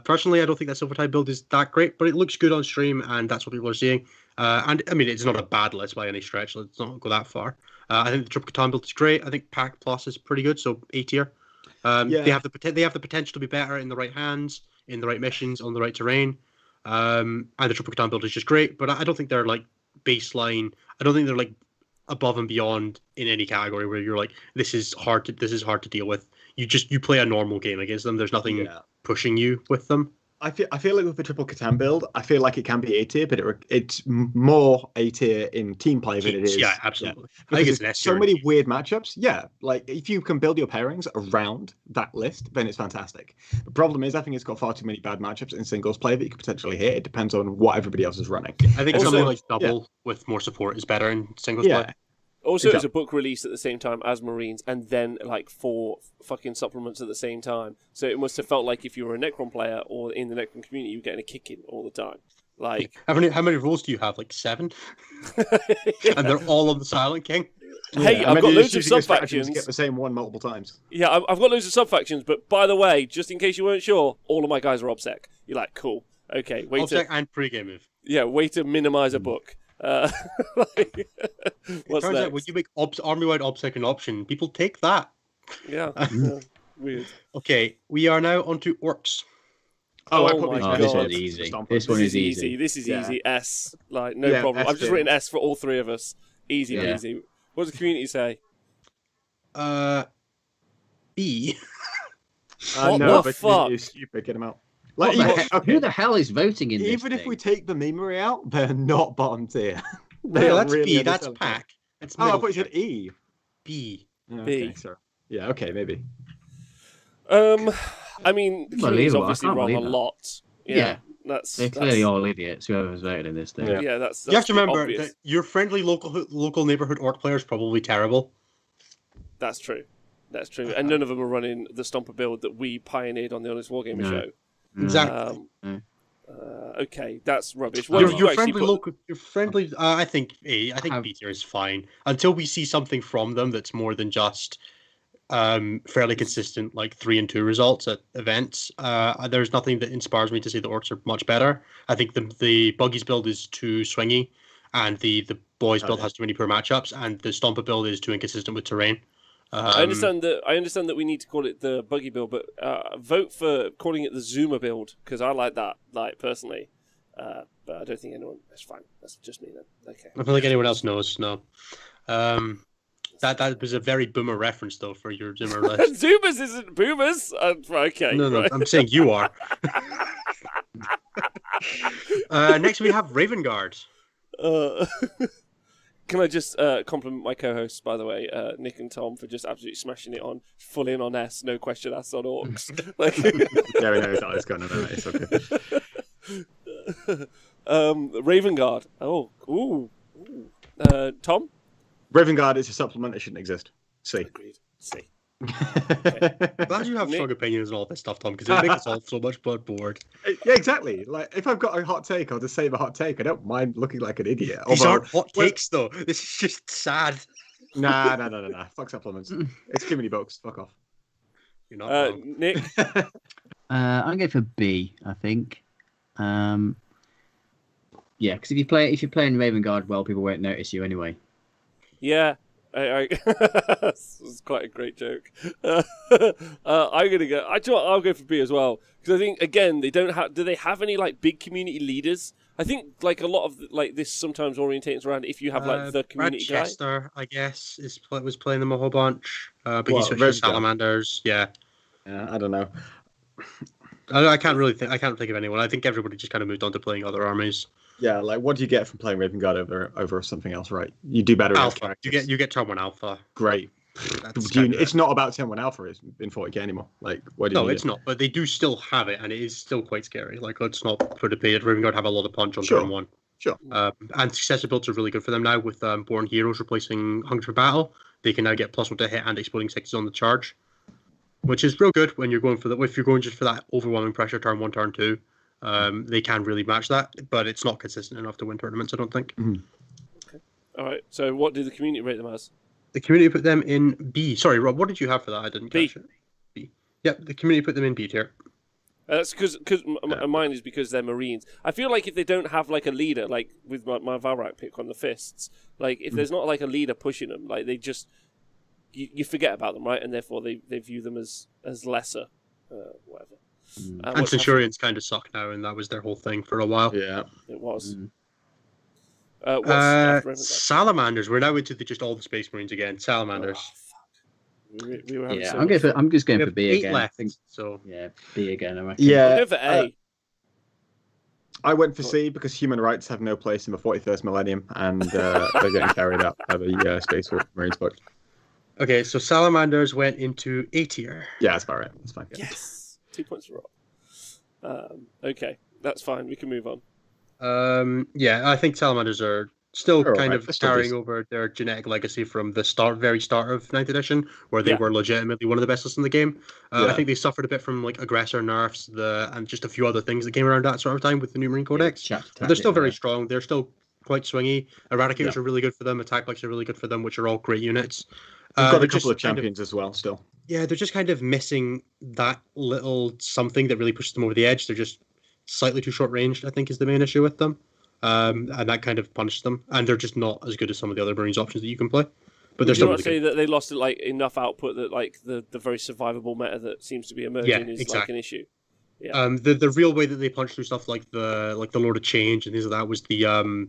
Personally, I don't think that Silvertide build is that great, but it looks good on stream, and that's what people are seeing. And I mean, it's not a bad list by any stretch. Let's not go that far. I think the Triple Catan build is great. I think Pack Plus is pretty good, so A tier. They have the potential to be better in the right hands, in the right missions, on the right terrain. And the Triple Catan build is just great, but I don't think they're like baseline. I don't think they're like above and beyond in any category where you're like, this is hard to deal with. You play a normal game against them. There's nothing pushing you with them. I feel like with the Triple Catan build, I feel like it can be A tier, but it's more A tier in team play than it is. Yeah, absolutely. Yeah. I think it's so many weird matchups. Yeah, like if you can build your pairings around that list, then it's fantastic. The problem is, I think it's got far too many bad matchups in singles play that you could potentially hit. It depends on what everybody else is running. I think something like double with more support is better in singles play. Also, it's a book released at the same time as Marines, and then like 4 fucking supplements at the same time. So it must have felt like if you were a Necron player or in the Necron community, you were getting a kick in all the time. Like, how many rules do you have? Like 7, and they're all on the Silent King. Hey, I've got loads of sub-factions. Get the same one multiple times. Yeah, I've got loads of sub-factions, but by the way, just in case you weren't sure, all of my guys are OBSEC. You're like, cool. Okay, OBSEC and pre-game move. Yeah, way to minimize a book. What's turns out when you make army-wide OBSEC an option, people take that. Yeah, weird. Okay, we are now onto orcs. My God. This one's easy. This one is easy. This is easy. S, like no problem. S I've just written S for all 3 of us. Easy peasy. What does the community say? B. What no, the fuck? You're stupid. Get them out. Who the hell is voting in this Even if thing? we take the memory out, they're not bottom tier. That's B. That's Pack. I thought you said E. B. B. Sorry. Yeah. Okay. Maybe. I mean, the community's obviously wrong a lot. Yeah. They're clearly all idiots. Whoever's voted in this thing. Yeah, that's you have to remember obvious. that your friendly local neighborhood orc player is probably terrible. That's true. That's true. And none of them are running the Stomper build that we pioneered on the Honest Wargamer show. Exactly. Okay, that's rubbish. Your friendly. I think A. I think B tier is fine until we see something from them that's more than just fairly consistent, like 3 and 2 results at events. There's nothing that inspires me to say the orcs are much better. I think the buggies build is too swingy, and the boys build has too many poor matchups, and the Stomper build is too inconsistent with terrain. I understand that we need to call it the buggy build, but vote for calling it the Zoomer build because I like that, like personally. But I don't think anyone. That's fine. That's just me then. Okay. I don't think anyone else knows. No. That was a very boomer reference though for your Zoomer list. Zoomers isn't boomers. Okay. No, right. I'm saying you are. Next we have Raven Guard. Can I just compliment my co-hosts, by the way, Nick and Tom, for just absolutely smashing it on, full in on S, no question asked on Orcs. Like... Yeah, we know it's going on. It's okay. Raven Guard. Oh, ooh. Tom? Raven Guard is a supplement. It shouldn't exist. See. Agreed. See. Glad you have strong opinions on all this stuff, Tom, because it makes us all so much bored. Yeah, exactly. Like, if I've got a hot take, I'll just say the hot take. I don't mind looking like an idiot. These aren't hot takes, though. This is just sad. Nah. Fuck supplements. It's community books. Fuck off. You're not wrong. Nick? I'm going for B, I think. Yeah, because if you're playing Raven Guard well, people won't notice you anyway. Yeah. This was quite a great joke. I'm gonna go. I'll go for B as well because I think again they don't have. Do they have any like big community leaders? I think like a lot of like this sometimes orientates around if you have like the community Brad guy. Chester, I guess, was playing them a whole bunch, but What, he switched to Salamanders. Yeah, I don't know. I can't really think. I can't think of anyone. I think everybody just kind of moved on to playing other armies. Yeah, like what do you get from playing Raven Guard over something else, right? You do better. Alpha. You get turn 1 alpha. Great. It's not about 10-1 alpha in 40k anymore. Like, what do you No, it's not. But they do still have it, and it is still quite scary. Like, let's not put it. Raven Guard have a lot of punch on turn 1. Sure. And successor builds are really good for them now with Born Heroes replacing Hunger for Battle. They can now get +1 to hit and exploding 6s on the charge, which is real good when you're going for if you're going just for that overwhelming pressure turn 1, turn 2. They can really match that, but it's not consistent enough to win tournaments, I don't think. Mm-hmm. Okay. All right. So, what did the community rate them as? The community put them in B. Sorry, Rob, what did you have for that? I didn't catch it. B. Yep, the community put them in B tier. That's because mine is because they're Marines. I feel like if they don't have like a leader, like with my Valrak pick on the fists, like if there's not like a leader pushing them, like they just you forget about them, right? And therefore they view them as lesser, whatever. And Centurions kind of suck now, and that was their whole thing for a while. Yeah, it was. Salamanders. We're now into just all the Space Marines again. Salamanders. Oh, fuck. We were having so I'm just going for B eight again. left, I think, so yeah, B again. I reckon. Yeah. I'll go for A. I went for C because human rights have no place in the 41st millennium, and they're getting carried out by the Space Marines book. Okay, so Salamanders went into A tier. Yeah, that's about right. That's fine. Yes, 2 points for Rob. Okay, that's fine. We can move on. Yeah, I think Salamanders are still kind of They're still carrying decent. over their genetic legacy from the very start of 9th edition, where they Yeah. were legitimately one of the best lists in the game. Yeah. I think they suffered a bit from like aggressor nerfs, and just a few other things that came around that sort of time with the new Marine Codex. But they're still very strong. They're still quite swingy. Eradicators are really good for them. Attack bikes are really good for them, which are all great units. We've got they're a couple of just kind champions as well, still. Yeah, they're just kind of missing that little something that really pushes them over the edge. They're just slightly too short ranged, I think, is the main issue with them. And that kind of punishes them. And they're just not as good as some of the other Marines options that you can play. But they're Would you still not really say good. that they lost like enough output that like the very survivable meta that seems to be emerging is like an issue? Yeah. The real way that they punch through stuff like the Lord of Change and things like that was the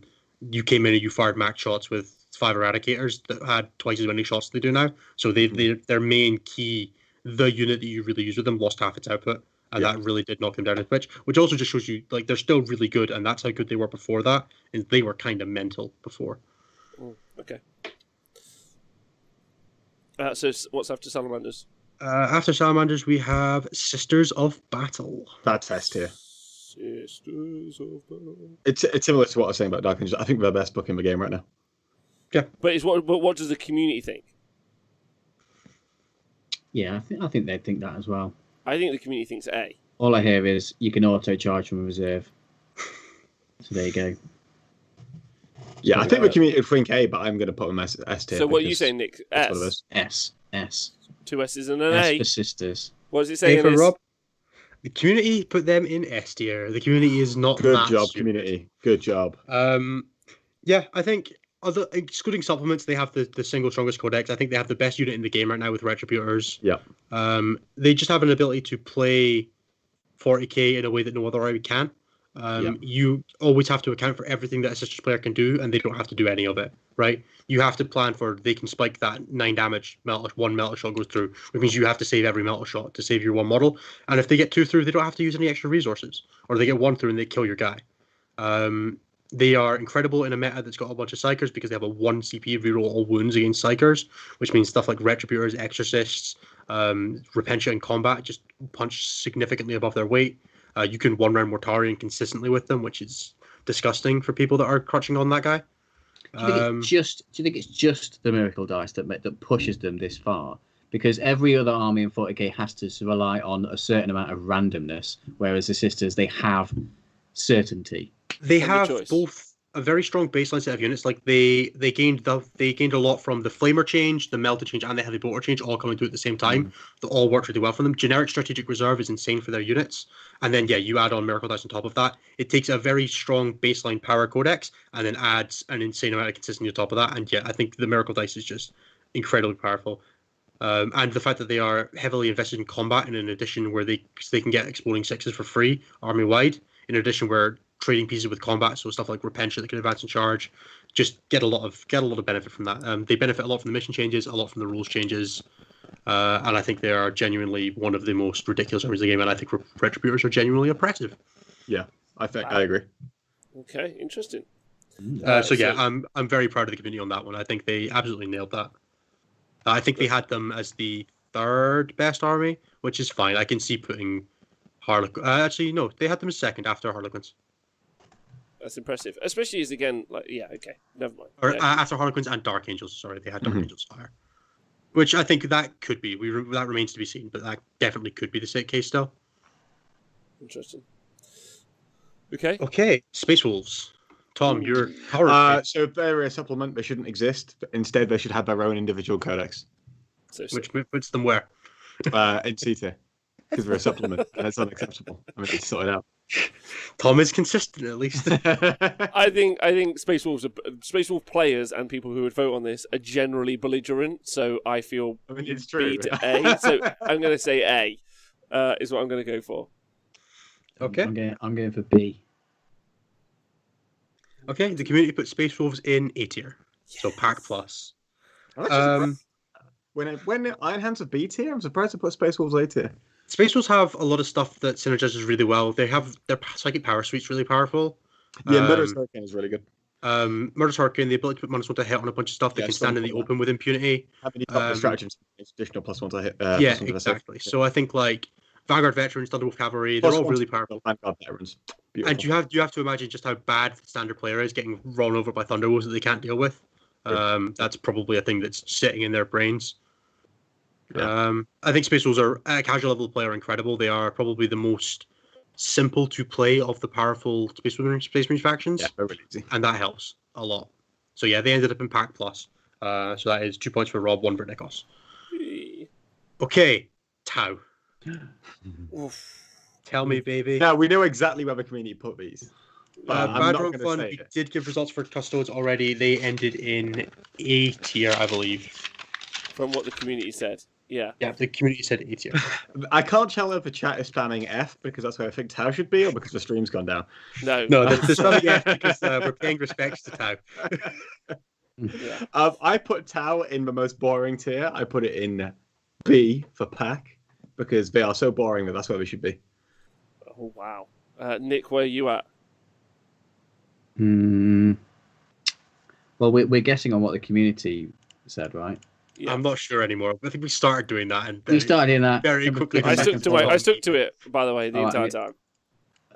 you came in and you fired max shots with 5 eradicators that had twice as many shots as they do now. So their main key, the unit that you really use with them, lost half its output. And that really did knock them down a pitch, which also just shows you like they're still really good, and that's how good they were before that. And they were kind of mental before. Okay. So what's after Salamanders? After Salamanders, we have Sisters of Battle. That's S tier. Sisters of Battle. It's similar to what I was saying about Dark Angels. I think they're the best book in the game right now. Yeah. But what does the community think? Yeah, I think they'd think that as well. I think the community thinks A. All I hear is you can auto charge from a reserve. So there you go. Yeah, I think the community would think A, but I'm going to put them S tier. So what are you saying, Nick? S. S. 2 S's and an S A. for sisters. What does it say? A for Rob. The community put them in S tier. The community is not Good that job, stupid. community. Good job. Yeah, I think Excluding supplements, they have the single strongest codex. I think they have the best unit in the game right now with Retributors. Yeah. They just have an ability to play 40k in a way that no other army can. You always have to account for everything that a Sisters player can do, and they don't have to do any of it, right? You have to plan for they can spike that 9 damage, one metal shot goes through, which means you have to save every metal shot to save your one model. And if they get 2 through, they don't have to use any extra resources. Or they get 1 through and they kill your guy. They are incredible in a meta that's got a bunch of Psychers because they have a 1 CP reroll all wounds against Psychers, which means stuff like Retributors, Exorcists, Repentia in combat just punch significantly above their weight. You can 1-round Mortarion consistently with them, which is disgusting for people that are crutching on that guy. Do you think it's just the Miracle Dice that pushes them this far? Because every other army in 40k has to rely on a certain amount of randomness, whereas the Sisters, they have certainty. They have both a very strong baseline set of units. Like they gained a lot from the Flamer change, the Melted change, and the Heavy Bolter change, all coming through at the same time. That all worked really well for them. Generic Strategic Reserve is insane for their units, and then you add on Miracle Dice on top of that. It takes a very strong baseline power codex, and then adds an insane amount of consistency on top of that. And I think the Miracle Dice is just incredibly powerful. And the fact that they are heavily invested in combat in an edition where they can get Exploding Sixes for free army wide, in addition where trading pieces with combat, so stuff like Repentia that can advance and charge, just get a lot of benefit from that. They benefit a lot from the mission changes, a lot from the rules changes, and I think they are genuinely one of the most ridiculous armies of the game. And I think Retributors are genuinely oppressive. Yeah, I agree. Okay, interesting. I'm very proud of the community on that one. I think they absolutely nailed that. I think they had them as the 3rd best army, which is fine. I can see putting Harlequin. Actually, no, they had them as 2nd after Harlequins. That's impressive, especially as again, okay, never mind. Or after Harlequins and Dark Angels. Sorry, they had Dark Angels higher, which I think that could be. That remains to be seen, but that definitely could be the case still. Interesting. Okay. Okay, Space Wolves. Tom, your power. So if they're a supplement, they shouldn't exist. But instead, they should have their own individual codex. Which puts them where? In C tier. Because we're a supplement, and that's unacceptable. I mean, it's sorted out. Tom is consistent, at least. I think Space Wolf players and people who would vote on this are generally belligerent. So I feel it's true. B to A. So I'm going to say A is what I'm going to go for. Okay. I'm going for B. Okay, the community put Space Wolves in A tier, so Pack Plus. When Iron Hands are B tier, I'm surprised to put Space Wolves A tier. Space Wolves have a lot of stuff that synergizes really well. They have their Psychic Power Suite's really powerful. Yeah, Murderous Hurricane is really good. Murderous Hurricane, the ability to put -1 to hit on a bunch of stuff that can stand in the open with impunity. Having the stratagems, additional +1 to hit. Yeah, exactly. So I think like Vanguard Veterans, Thunderwolf Cavalry, they're all really powerful. Vanguard Veterans. Beautiful. And you have to imagine just how bad the standard player is getting run over by Thunderwolves that they can't deal with. That's probably a thing that's sitting in their brains. Yeah. I think Space Wolves are, at a casual level player, incredible. They are probably the most simple to play of the powerful Space Marine factions. Yeah, they're really easy. And that helps a lot. So they ended up in Pack Plus. So that is 2 points for Rob, 1 for Nikos. Okay, Tau. Tell me, baby. Now, we know exactly where the community put these. Bad Rogue Fun, we did give results for Custodes already. They ended in A tier, I believe. From what the community said. Yeah, the community said A tier. I can't tell if the chat is spamming F because that's where I think Tau should be, or because the stream's gone down. No, they're spamming F because we're paying respects to Tau. Yeah. I put Tau in the most boring tier. I put it in B for Pack because they are so boring that that's where we should be. Oh, wow. Nick, where are you at? Well, we're guessing on what the community said, right? Yeah. I'm not sure anymore. I think we started doing that, and we started doing that very quickly. I stuck to it, by the way, the entire time.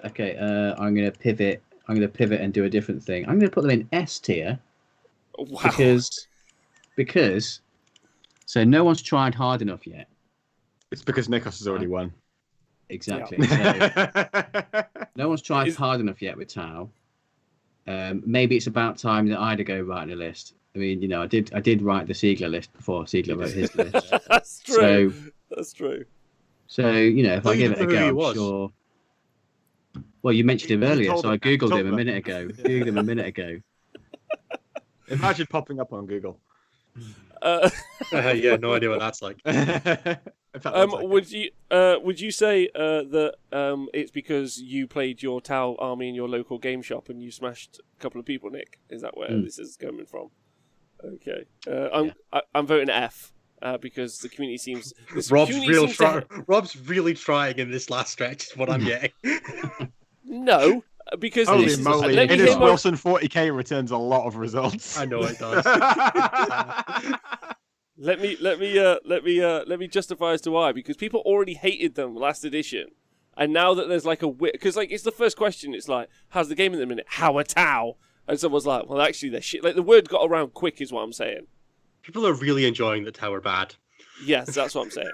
Okay, I'm going to pivot. I'm going to pivot and do a different thing. I'm going to put them in S tier. Wow. Because so no one's tried hard enough yet. It's because Nikos has already won. Exactly. So, no one's tried hard enough yet with Tau. Maybe it's about time that I'd go writing a list. I mean, I did write the Siegler list before Siegler wrote his list. That's true. That's true. So, if I give it a go, I'm sure. Well, you mentioned him earlier, so I googled him a minute ago. Imagine popping up on Google. Yeah, no idea what that's like. In fact, one second. would you say that it's because you played your Tau army in your local game shop and you smashed a couple of people, Nick? Is that where this is coming from? Okay, I'm voting F because the community seems. Rob's really trying in this last stretch. Is what I'm getting. No, because Holy this is, moly! let me Innes hear my- Wilson 40k returns a lot of results. I know it does. Let me justify as to why, because people already hated them last edition, and now that there's like because like it's the first question, it's like, how's the game in the minute? How are Tau? And someone's like, well, actually, they're shit. Like the word got around quick, is what I'm saying. People are really enjoying the Tower bad. Yes, that's what I'm saying.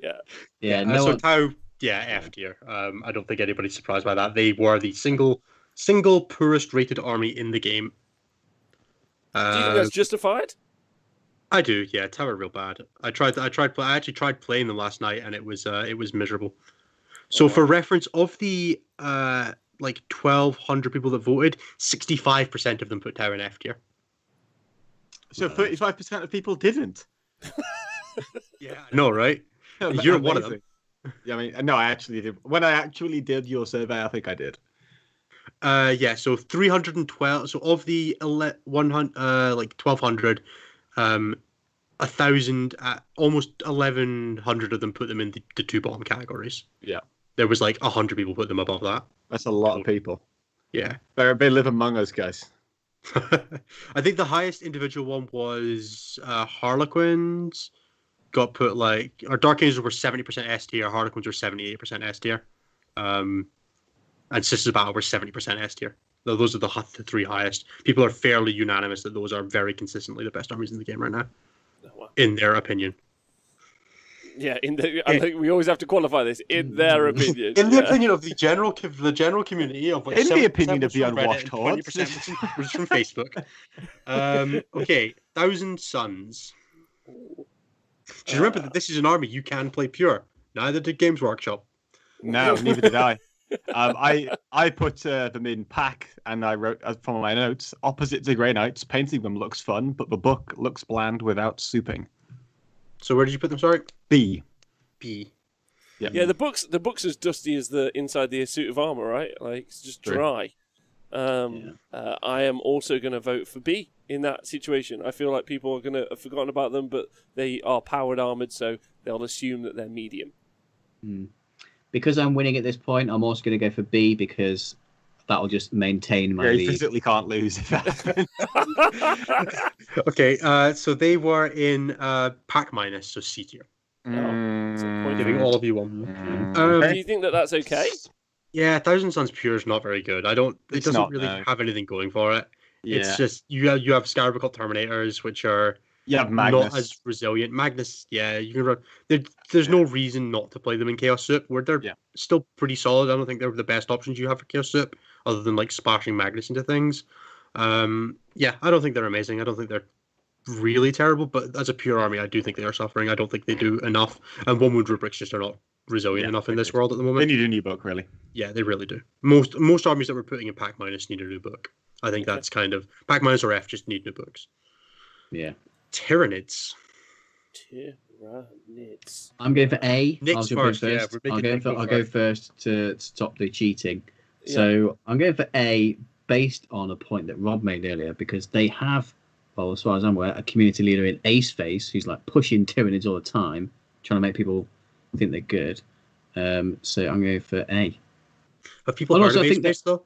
Yeah. Yeah, So Tau, F tier. I don't think anybody's surprised by that. They were the single poorest rated army in the game. Do you think that's justified? I do, yeah. Tower real bad. I actually tried playing them last night, and it was miserable. So for reference, of the 1,200 people that voted, 65% of them put Tower in F tier. So 35% of people didn't. Yeah, no, right? You're one of them. Yeah, I mean, no, I actually did. When I actually did your survey, I think I did. Yeah. So 312. So of the 1,200. 1,000, almost 1,100 of them put them in the two bottom categories. Yeah. There was 100 people put them above that. That's a lot of people. Yeah. They live among us, guys. I think the highest individual one was Harlequins. Got put our Dark Angels were 70% S tier, Harlequins were 78% S tier. And Sisters of Battle were 70% S tier. Those are the three highest. People are fairly unanimous that those are very consistently the best armies in the game right now, in their opinion. Yeah, I think we always have to qualify this in their opinion. In the opinion of the general community, of which in the opinion of the from Reddit unwashed and hordes, 20% was from Facebook. Okay, Thousand Suns. Do you remember that this is an army you can play pure? Neither did Games Workshop. No, neither did I. I put them in pack, and I wrote from my notes: opposite to Grey Knights, painting them looks fun, but the book looks bland without souping. So where did you put them? Sorry, B. Yep. Yeah, the book's as dusty as the inside the suit of armor, right? Like it's just dry. I am also going to vote for B in that situation. I feel like people are going to have forgotten about them, but they are powered armored, so they'll assume that they're medium. Because I'm winning at this point, I'm also going to go for B because that'll just maintain my lead. You physically can't lose if that happens. Okay, so they were in pack minus, so C tier. Giving all of you one. Do you think that that's okay? Yeah, Thousand Suns Pure is not very good. It doesn't really have anything going for it. Yeah. It's just you have Scarab Cult Terminators, which are not as resilient. Magnus, yeah, you can run. There's no reason not to play them in Chaos Soup, where they're still pretty solid. I don't think they're the best options you have for Chaos Soup, other than splashing Magnus into things. I don't think they're amazing. I don't think they're really terrible, but as a pure army, I do think they are suffering. I don't think they do enough, and one wound rubrics just are not resilient enough in this world at the moment. They need a new book, really. Yeah, they really do. Most armies that we're putting in pack minus need a new book. I think that's kind of pack minus or F just need new books. Yeah. Tyranids. I'm going for A. Nick's first. Yeah, I'll go first to stop the cheating. Yeah. So I'm going for A based on a point that Rob made earlier, because they have, well, as far as I'm aware, a community leader in Ace Face who's pushing Tyranids all the time, trying to make people think they're good. So I'm going for A. Have people heard of Ace Face though?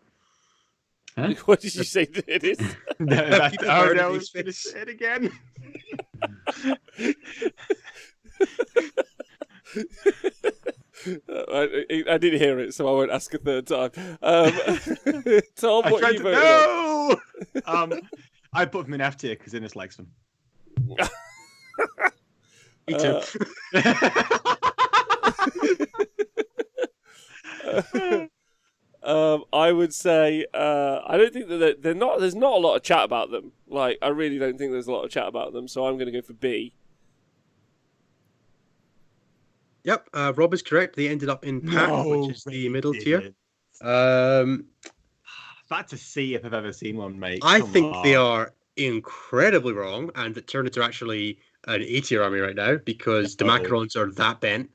Huh? What did you say it is? I was going to say it again. I didn't hear it, so I won't ask a third time. Tom, what are you voting on? I put them in F tier because Innes likes them. Me too. I would say I don't think that they're not. There's not a lot of chat about them. I really don't think there's a lot of chat about them. So I'm going to go for B. Yep, Rob is correct. They ended up in pack, which is the middle tier. Bad to see if I've ever seen one, mate. I think they are incredibly wrong, and that Tyranids are actually an A-tier army right now because the Macarons are that bent.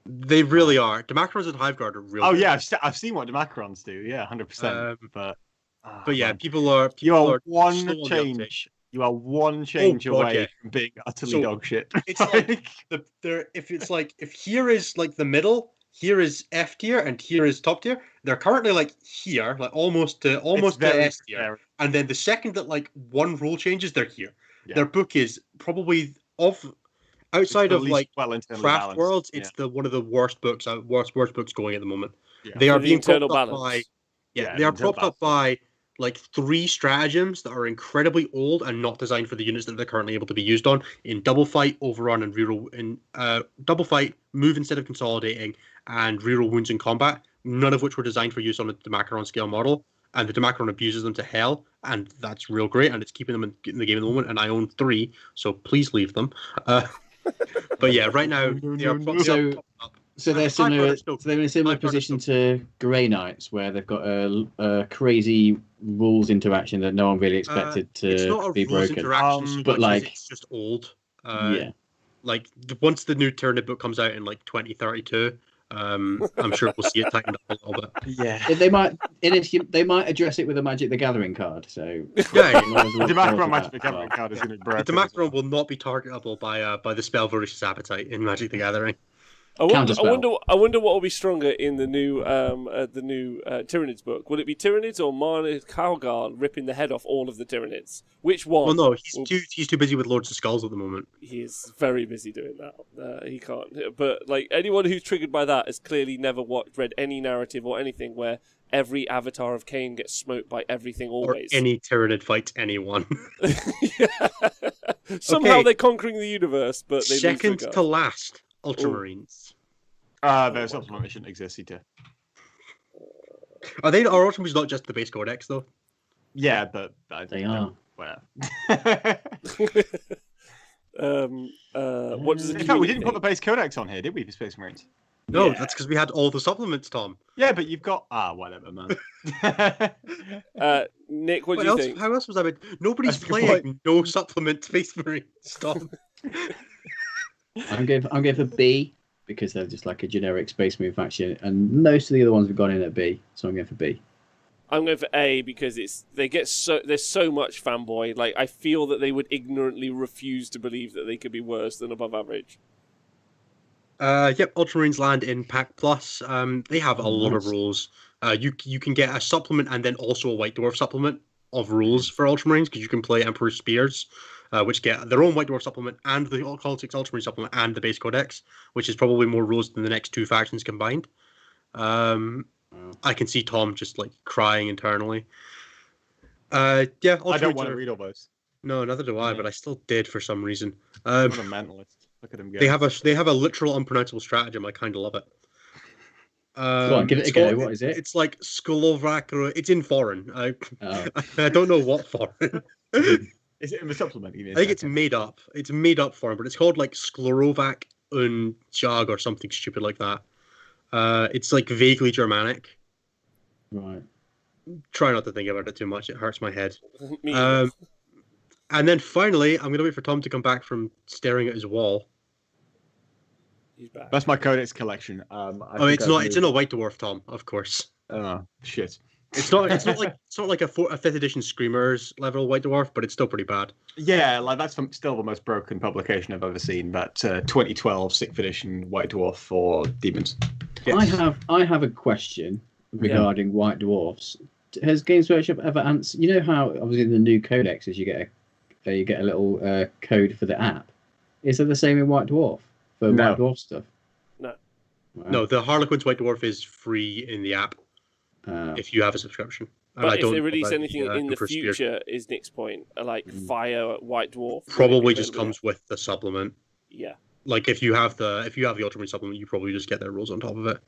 They really are. The Macarons and Hiveguard are really. Oh good. yeah, I've seen what the Macarons do. Yeah, 100%. But yeah, man. people are You are slow one on the uptake. change. You are one change God, away yeah. from being utterly So, dog shit. It's like if here is like the middle, here is F tier, and here is top tier. They're currently like here, like almost to S tier, and then the second that like one rule changes, they're here. Yeah. Their book is probably outside of like Craft balanced. Worlds, it's one of the worst books going at the moment. Yeah. They are the being internal propped up balance. by they are propped up by like 3 stratagems that are incredibly old and not designed for the units that they're currently able to be used on in double fight, overrun, and reroll. In double fight, move instead of consolidating, and reroll wounds in combat. None of which were designed for use on a Demacaron scale model, and the Demacaron abuses them to hell, and that's real great, and it's keeping them in the game at the moment. And I own 3, so please leave them. But yeah, right now they are propped up. So they're similar. So they're in a similar position to Grey Knights, where they've got a crazy rules interaction that no one really expected to it's not a be rules broken. Interaction so but much like, as it's just old. Yeah. Like once the new Tyrannid book comes out in like 2032, I'm sure we'll see it tightened up a little bit. Yeah. They might address it with a Magic the Gathering card. So Yeah, The Macaron Magic the Gathering card is going to be broken. the Macaron will not be targetable by the spell Voracious Appetite in Magic the Gathering. I wonder what will be stronger in the new Tyranids book. Will it be Tyranids or Marnid Calgar ripping the head off all of the Tyranids? Which one? Well, no, he's too busy with Lords of Skulls at the moment. He is very busy doing that. He can't. But like anyone who's triggered by that has clearly never read any narrative or anything where every avatar of Cain gets smoked by everything always. Or any Tyrannid fights anyone. Somehow they're conquering the universe, but they second to last. Ultramarines. Their supplement shouldn't exist either. Are Ultramarines not just the base codex though? Yeah, but they are. Well. What does in fact, we didn't put the base codex on here, did we, for Space Marines? No, that's because we had all the supplements, Tom. Yeah, but you've got whatever, man. Nick, what do you think? How else was I? Nobody's playing no supplement Space Marines. Stop. I'm going for B because they're just like a generic Space Marine faction, and most of the other ones have gone in at B, so I'm going for B. I'm going for A because there's so much fanboy. Like I feel that they would ignorantly refuse to believe that they could be worse than above average. Yep, Ultramarines land in Pack Plus. They have a lot of rules. You can get a supplement and then also a White Dwarf supplement of rules for Ultramarines because you can play Emperor Spears. Which get their own White Dwarf supplement and the Politics Ultramarine supplement and the base codex, which is probably more rules than the next 2 factions combined. I can see Tom just like crying internally. Yeah, I don't want to read all those. No, neither do I, but I still did for some reason. What a mentalist! Look at him go. They have a literal unpronounceable stratagem. I kind of love it. Go on, give it a go. What is it? It's like Skulovrak. It's in foreign. I don't know what foreign. Is it in the supplement? I think it's made up. It's made up for him, but it's called like Sklorovak und Jag or something stupid like that. It's like vaguely Germanic. Right. Try not to think about it too much. It hurts my head. And then finally, I'm going to wait for Tom to come back from staring at his wall. He's back. That's my Codex collection. It's not. It's in a White Dwarf, Tom. Of course. Oh shit. It's not like a 5th edition Screamers level White Dwarf, but it's still pretty bad. Yeah, like that's still the most broken publication I've ever seen. That 2012 6th edition White Dwarf for Demons. Yes. I have a question regarding White Dwarfs. Has Games Workshop ever answered? You know how obviously in the new codexes you get a little code for the app. Is it the same in White Dwarf for White Dwarf stuff? No. Wow. No, the Harlequin's White Dwarf is free in the app if you have a subscription. But if they release anything in the future, is Nick's point, like via White Dwarf? Probably just comes with the supplement. Yeah. Like if you have the Ultramarine supplement, you probably just get their rules on top of it.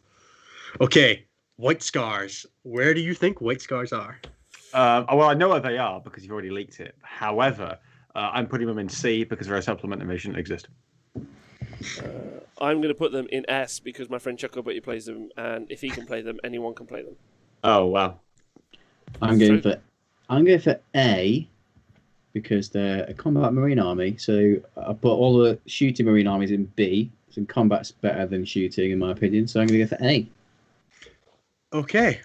Okay, White Scars. Where do you think White Scars are? Well, I know where they are because you've already leaked it. However, I'm putting them in C because they're a supplement and they shouldn't exist. I'm going to put them in S because my friend Chuckleberry plays them, and if he can play them, anyone can play them. Oh wow! I'm going for I'm going for A because they're a combat marine army. So I put all the shooting marine armies in B. So combat's better than shooting, in my opinion. So I'm going to go for A. Okay.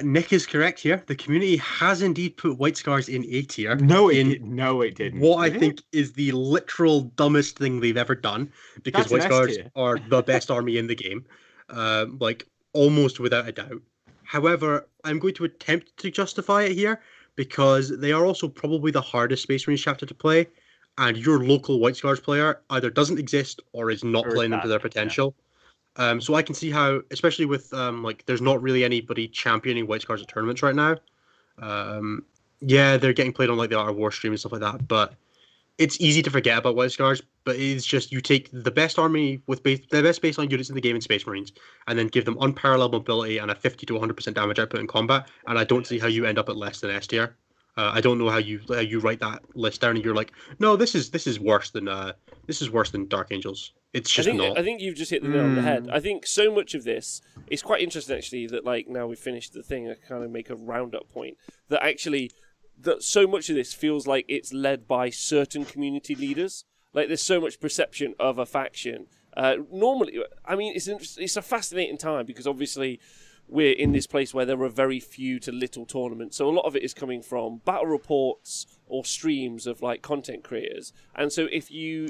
Nick is correct here. The community has indeed put White Scars in A tier. No, it didn't. What I think is the literal dumbest thing they've ever done, because That's White an S Scars tier. are the best army in the game, like almost without a doubt. However, I'm going to attempt to justify it here because they are also probably the hardest Space Marines chapter to play, and your local White Scars player either doesn't exist or is not Or playing them to their that, yeah. potential. So I can see how, especially with like, there's not really anybody championing White Scars at tournaments right now. Yeah, they're getting played on like the Art of War stream and stuff like that, but it's easy to forget about White Scars. But it's just you take the best army with the best baseline units in the game in Space Marines, and then give them unparalleled mobility and a 50 to 100% damage output in combat. And I don't see how you end up at less than S tier. I don't know how you write that list down and you're like, no, this is worse than Dark Angels. It's just not. I think you've just hit the nail on the head. I think so much of this, it's quite interesting actually that like now we've finished the thing, I kind of make a roundup point that actually that so much of this feels like it's led by certain community leaders. Like there's so much perception of a faction. Normally, I mean, it's a fascinating time because obviously we're in this place where there are very few to little tournaments. So a lot of it is coming from battle reports or streams of like content creators. And so if you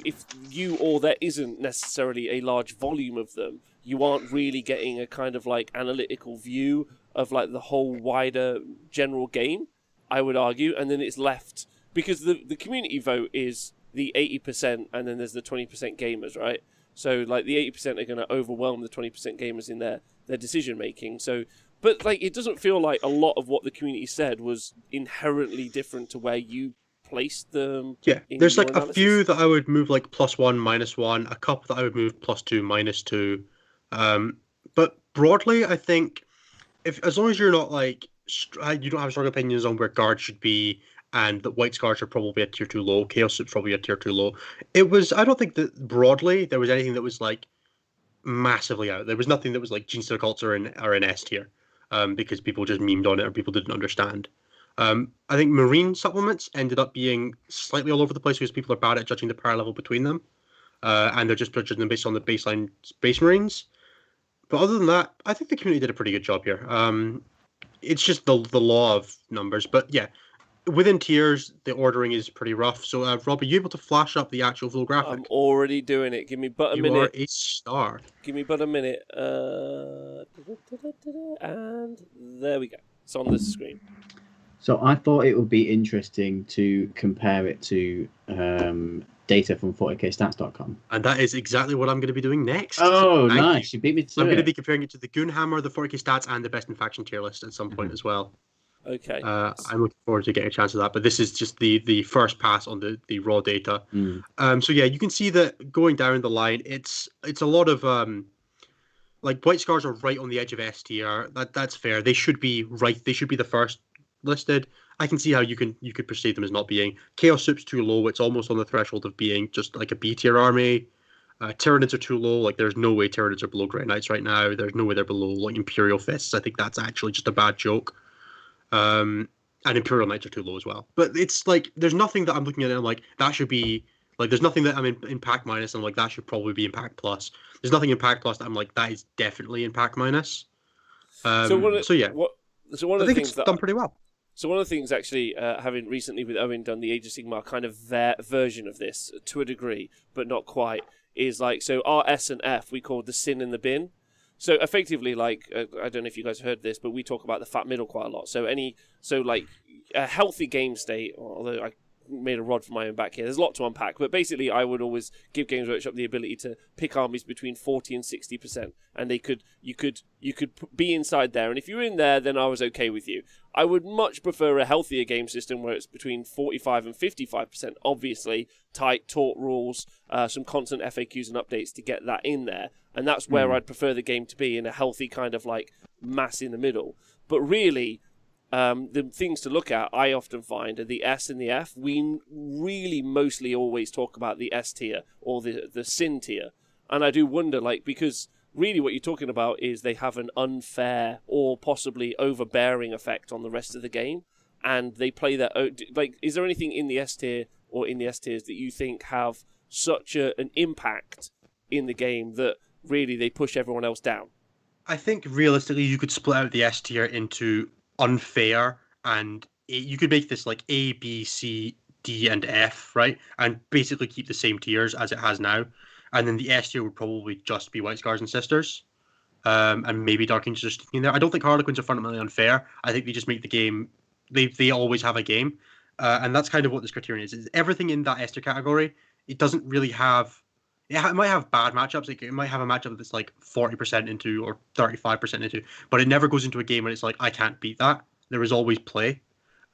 or there isn't necessarily a large volume of them, you aren't really getting a kind of like analytical view of like the whole wider general game, I would argue. And then it's left because the community vote is the 80% and then there's the 20% gamers, right? So like the 80% are going to overwhelm the 20% gamers in their decision making. So, but like it doesn't feel like a lot of what the community said was inherently different to where you placed them. Yeah, there's like analysis. a few that I would move like +1, -1, a couple that I would move +2, -2. But broadly, I think as long as you're not like you don't have strong opinions on where guards should be, and the White Scars are probably a tier too low, Chaos Soup's probably a tier too low. I don't think that broadly there was anything that was like massively out. There was nothing that was like Gene Cults are in S tier, because people just memed on it or people didn't understand. I think Marine supplements ended up being slightly all over the place because people are bad at judging the power level between them, and they're just judging them based on the baseline Space Marines. But other than that, I think the community did a pretty good job here. It's just the law of numbers, but yeah. Within tiers, the ordering is pretty rough. So, Rob, are you able to flash up the actual full graphic? I'm already doing it. Give me but a You minute. are a star. Give me but a minute. And there we go. It's on the screen. So I thought it would be interesting to compare it to data from 40kstats.com. And that is exactly what I'm going to be doing next. Oh, Thank nice. You beat me to I'm it. going to be comparing it to the Goonhammer, the 40k stats, and the best in faction tier list at some point as well. Okay. I'm looking forward to getting a chance of that, but this is just the first pass on the raw data. So yeah, you can see that going down the line, it's a lot of like White Scars are right on the edge of S tier. That's fair. They should be right. They should be the first listed. I can see how you could perceive them as not being. Chaos Soup's too low. It's almost on the threshold of being just like a B tier army. Tyranids are too low. Like there's no way Tyranids are below Grey Knights right now. There's no way they're below like Imperial Fists. I think that's actually just a bad joke. And Imperial Knights are too low as well. But it's like there's nothing that I'm looking at and I'm like that should be like there's nothing that I'm in Pack minus and I'm like that should probably be in Pack plus. There's nothing in Pack plus that I'm like that is definitely in Pack minus. I I think it's done pretty well. So one of the things actually, having recently with Owen done the Age of Sigmar kind of version of this to a degree, but not quite, is like so our S and F we call the sin in the bin. So effectively, like I don't know if you guys heard this, but we talk about the fat middle quite a lot. So like a healthy game state, although I made a rod for my own back here. There's a lot to unpack, but basically I would always give Games Workshop the ability to pick armies between 40 and 60%, and you could be inside there, and if you were in there, then I was okay with you. I would much prefer a healthier game system where it's between 45 and 55%, obviously, tight, taut rules, some constant FAQs and updates to get that in there, and that's where I'd prefer the game to be, in a healthy kind of like mass in the middle. But really, the things to look at, I often find, are the S and the F. We really mostly always talk about the S tier or the sin tier. And I do wonder, like, because really what you're talking about is they have an unfair or possibly overbearing effect on the rest of the game. and they play their own. Like, is there anything in the S tier or in the S tiers that you think have such an impact in the game that really they push everyone else down? I think realistically, you could split out the S tier into unfair and you could make this like A, B, C, D, and F, right? And basically keep the same tiers as it has now. And then the S tier would probably just be White Scars and Sisters. And maybe Dark Angels are sticking in there. I don't think Harlequins are fundamentally unfair. I think they just make the game. They always have a game, and that's kind of what this criterion is. Everything in that S tier category. It doesn't really have. It might have bad matchups. It might have a matchup that's like 40% into or 35% into, but it never goes into a game and it's like I can't beat that. There is always play.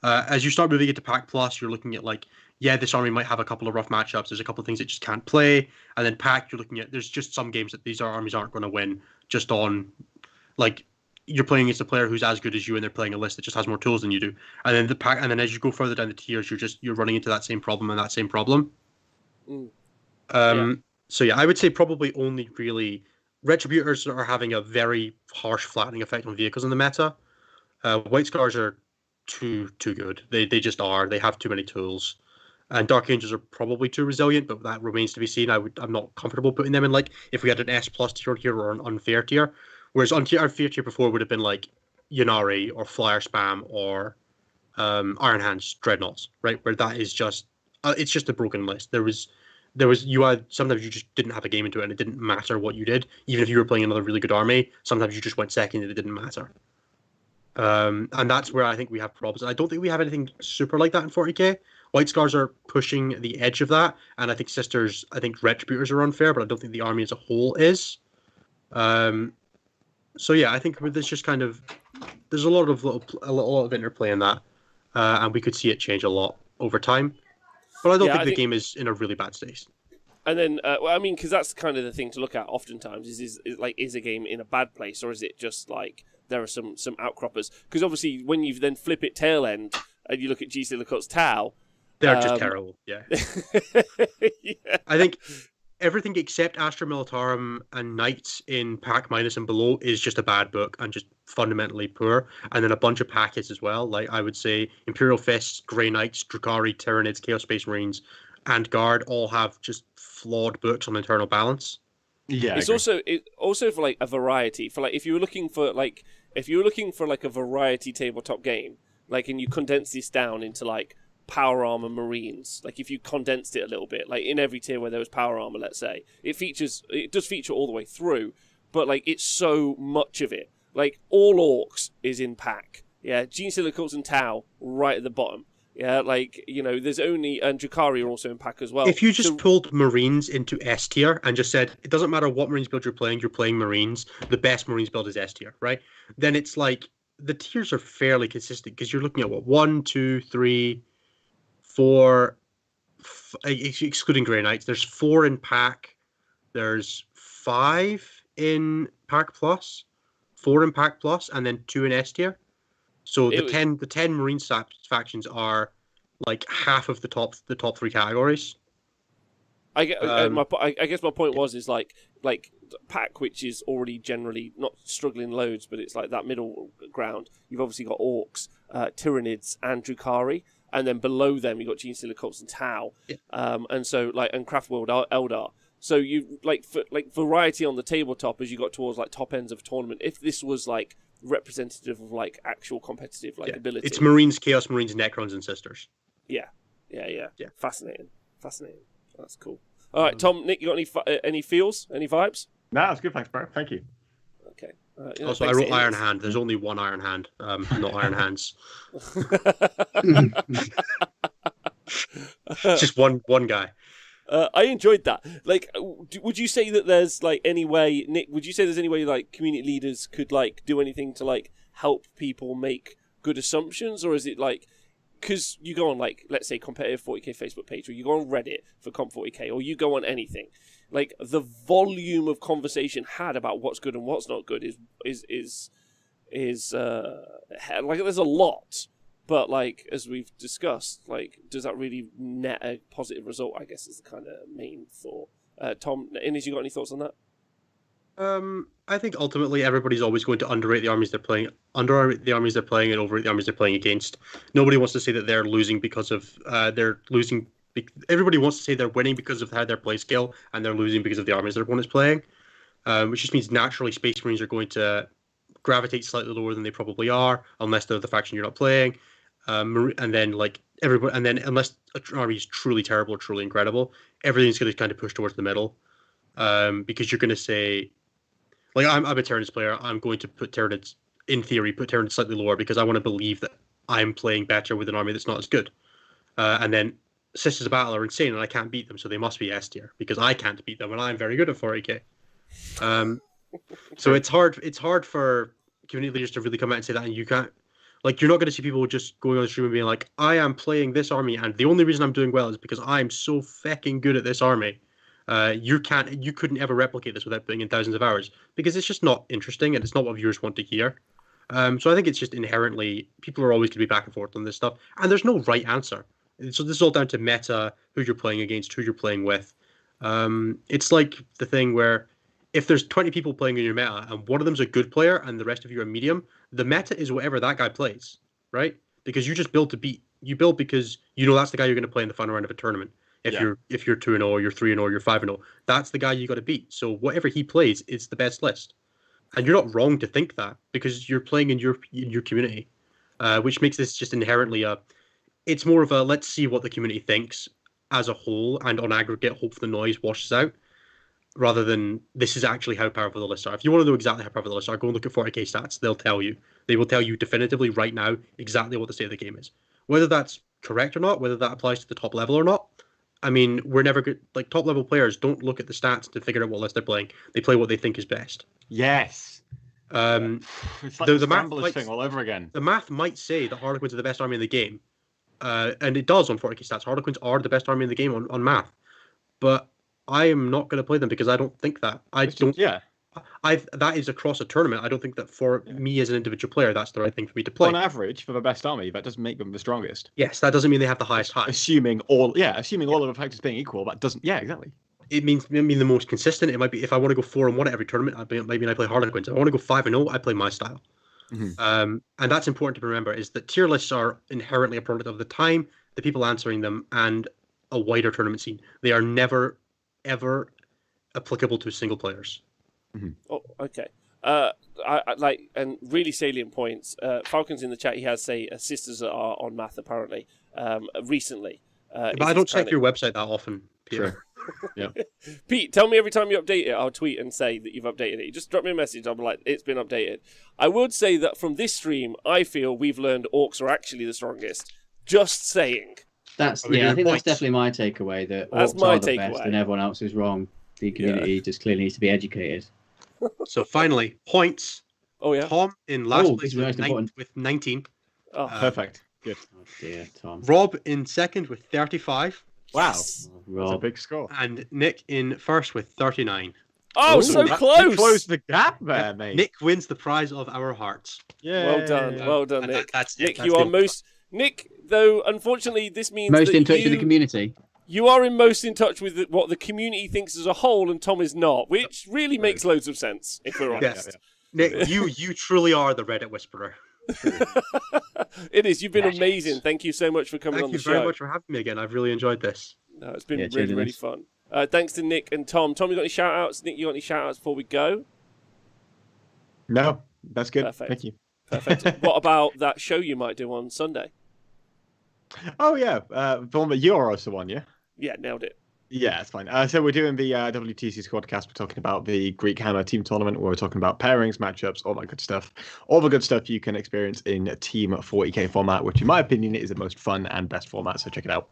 As you start moving into Pack Plus, you're looking at like, yeah, this army might have a couple of rough matchups. There's a couple of things it just can't play. And then Pack, you're looking at, there's just some games that these armies aren't going to win just on, like, you're playing against a player who's as good as you and they're playing a list that just has more tools than you do. And then the Pack, and then as you go further down the tiers, you're running into that same problem and that same problem. So yeah, I would say probably only really Retributors are having a very harsh flattening effect on vehicles in the meta. White Scars are too good. They just are. They have too many tools. And Dark Angels are probably too resilient, but that remains to be seen. I'm not comfortable putting them in like if we had an S plus tier here or an unfair tier. Whereas unfair tier before would have been like Yannari or Flyer Spam or Iron Hands Dreadnoughts, right? Where that is just it's just a broken list. There was you had sometimes you just didn't have a game into it and it didn't matter what you did. Even if you were playing another really good army, sometimes you just went second and it didn't matter. And that's where I think we have problems. I don't think we have anything super like that in 40k. White Scars are pushing the edge of that, and I think Retributors are unfair, but I don't think the army as a whole is. So yeah, I think there's just kind of there's a lot of interplay in that, and we could see it change a lot over time. But I don't think the game is in a really bad state. And then, I mean, because that's kind of the thing to look at oftentimes is a game in a bad place, or is it just like there are some outcroppers? Because obviously, when you then flip it tail end and you look at G. Silicote's Tau, they're just terrible. Yeah. Yeah. I think everything except Astra Militarum and Knights in Pack Minus and below is just a bad book and just fundamentally poor. And then a bunch of packets as well. Like I would say Imperial Fists, Grey Knights, Drukhari, Tyranids, Chaos Space Marines, and Guard all have just flawed books on internal balance. Yeah, it's also for like a variety. For like if you were looking for like a variety tabletop game, like and you condense this down into like Power Armor Marines, like if you condensed it a little bit, like in every tier where there was Power Armor, let's say, it does feature all the way through, but like it's so much of it. Like all Orcs is in Pack. Yeah, Gene Silicotes and Tau right at the bottom. Yeah, like, you know, there's only... And Drukhari are also in Pack as well. If you just pulled Marines into S tier and just said, it doesn't matter what Marines build you're playing Marines, the best Marines build is S tier, right? Then it's like, the tiers are fairly consistent, because you're looking at, 1, 2, 3, 4... excluding Grey Knights, there's 4 in Pack, there's 5 in Pack Plus, 4 in Pack Plus, and then 2 in S tier. So the 10 Marine factions are like half of the top 3 categories. I guess my point was like Pack, which is already generally not struggling loads, but it's like that middle ground. You've obviously got Orcs, Tyranids, and Drukhari, and then below them you've got Gene Silicotes and Tau, and so like and Craftworld Eldar. So you for variety on the tabletop as you got towards like top ends of a tournament. If this was like representative of like actual competitive ability, it's Marines, Chaos Marines, Necrons, and Sisters. Yeah. Fascinating. That's cool. All right, Tom, Nick, you got any feels, any vibes? No, that's good. Thanks, bro. Thank you. Okay. Also, I wrote Iron Hand. There's only one Iron Hand, not Iron Hands. Just one guy. I enjoyed that. Like, would you say that there's like any way, Nick? Would you say there's any way like community leaders could like do anything to like help people make good assumptions, or is it like because you go on like let's say competitive 40k Facebook page, or you go on Reddit for Comp 40k, or you go on anything, like the volume of conversation had about what's good and what's not good is like there's a lot. But, like, as we've discussed, like, does that really net a positive result, I guess, is the kind of main thought. Tom, Innes, you got any thoughts on that? I think ultimately everybody's always going to underrate the armies they're playing, underrate the armies they're playing, and overrate the armies they're playing against. Nobody wants to say that they're losing because of they're losing. Everybody wants to say they're winning because of how their play skill, and they're losing because of the armies their opponent's playing. Which just means naturally Space Marines are going to gravitate slightly lower than they probably are, unless they're the faction you're not playing. And then like everybody, and then unless an army is truly terrible or truly incredible, everything's going to kind of push towards the middle. Because you're going to say, like, I'm a Tyranids player. I'm going to put Tyranids, in theory, put Tyranids slightly lower because I want to believe that I'm playing better with an army that's not as good. And then Sisters of Battle are insane and I can't beat them, so they must be S tier because I can't beat them and I'm very good at 40k. So it's hard for community leaders to really come out and say that, and you can't, like, you're not going to see people just going on the stream and being like, I am playing this army and the only reason I'm doing well is because I'm so fucking good at this army. You couldn't ever replicate this without putting in thousands of hours because it's just not interesting and it's not what viewers want to hear. So I think it's just inherently, people are always going to be back and forth on this stuff, and there's no right answer. So this is all down to meta, who you're playing against, who you're playing with. It's like the thing where if there's 20 people playing in your meta and one of them's a good player and the rest of you are medium, the meta is whatever that guy plays, right? Because you just build to beat. You build because you know that's the guy you're going to play in the final round of a tournament. If you're 2-0, or you're 3-0, or you're 5-0, that's the guy you got to beat. So whatever he plays, it's the best list, and you're not wrong to think that because you're playing in your community, which makes this just inherently it's more of a let's see what the community thinks as a whole, and on aggregate, hope the noise washes out, rather than this is actually how powerful the lists are. If you want to know exactly how powerful the lists are, go and look at 40k stats. They'll tell you. They will tell you definitively right now exactly what the state of the game is. Whether that's correct or not, whether that applies to the top level or not, I mean, we're never good. Like, top level players don't look at the stats to figure out what list they're playing. They play what they think is best. Yes. It's like the scramblers thing all over again. The math might say that Harlequins are the best army in the game, and it does on 40k stats. Harlequins are the best army in the game on math, but I am not going to play them because I don't think that. That is across a tournament. I don't think that for me as an individual player, that's the right thing for me to play. On average, for the best army, that doesn't make them the strongest. Yes, that doesn't mean they have the highest high. Assuming all of the factors being equal, that doesn't. Yeah, exactly. It means the most consistent. It might be if I want to go 4-1 at every tournament, maybe I play Harlequins. If I want to go 5-0, I play my style. Mm-hmm. And that's important to remember: is that tier lists are inherently a product of the time, the people answering them, and a wider tournament scene. They are never, ever applicable to single players. Mm-hmm. Oh, okay. I like, and really salient points. Falcon's in the chat. He has sisters are on math apparently recently. But I don't check your website that often, Peter. Sure. Yeah. Pete, tell me every time you update it. I'll tweet and say that you've updated it. You just drop me a message. I'll be like, it's been updated. I would say that from this stream, I feel we've learned orcs are actually the strongest. Just saying. I think that's definitely my takeaway. That that's orcs my are the takeaway. best, and everyone else is wrong. The community just clearly needs to be educated. So finally, points. Oh yeah. Tom in last place with 19. Oh, perfect. Good. Oh dear, Tom. Rob in second with 35. Wow. Yes. That's a big score. And Nick in first with 39. Oh, so close! Close the gap there, mate. Nick wins the prize of our hearts. Yeah. Well done, Nick. Nick, you are most. Nick, though, unfortunately, this means most that in touch with the community. You are most in touch with what the community thinks as a whole, and Tom is not, which really makes loads of sense, if we're honest. Yes. Nick, you truly are the Reddit whisperer. It is. You've been amazing. Thank you so much for coming on the show. Thank you very much for having me again. I've really enjoyed this. No, it's been really fun. Thanks to Nick and Tom. Tom, you got any shout-outs? Nick, you got any shout-outs before we go? No, that's good. Perfect. Thank you. Perfect. What about that show you might do on Sunday? Oh, yeah. The one that you're also on, yeah? Yeah, nailed it. Yeah, it's fine. So we're doing the WTC Squadcast. We're talking about the Greek Hammer team tournament, where we're talking about pairings, matchups, all that good stuff. All the good stuff you can experience in Team 40k format, which in my opinion is the most fun and best format, so check it out.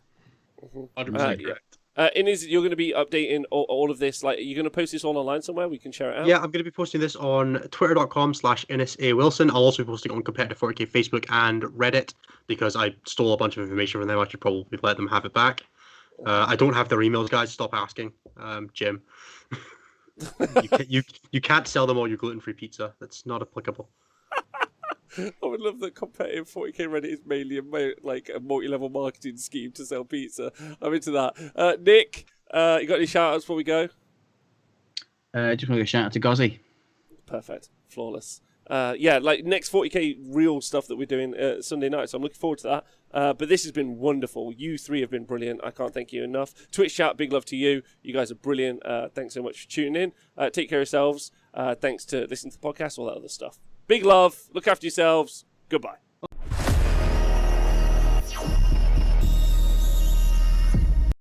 100% correct. Inez, you're going to be updating all of this. Like, are you going to post this all online somewhere? We can share it out. Yeah, I'm going to be posting this on twitter.com/NSAWilson. I'll also be posting it on Competitive 40k Facebook and Reddit because I stole a bunch of information from them. I should probably let them have it back. I don't have their emails, guys. Stop asking, Jim. you can't sell them all your gluten-free pizza. That's not applicable. I would love that Competitive 40k Reddit is mainly a multi-level marketing scheme to sell pizza. I'm into that. Nick, you got any shout-outs before we go? Just want to give a shout out to Gozzy. Perfect. Flawless. Yeah, like next 40k real stuff that we're doing Sunday night, so I'm looking forward to that. But this has been wonderful. You three have been brilliant. I can't thank you enough. Twitch chat, big love to you. You guys are brilliant. Thanks so much for tuning in. Take care of yourselves. Thanks to listening to the podcast, all that other stuff. Big love. Look after yourselves. Goodbye.